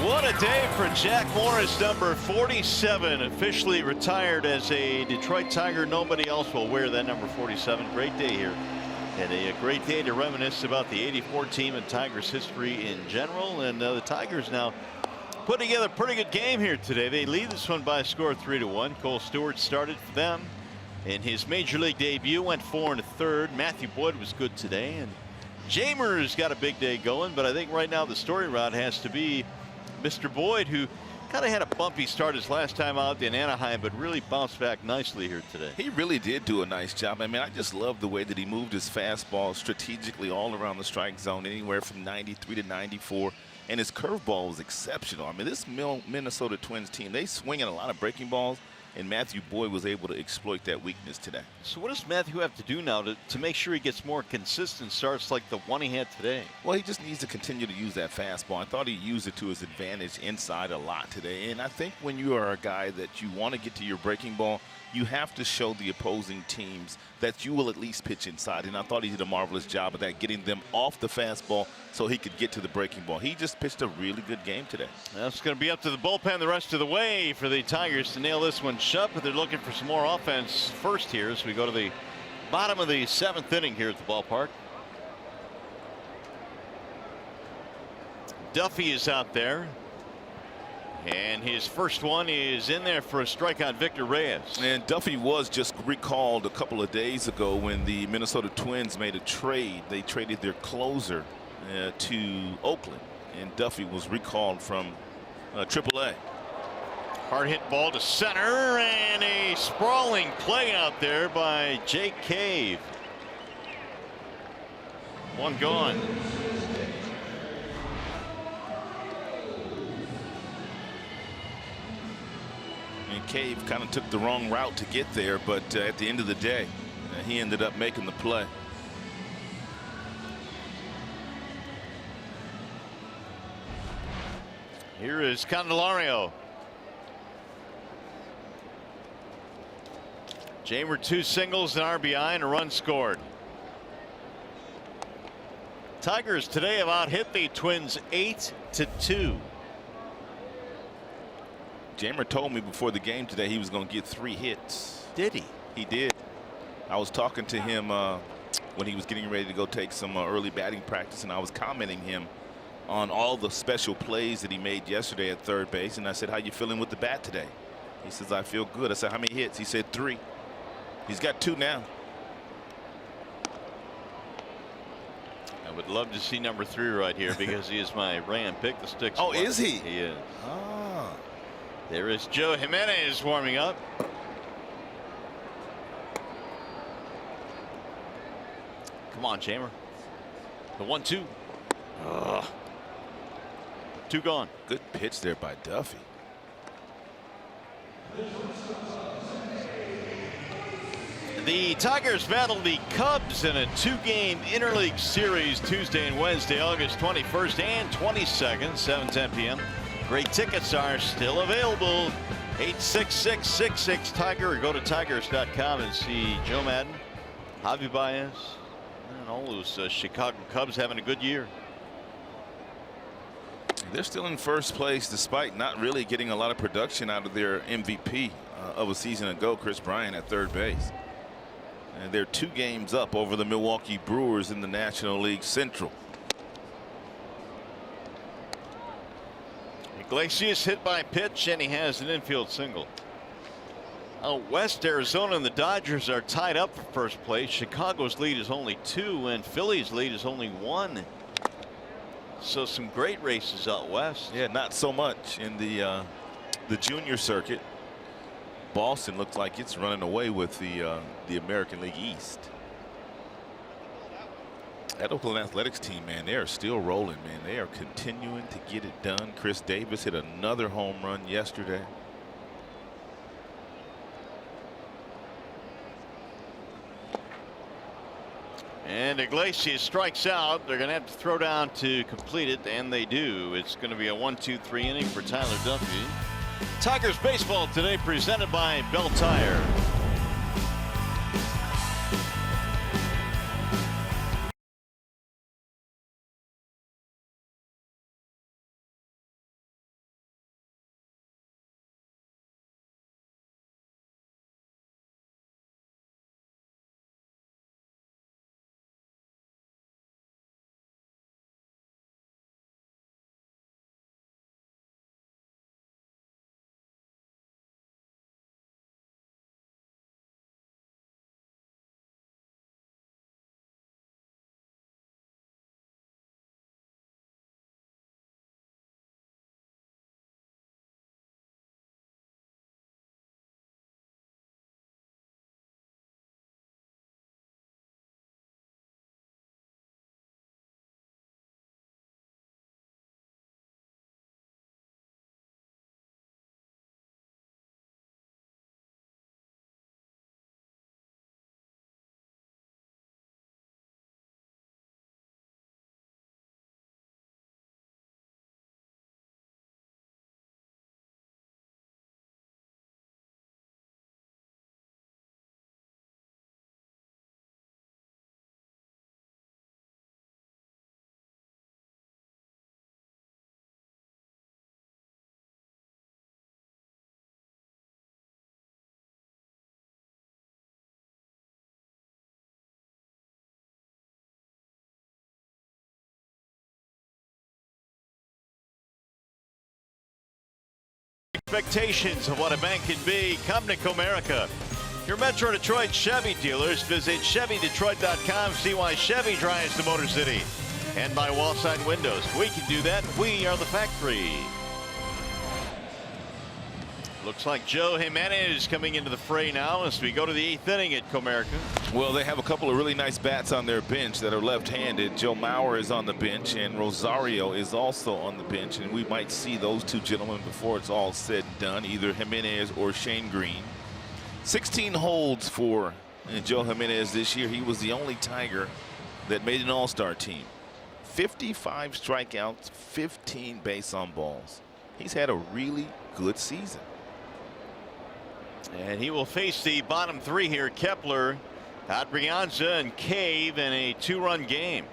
Speaker 9: What a day for Jack Morris, number 47, officially retired as a Detroit Tiger. Nobody else will wear that number 47. Great day here, and a great day to reminisce about the '84 team and Tigers history in general. And the Tigers now put together a pretty good game here today. They lead this one by a score of 3-1. Cole Stewart started for them in his major league debut, went 4 1/3. Matthew Boyd was good today, and Jamer's got a big day going. But I think right now the story route has to be Mr. Boyd, who Kind of had a bumpy start his last time out in Anaheim, but really bounced back nicely here today.
Speaker 3: He really did do a nice job. I mean, I just love the way that he moved his fastball strategically all around the strike zone, anywhere from 93 to 94. And his curveball was exceptional. I mean, this Minnesota Twins team, they swing at a lot of breaking balls, and Matthew Boyd was able to exploit that weakness today.
Speaker 9: So what does Matthew have to do now to make sure he gets more consistent starts like the one he had today?
Speaker 3: Well, he just needs to continue to use that fastball. I thought he used it to his advantage inside a lot today. And I think when you are a guy that you want to get to your breaking ball, you have to show the opposing teams that you will at least pitch inside. And I thought he did a marvelous job of that, getting them off the fastball so he could get to the breaking ball. He just pitched a really good game today.
Speaker 9: That's going to be up to the bullpen the rest of the way for the Tigers to nail this one shut, but they're looking for some more offense first here as we go to the bottom of the 7th inning here at the ballpark. Duffy is out there. And his first one is in there for a strikeout, Victor Reyes.
Speaker 3: And Duffy was just recalled a couple of days ago when the Minnesota Twins made a trade. They traded their closer to Oakland, and Duffy was recalled from AAA.
Speaker 9: Hard hit ball to center, and a sprawling play out there by Jake Cave. One gone.
Speaker 3: And Cave kind of took the wrong route to get there, but at the end of the day, he ended up making the play.
Speaker 9: Here is Candelario. Jamer 2 singles, an RBI, and a run scored. Tigers today have out-hit the Twins 8-2.
Speaker 3: Jamer told me before the game today he was going to get 3 hits.
Speaker 9: Did he?
Speaker 3: He did. I was talking to him when he was getting ready to go take some early batting practice, and I was commenting him on all the special plays that he made yesterday at third base, and I said, how you feeling with the bat today? He says, I feel good. I said, how many hits? He said 3. He's got 2 now.
Speaker 9: I would love to see number 3 right here because he is my Ram pick the sticks.
Speaker 3: Oh, is he?
Speaker 9: He is.
Speaker 3: Ah.
Speaker 9: There is Joe Jimenez warming up. Come on, Jamer. The 1-2. 2 gone.
Speaker 3: Good pitch there by Duffy.
Speaker 9: The Tigers battle the Cubs in a 2-game interleague series Tuesday and Wednesday, August 21st and 22nd, 7:10 p.m. Great tickets are still available. 866-66-TIGER, or go to tigers.com and see Joe Madden, Javi Baez, and all those Chicago Cubs having a good year.
Speaker 3: They're still in first place despite not really getting a lot of production out of their MVP of a season ago, Chris Bryant, at third base. And they're 2 games up over the Milwaukee Brewers in the National League Central.
Speaker 9: Iglesias hit by pitch, and he has an infield single. Out west, Arizona and the Dodgers are tied up for first place. Chicago's lead is only 2, and Philly's lead is only 1. So some great races out west.
Speaker 3: Yeah, not so much in the junior circuit. Boston looks like it's running away with the American League East. That Oakland Athletics team, man, they are still rolling, man. They are continuing to get it done. Chris Davis hit another home run yesterday.
Speaker 9: And Iglesias strikes out. They're going to have to throw down to complete it, and they do. It's going to be a 1-2-3 inning for Tyler Duffy. Tigers baseball today presented by Bell Tire. Expectations of what a bank can be. Come to Comerica. Your Metro Detroit Chevy dealers. Visit ChevyDetroit.com. See why Chevy drives the Motor City. And by Wallside Windows. We can do that. We are the factory. Looks like Joe Jimenez coming into the fray now as we go to the 8th inning at Comerica.
Speaker 3: Well, they have a couple of really nice bats on their bench that are left-handed. Joe Mauer is on the bench, and Rosario is also on the bench. And we might see those two gentlemen before it's all said and done, either Jimenez or Shane Green. 16 holds for Joe Jimenez this year. He was the only Tiger that made an all-star team. 55 strikeouts, 15 base on balls. He's had a really good season.
Speaker 9: And he will face the bottom three here. Kepler, Adrianza, and Cave in a 2-run game.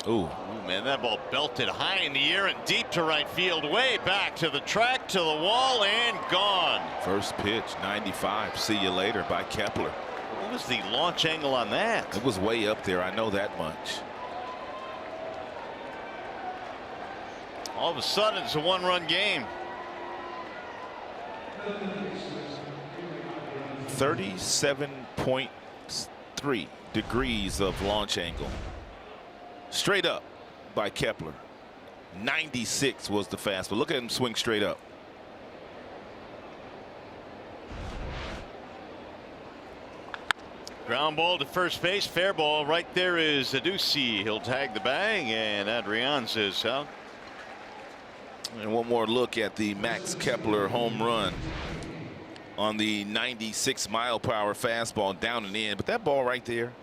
Speaker 3: Ooh.
Speaker 9: Ooh, man, that ball belted high in the air and deep to right field, way back to the track, to the wall, and gone.
Speaker 3: First pitch, 95. See you later by Kepler.
Speaker 9: What was the launch angle on that?
Speaker 3: It was way up there. I know that much.
Speaker 9: All of a sudden, it's a 1-run game.
Speaker 3: 37.3 degrees of launch angle. Straight up by Kepler. 96 was the fastball. Look at him swing straight up.
Speaker 9: Ground ball to first base. Fair ball. Right there is Aducey. He'll tag the bag, and Adrianza is out.
Speaker 3: And one more look at the Max Kepler home run on the 96-mile-per-hour fastball down and in. But that ball right there,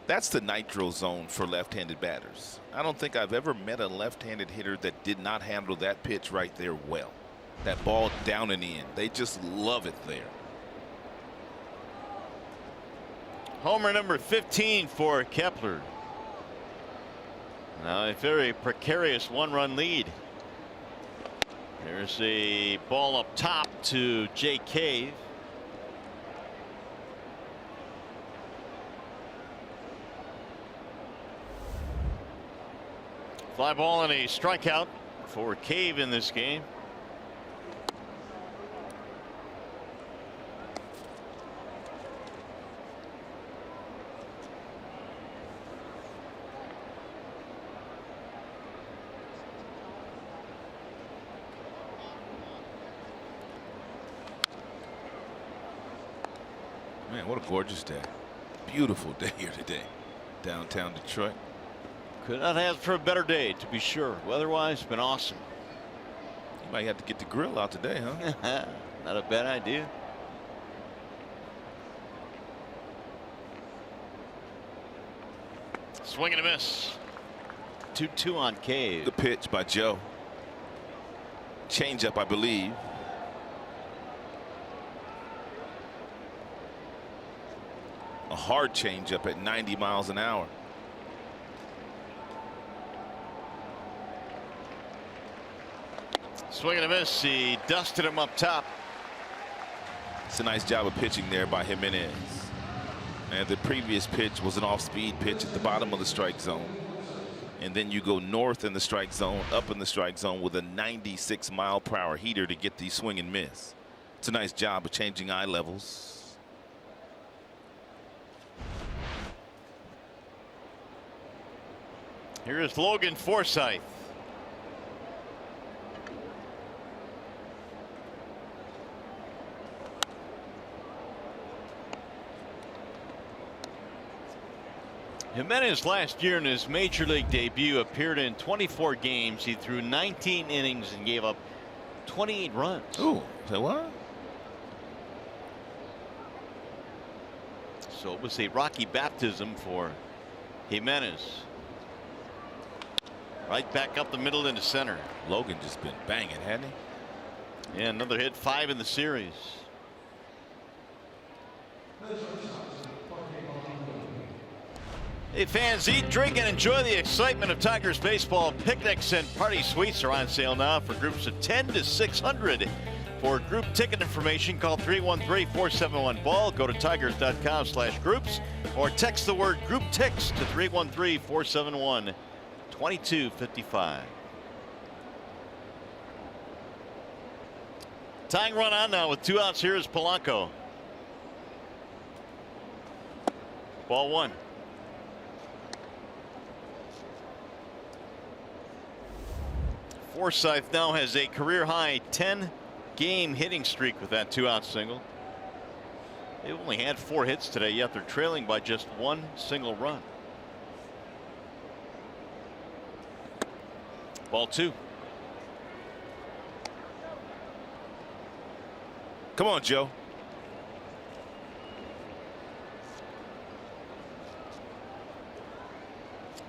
Speaker 3: that's the nitro zone for left-handed batters. I don't think I've ever met a left-handed hitter that did not handle that pitch right there well. That ball down and in. They just love it there.
Speaker 9: Homer number 15 for Kepler. Now a very precarious 1-run lead. There's a ball up top to Jay Cave. Fly ball and a strikeout for Cave in this game.
Speaker 3: Man, what a gorgeous day. Beautiful day here today. Downtown Detroit.
Speaker 9: Could not ask for a better day, to be sure. Weather-wise, been awesome.
Speaker 3: You might have to get the grill out today, huh?
Speaker 9: Not a bad idea. Swing and a miss. 2-2 on Cave.
Speaker 3: The pitch by Joe. Changeup, I believe. A hard changeup at 90 miles an hour.
Speaker 9: Swing and a miss. He dusted him up top.
Speaker 3: It's a nice job of pitching there by Jimenez. And the previous pitch was an off-speed pitch at the bottom of the strike zone. And then you go north in the strike zone, up in the strike zone with a 96-mile-per-hour heater to get the swing and miss. It's a nice job of changing eye levels.
Speaker 9: Here is Logan Forsythe. Jimenez last year in his major league debut appeared in 24 games. He threw 19 innings and gave up 28 runs.
Speaker 3: Ooh, say what?
Speaker 9: So it was a rocky baptism for Jimenez. Right back up the middle into center.
Speaker 3: Logan just been banging, hasn't he?
Speaker 9: Yeah, another hit, 5 in the series. Hey fans, eat, drink, and enjoy the excitement of Tigers baseball. Picnics and party suites are on sale now for groups of 10 to 600. For group ticket information, call 313-471-BALL. Go to tigers.com/groups or text the word group ticks to 313-471-2255. Tying run on now with 2 outs. Here is Polanco. Ball 1. Forsythe now has a career high 10-game hitting streak with that 2-out single. They've only had 4 hits today, yet they're trailing by just 1 single run. Ball 2.
Speaker 3: Come on, Joe.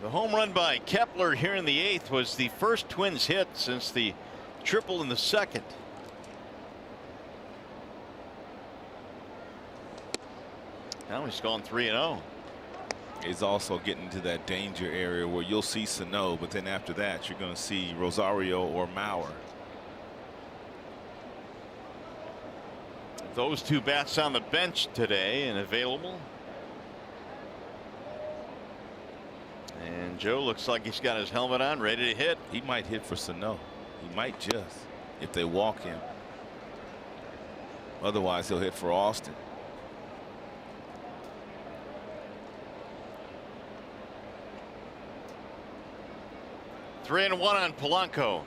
Speaker 9: The home run by Kepler here in the 8th was the first Twins hit since the triple in the 2nd. Now he's gone 3-0.
Speaker 3: He's also getting to that danger area where you'll see Sano, but then after that you're going to see Rosario or Mauer.
Speaker 9: Those 2 bats on the bench today and available. And Joe looks like he's got his helmet on, ready to hit.
Speaker 3: He might hit for Sano. He might just, if they walk him. Otherwise, he'll hit for Austin.
Speaker 9: Three and one on Polanco.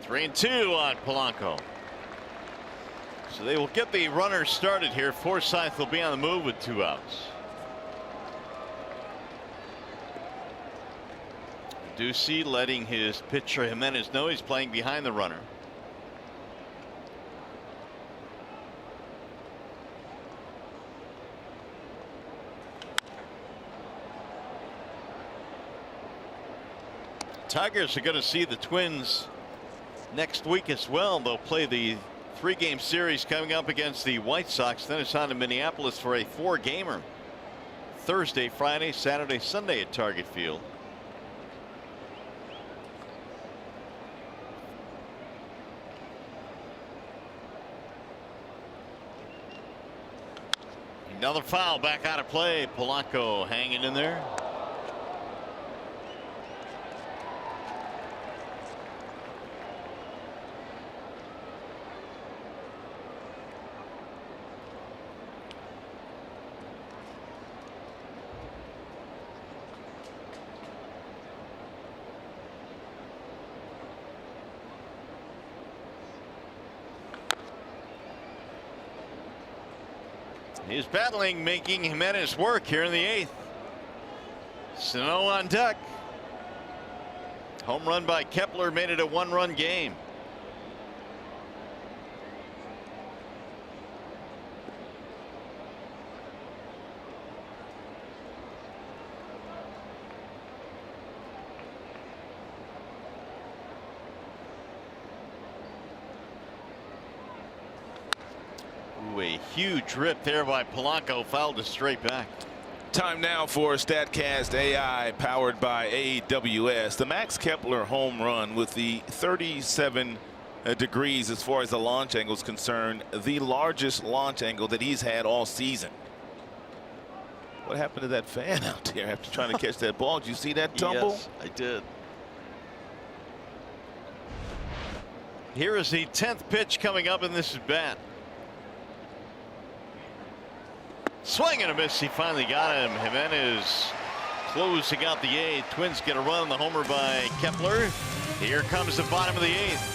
Speaker 9: 3-2 on Polanco. So they will get the runner started here. Forsythe will be on the move with 2 outs. Ducey letting his pitcher Jimenez know he's playing behind the runner. Tigers are going to see the Twins next week as well. They'll play the 3-game series coming up against the White Sox. Then it's on to Minneapolis for a 4-gamer. Thursday, Friday, Saturday, Sunday at Target Field. Another foul back out of play. Polanco hanging in there. He's battling, making Jimenez work here in the 8th. Sano on deck. Home run by Kepler made it a 1-run game. A huge rip there by Polanco, fouled it straight back.
Speaker 3: Time now for StatCast AI powered by AWS. The Max Kepler home run with the 37 degrees as far as the launch angle is concerned, the largest launch angle that he's had all season. What happened to that fan out there after trying to catch that ball? Did you see that tumble?
Speaker 9: Yes, I did. Here is the 10th pitch coming up, and this is bat. Swing and a miss. He finally got him. Jimenez closing out the 8th. Twins get a run on the homer by Kepler. Here comes the bottom of the 8th.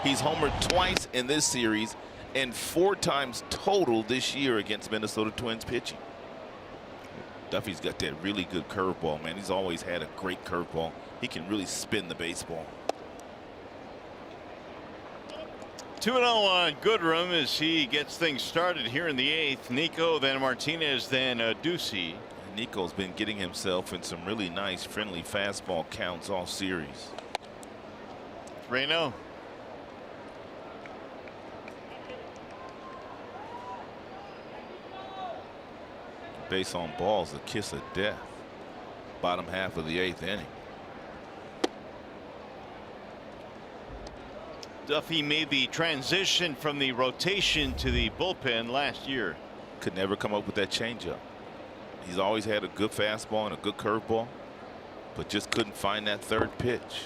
Speaker 3: He's homered twice in this series and 4 times total this year against Minnesota Twins pitching. Duffy's got that really good curveball, man. He's always had a great curveball. He can really spin the baseball.
Speaker 9: 2-0 on Goodrum as he gets things started here in the 8th. Nico, then Martinez, then Ducey.
Speaker 3: Nico's been getting himself in some really nice, friendly fastball counts all series.
Speaker 9: 3-0.
Speaker 3: Base on balls, a kiss of death. Bottom half of the 8th inning.
Speaker 9: Duffy made the transition from the rotation to the bullpen last year.
Speaker 3: Could never come up with that changeup. He's always had a good fastball and a good curveball, but just couldn't find that third pitch.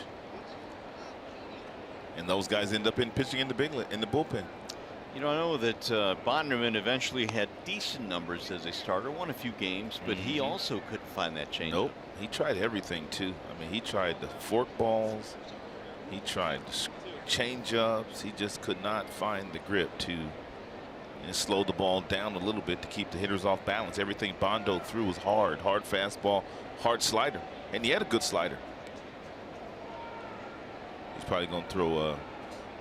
Speaker 3: And those guys end up pitching in the bullpen.
Speaker 9: You know, I know that Bonderman eventually had decent numbers as a starter, won a few games, but he also couldn't find that changeup.
Speaker 3: Nope, he tried everything too. I mean, he tried the fork balls, he tried the change-ups. He just could not find the grip to slow the ball down a little bit to keep the hitters off balance. Everything Bondo threw was hard fastball, hard slider, and he had a good slider. He's probably going to throw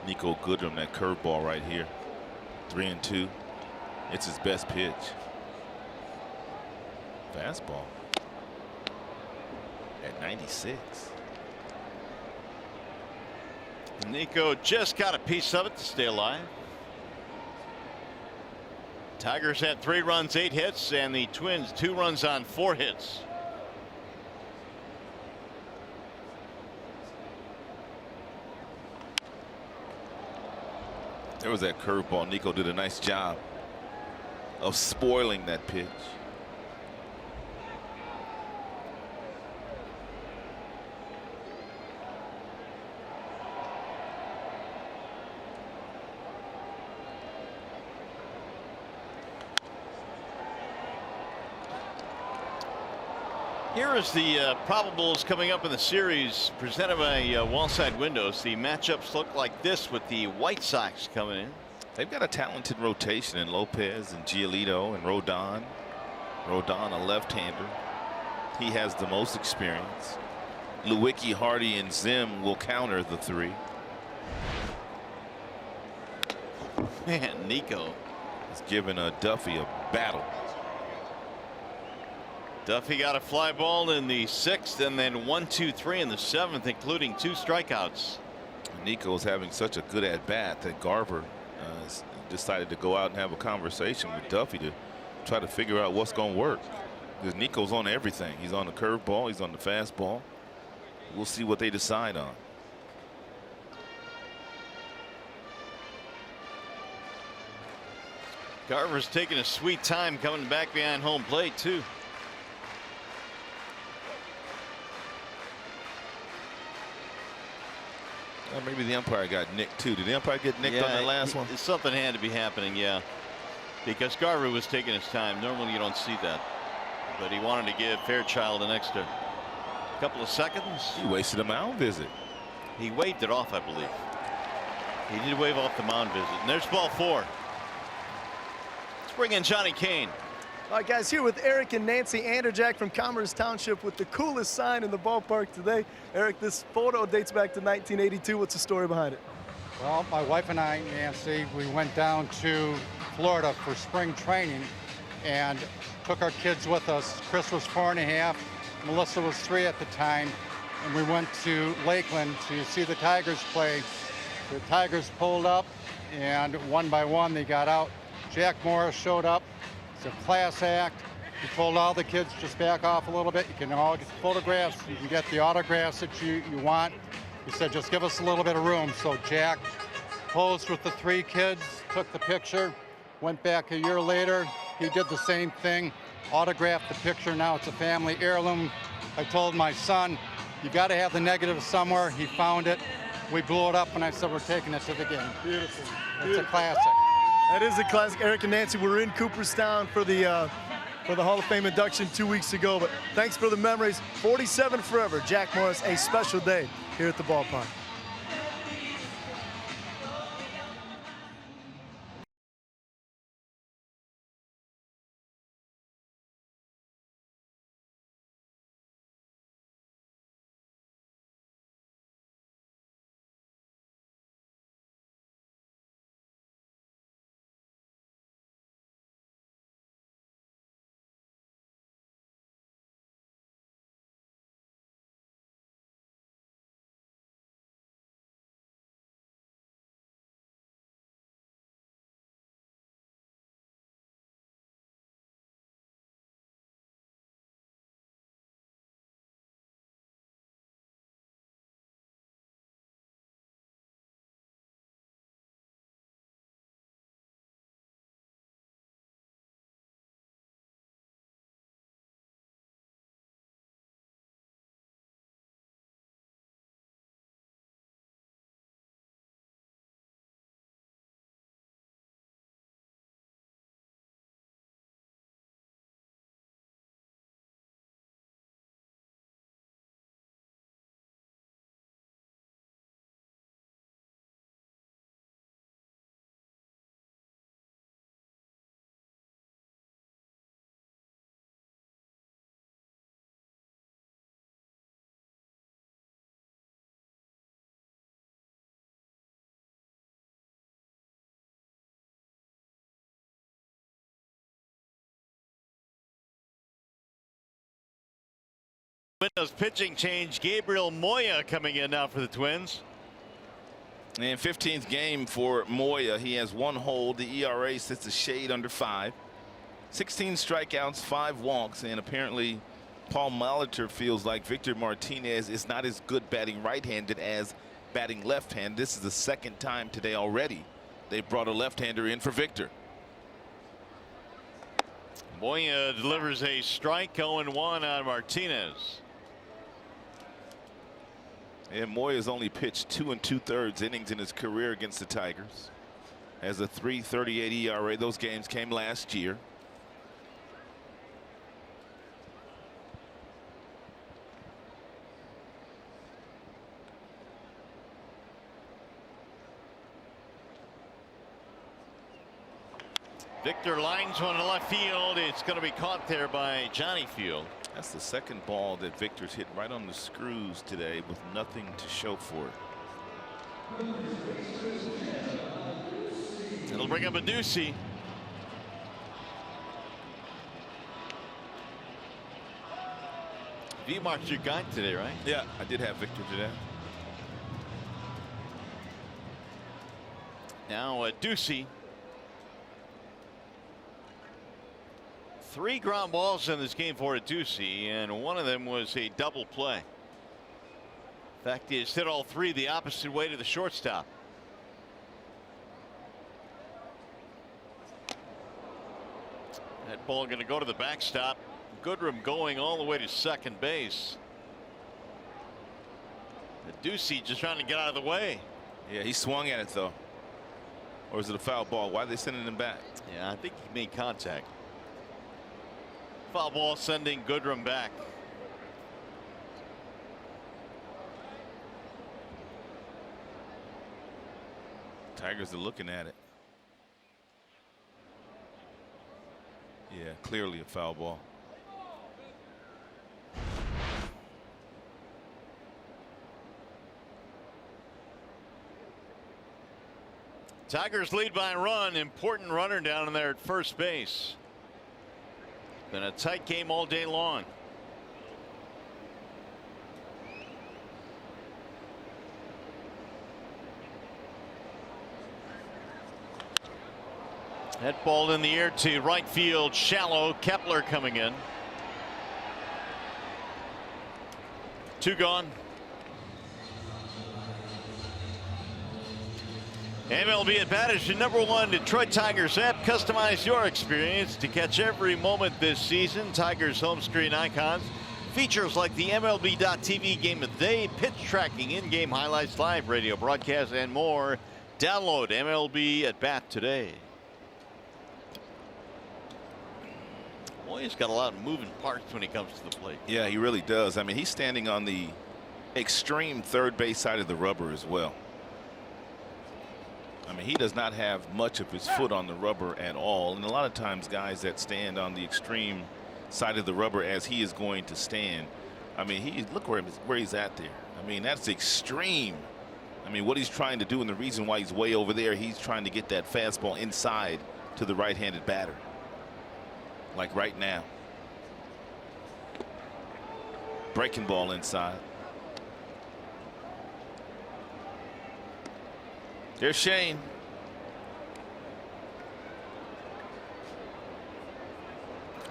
Speaker 3: Nico Goodrum that curveball right here. 3-2. It's his best pitch. Fastball at 96.
Speaker 9: Nico just got a piece of it to stay alive. Tigers had 3 runs, 8 hits, and the Twins 2 runs on 4 hits.
Speaker 3: There was that curveball. Nico did a nice job of spoiling that pitch.
Speaker 9: Here is the probables coming up in the series presented by Wallside Windows. The matchups look like this with the White Sox coming in.
Speaker 3: They've got a talented rotation in Lopez and Giolito and Rodon. Rodon, a left-hander. He has the most experience. Lewicki, Hardy, and Zim will counter the 3.
Speaker 9: Man, Nico
Speaker 3: is giving Duffy a battle.
Speaker 9: Duffy got a fly ball in the 6th and then 1, 2, 3 in the 7th, including 2 strikeouts.
Speaker 3: Nico's having such a good at bat that Garver decided to go out and have a conversation with Duffy to try to figure out what's going to work. Because Nico's on everything. He's on the curveball, he's on the fastball. We'll see what they decide on.
Speaker 9: Garver's taking a sweet time coming back behind home plate too.
Speaker 3: Maybe the umpire got nicked too. Did the umpire get nicked on that last one?
Speaker 9: Something had to be happening, yeah. Because Garver was taking his time. Normally you don't see that. But he wanted to give Fairchild an extra couple of seconds.
Speaker 3: He wasted a mound visit.
Speaker 9: He waved it off, I believe. He did wave off the mound visit. And there's ball 4. Let's bring in Johnny Kane.
Speaker 2: All right, guys, here with Eric and Nancy Anderjack from Commerce Township with the coolest sign in the ballpark today. Eric, this photo dates back to 1982. What's the story behind it?
Speaker 12: Well, my wife and I, Nancy, we went down to Florida for spring training and took our kids with us. Chris was 4.5, Melissa was 3 at the time, and we went to Lakeland to see the Tigers play. The Tigers pulled up, and one by one they got out. Jack Morris showed up. It's a class act. He told all the kids, just back off a little bit. You can all get photographs. You can get the autographs that you want. He said, just give us a little bit of room. So Jack posed with the 3 kids, took the picture, went back a year later. He did the same thing, autographed the picture. Now it's a family heirloom. I told my son, you got to have the negative somewhere. He found it. We blew it up, and I said, we're taking it to the game.
Speaker 2: Beautiful.
Speaker 12: It's a classic.
Speaker 2: That is a classic. Eric and Nancy were in Cooperstown for the Hall of Fame induction 2 weeks ago, but thanks for the memories. 47 forever. Jack Morris, a special day here at the ballpark.
Speaker 9: Windows pitching change. Gabriel Moya coming in now for the Twins.
Speaker 3: And 15th game for Moya. He has 1 hold. The ERA sits a shade under 5. 16 strikeouts, 5 walks, and apparently Paul Molitor feels like Victor Martinez is not as good batting right-handed as batting left-handed. This is the 2nd time today already they brought a left-hander in for Victor.
Speaker 9: Moya delivers a strike, 0-1 on Martinez.
Speaker 3: And Moya's only pitched 2 2/3 innings in his career against the Tigers. Has a 3.38 ERA. Those games came last year.
Speaker 9: Victor lines one to left field. It's going to be caught there by Johnny Field.
Speaker 3: That's the 2nd ball that Victor's hit right on the screws today with nothing to show for it.
Speaker 9: It'll bring up a Ducey. You marked your guy today, right?
Speaker 3: Yeah, I did have Victor today.
Speaker 9: Now Ducey. 3 ground balls in this game for Ducey, and one of them was a double play. In fact, he has hit all 3 the opposite way to the shortstop. That ball going to go to the backstop. Goodrum going all the way to second base. Ducey just trying to get out of the way.
Speaker 3: Yeah, he swung at it though. Or is it a foul ball? Why are they sending him back?
Speaker 9: Yeah, I think he made contact. Foul ball sending Goodrum back.
Speaker 3: Tigers are looking at it. Yeah, clearly a foul ball.
Speaker 9: Tigers lead by a run. Important runner down in there at first base. Been a tight game all day long. That ball in the air to right field, shallow. Kepler coming in. 2 gone. MLB at Bat is your #1 Detroit Tigers app. Customize your experience to catch every moment this season. Tigers home screen icons. Features like the MLB.TV game of the day, pitch tracking, in-game highlights, live radio broadcasts, and more. Download MLB at Bat today. Boy, he's got a lot of moving parts when he comes to the plate.
Speaker 3: Yeah, he really does. I mean, he's standing on the extreme third base side of the rubber as well. I mean, he does not have much of his foot on the rubber at all. And a lot of times guys that stand on the extreme side of the rubber as he is going to stand, I mean, look where he's at there. I mean, that's extreme. I mean, what he's trying to do, and the reason why he's way over there, he's trying to get that fastball inside to the right-handed batter. Like right now. Breaking ball inside. There's Shane.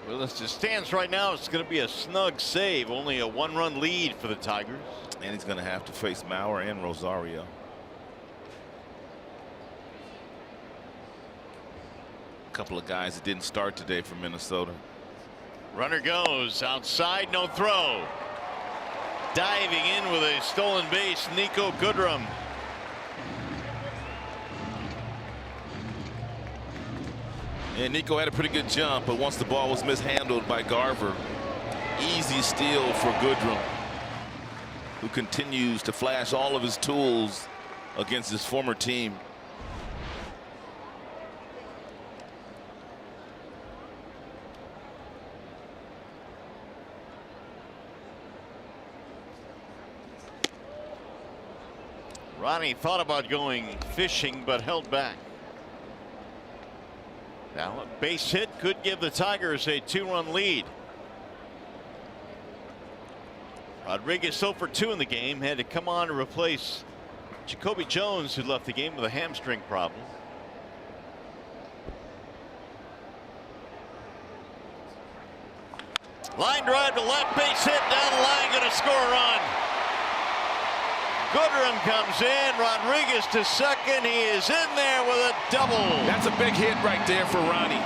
Speaker 9: Well, as it stands right now, it's going to be a snug save. Only a 1-run lead for the Tigers.
Speaker 3: And he's going to have to face Mauer and Rosario. A couple of guys that didn't start today for Minnesota.
Speaker 9: Runner goes outside, no throw. Diving in with a stolen base, Nico Goodrum.
Speaker 3: And Nico had a pretty good jump, but once the ball was mishandled by Garver, easy steal for Goodrum, who continues to flash all of his tools against his former team.
Speaker 9: Ronnie thought about going fishing, but held back. Now a base hit could give the Tigers a 2-run lead. Rodriguez 0 for 2 in the game, had to come on to replace Jacoby Jones, who left the game with a hamstring problem. Line drive to left, base hit down the line, going to score a run. Goodrum comes in, Rodriguez to second. He is in there with a double.
Speaker 3: That's a big hit right there for Ronnie.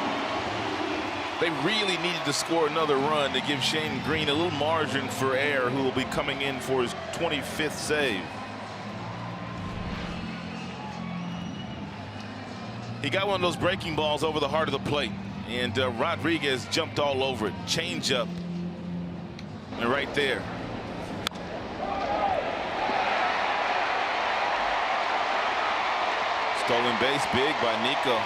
Speaker 3: They really needed to score another run to give Shane Green a little margin for error, who will be coming in for his 25th save. He got one of those breaking balls over the heart of the plate, and Rodriguez jumped all over it. Change up, and right there. Stolen base, big by Nico.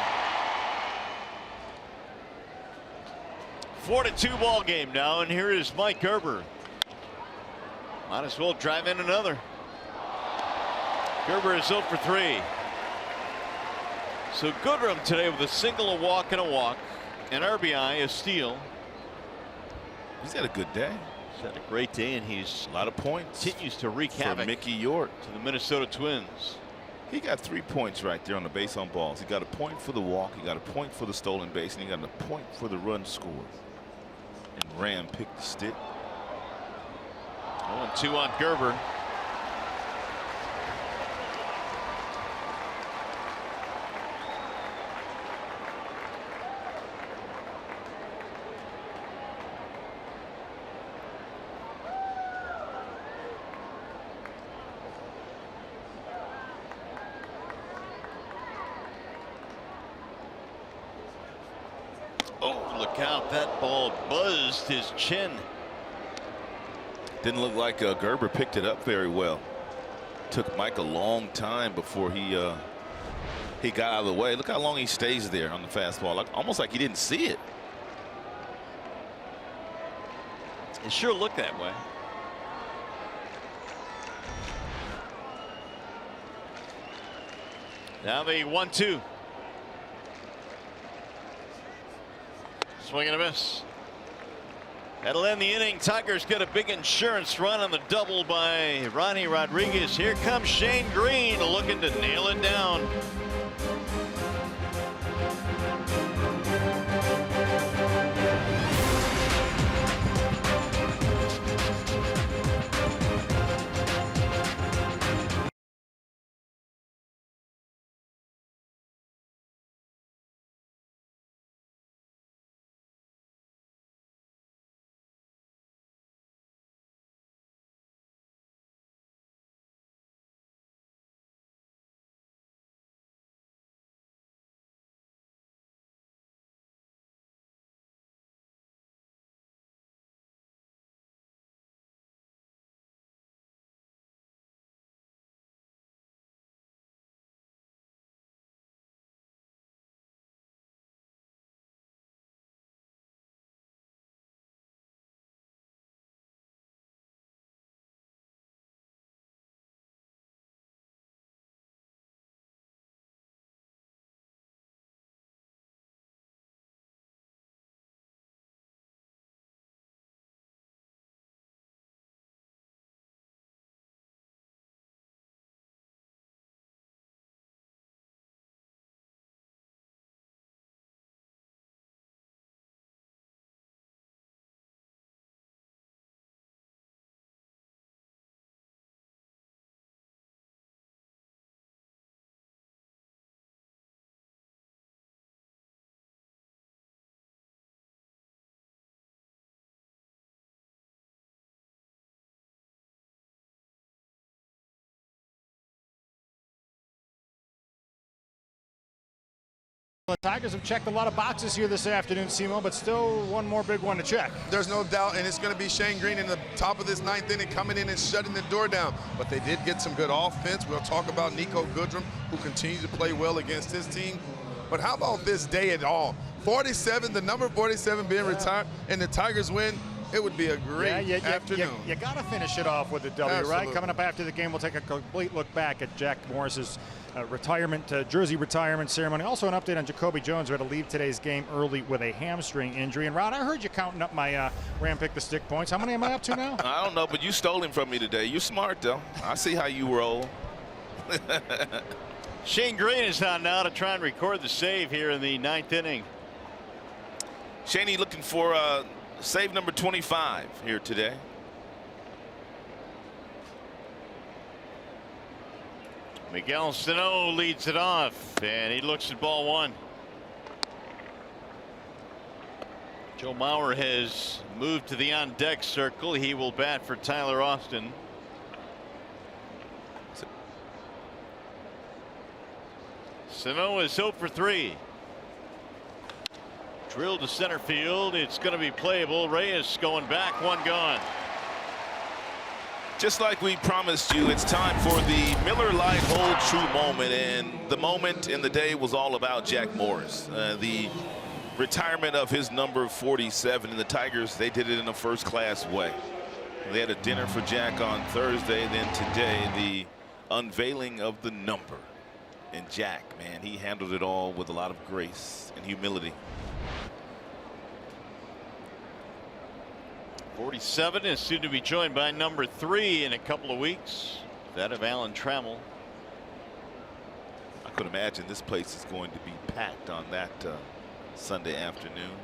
Speaker 9: 4-2 ball game now, and here is Mike Gerber. Might as well drive in another. Gerber is 0 for 3. So Goodrum today with a single, a walk, and a walk, an RBI, a steal.
Speaker 3: He's had a good day.
Speaker 9: He's had a great day, and he's
Speaker 3: a lot of points.
Speaker 9: Continues to wreak havoc.
Speaker 3: Mickey York
Speaker 9: to the Minnesota Twins.
Speaker 3: He got 3 points right there on the base on balls. He got a point for the walk, he got a point for the stolen base, and he got a point for the run scored. And Ram picked the stick.
Speaker 9: 0-2 on Gerber. Oh, look out. That ball buzzed his chin.
Speaker 3: Didn't look like Gerber picked it up very well. Took Mike a long time before he got out of the way. Look how long he stays there on the fastball, like, almost like he didn't see it.
Speaker 9: It sure looked that way. Now the 1-2. Swing and a miss. That'll end the inning. Tigers get a big insurance run on the double by Ronnie Rodriguez. Here comes Shane Green looking to nail it down.
Speaker 4: The Tigers have checked a lot of boxes here this afternoon, Simo, but still one more big one to check.
Speaker 5: There's no doubt, and it's going to be Shane Green in the top of this ninth inning coming in and shutting the door down. But they did get some good offense. We'll talk about Nico Goodrum, who continues to play well against his team. But how about this day at all? 47, the number 47 being retired, and the Tigers win. it would be a great afternoon.
Speaker 4: You got to finish it off with a W,
Speaker 5: Absolutely.
Speaker 4: right? Coming up after the game, we'll take a complete look back at Jack Morris's jersey retirement ceremony. Also an update on Jacoby Jones, who had to leave today's game early with a hamstring injury. And Rod, I heard you counting up my Ram Pick the Stick points. How many am I up to now?
Speaker 3: I don't know, but you stole him from me today. You're smart, though. I see how you roll.
Speaker 9: Shane Green is on now to try and record the save here in the 9th inning.
Speaker 3: Shaney looking for save number 25 here today.
Speaker 9: Miguel Sano leads it off, and he looks at ball one. Joe Mauer has moved to the on-deck circle. He will bat for Tyler Austin. Sano is 0 for 3. Drilled to center field. It's going to be playable. Reyes going back, one gone.
Speaker 3: Just like we promised you, it's time for the Miller Lite Hold True moment, and the moment in the day was all about Jack Morris. The retirement of his number 47, and the Tigers, they did it in a first-class way. They had a dinner for Jack on Thursday, then today the unveiling of the number. And Jack, man, he handled it all with a lot of grace and humility.
Speaker 9: 47 is soon to be joined by number 3 in a couple of weeks. That of Alan Trammell.
Speaker 3: I could imagine this place is going to be packed on that Sunday afternoon,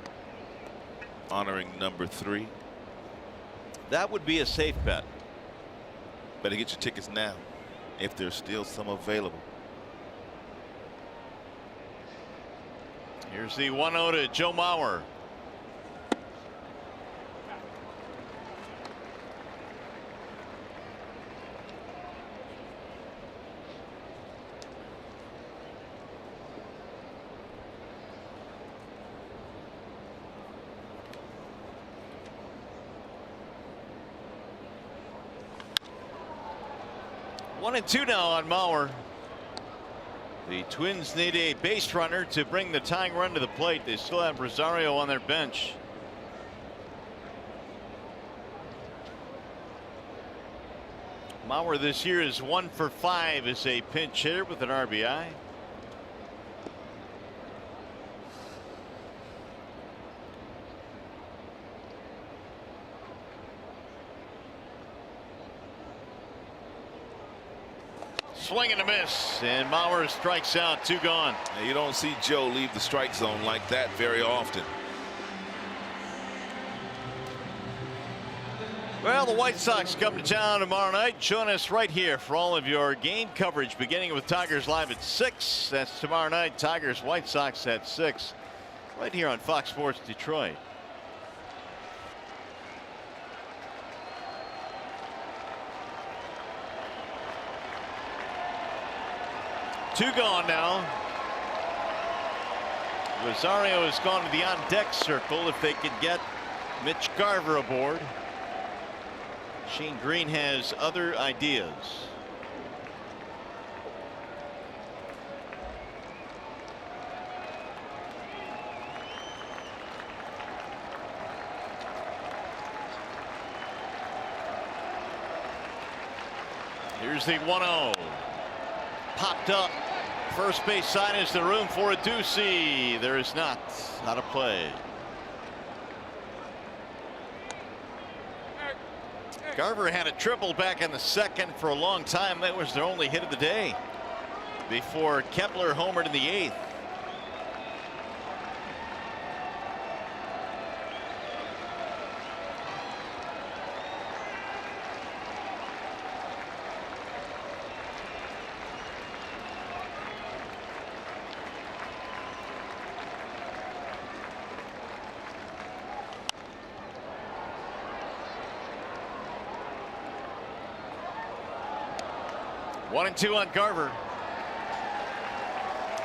Speaker 3: honoring number 3.
Speaker 9: That would be a safe bet.
Speaker 3: Better get your tickets now, if there's still some available.
Speaker 9: Here's the 1-0 to Joe Mauer. One and two now on Mauer. The Twins need a base runner to bring the tying run to the plate. They still have Rosario on their bench. Mauer this year is 1 for 5 as a pinch hitter with an RBI. Swing and a miss, and Mauer strikes out, 2 gone.
Speaker 3: Now, you don't see Joe leave the strike zone like that very often.
Speaker 9: Well, the White Sox come to town tomorrow night. Join us right here for all of your game coverage, beginning with Tigers Live at 6. That's tomorrow night. Tigers White Sox at 6, right here on Fox Sports Detroit. Two gone now. Rosario has gone to the on-deck circle if they could get Mitch Garver aboard. Shane Green has other ideas. Here's the 1-0. Popped up. First base side. Is there room for a Ducey? There is not. Out of play. Garver had a triple back in the second for a long time. That was their only hit of the day before Kepler homered in the 8th. One and two on Garver.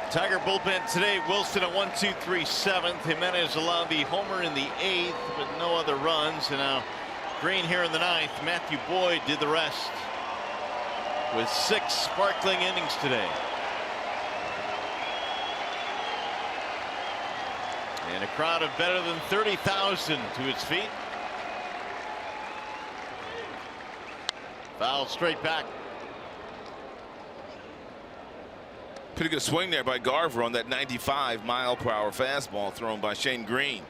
Speaker 9: Tiger bullpen today. Wilson at 1-2-3 7th. Jimenez allowed the homer in the 8th, but no other runs. And now Green here in the 9th. Matthew Boyd did the rest with 6 sparkling innings today. And a crowd of better than 30,000 to its feet. Foul straight back.
Speaker 3: Pretty good swing there by Garver on that 95-mile-per-hour fastball thrown by Shane Green.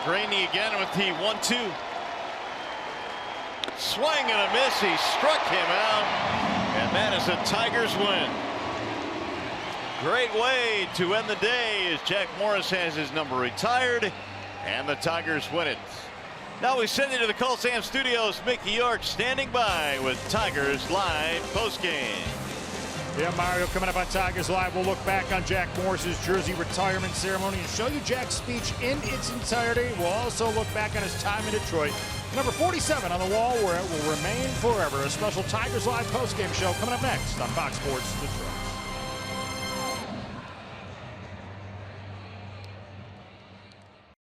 Speaker 9: Graney again with the 1-2. Swing and a miss. He struck him out. And that is a Tigers win. Great way to end the day as Jack Morris has his number retired and the Tigers win it. Now we send you to the Colsam Studios. Mickey York standing by with Tigers Live postgame.
Speaker 4: Yeah, Mario, coming up on Tigers Live, we'll look back on Jack Morris's jersey retirement ceremony and show you Jack's speech in its entirety. We'll also look back on his time in Detroit. Number 47 on the wall where it will remain forever. A special Tigers Live postgame show coming up next on Fox Sports Detroit.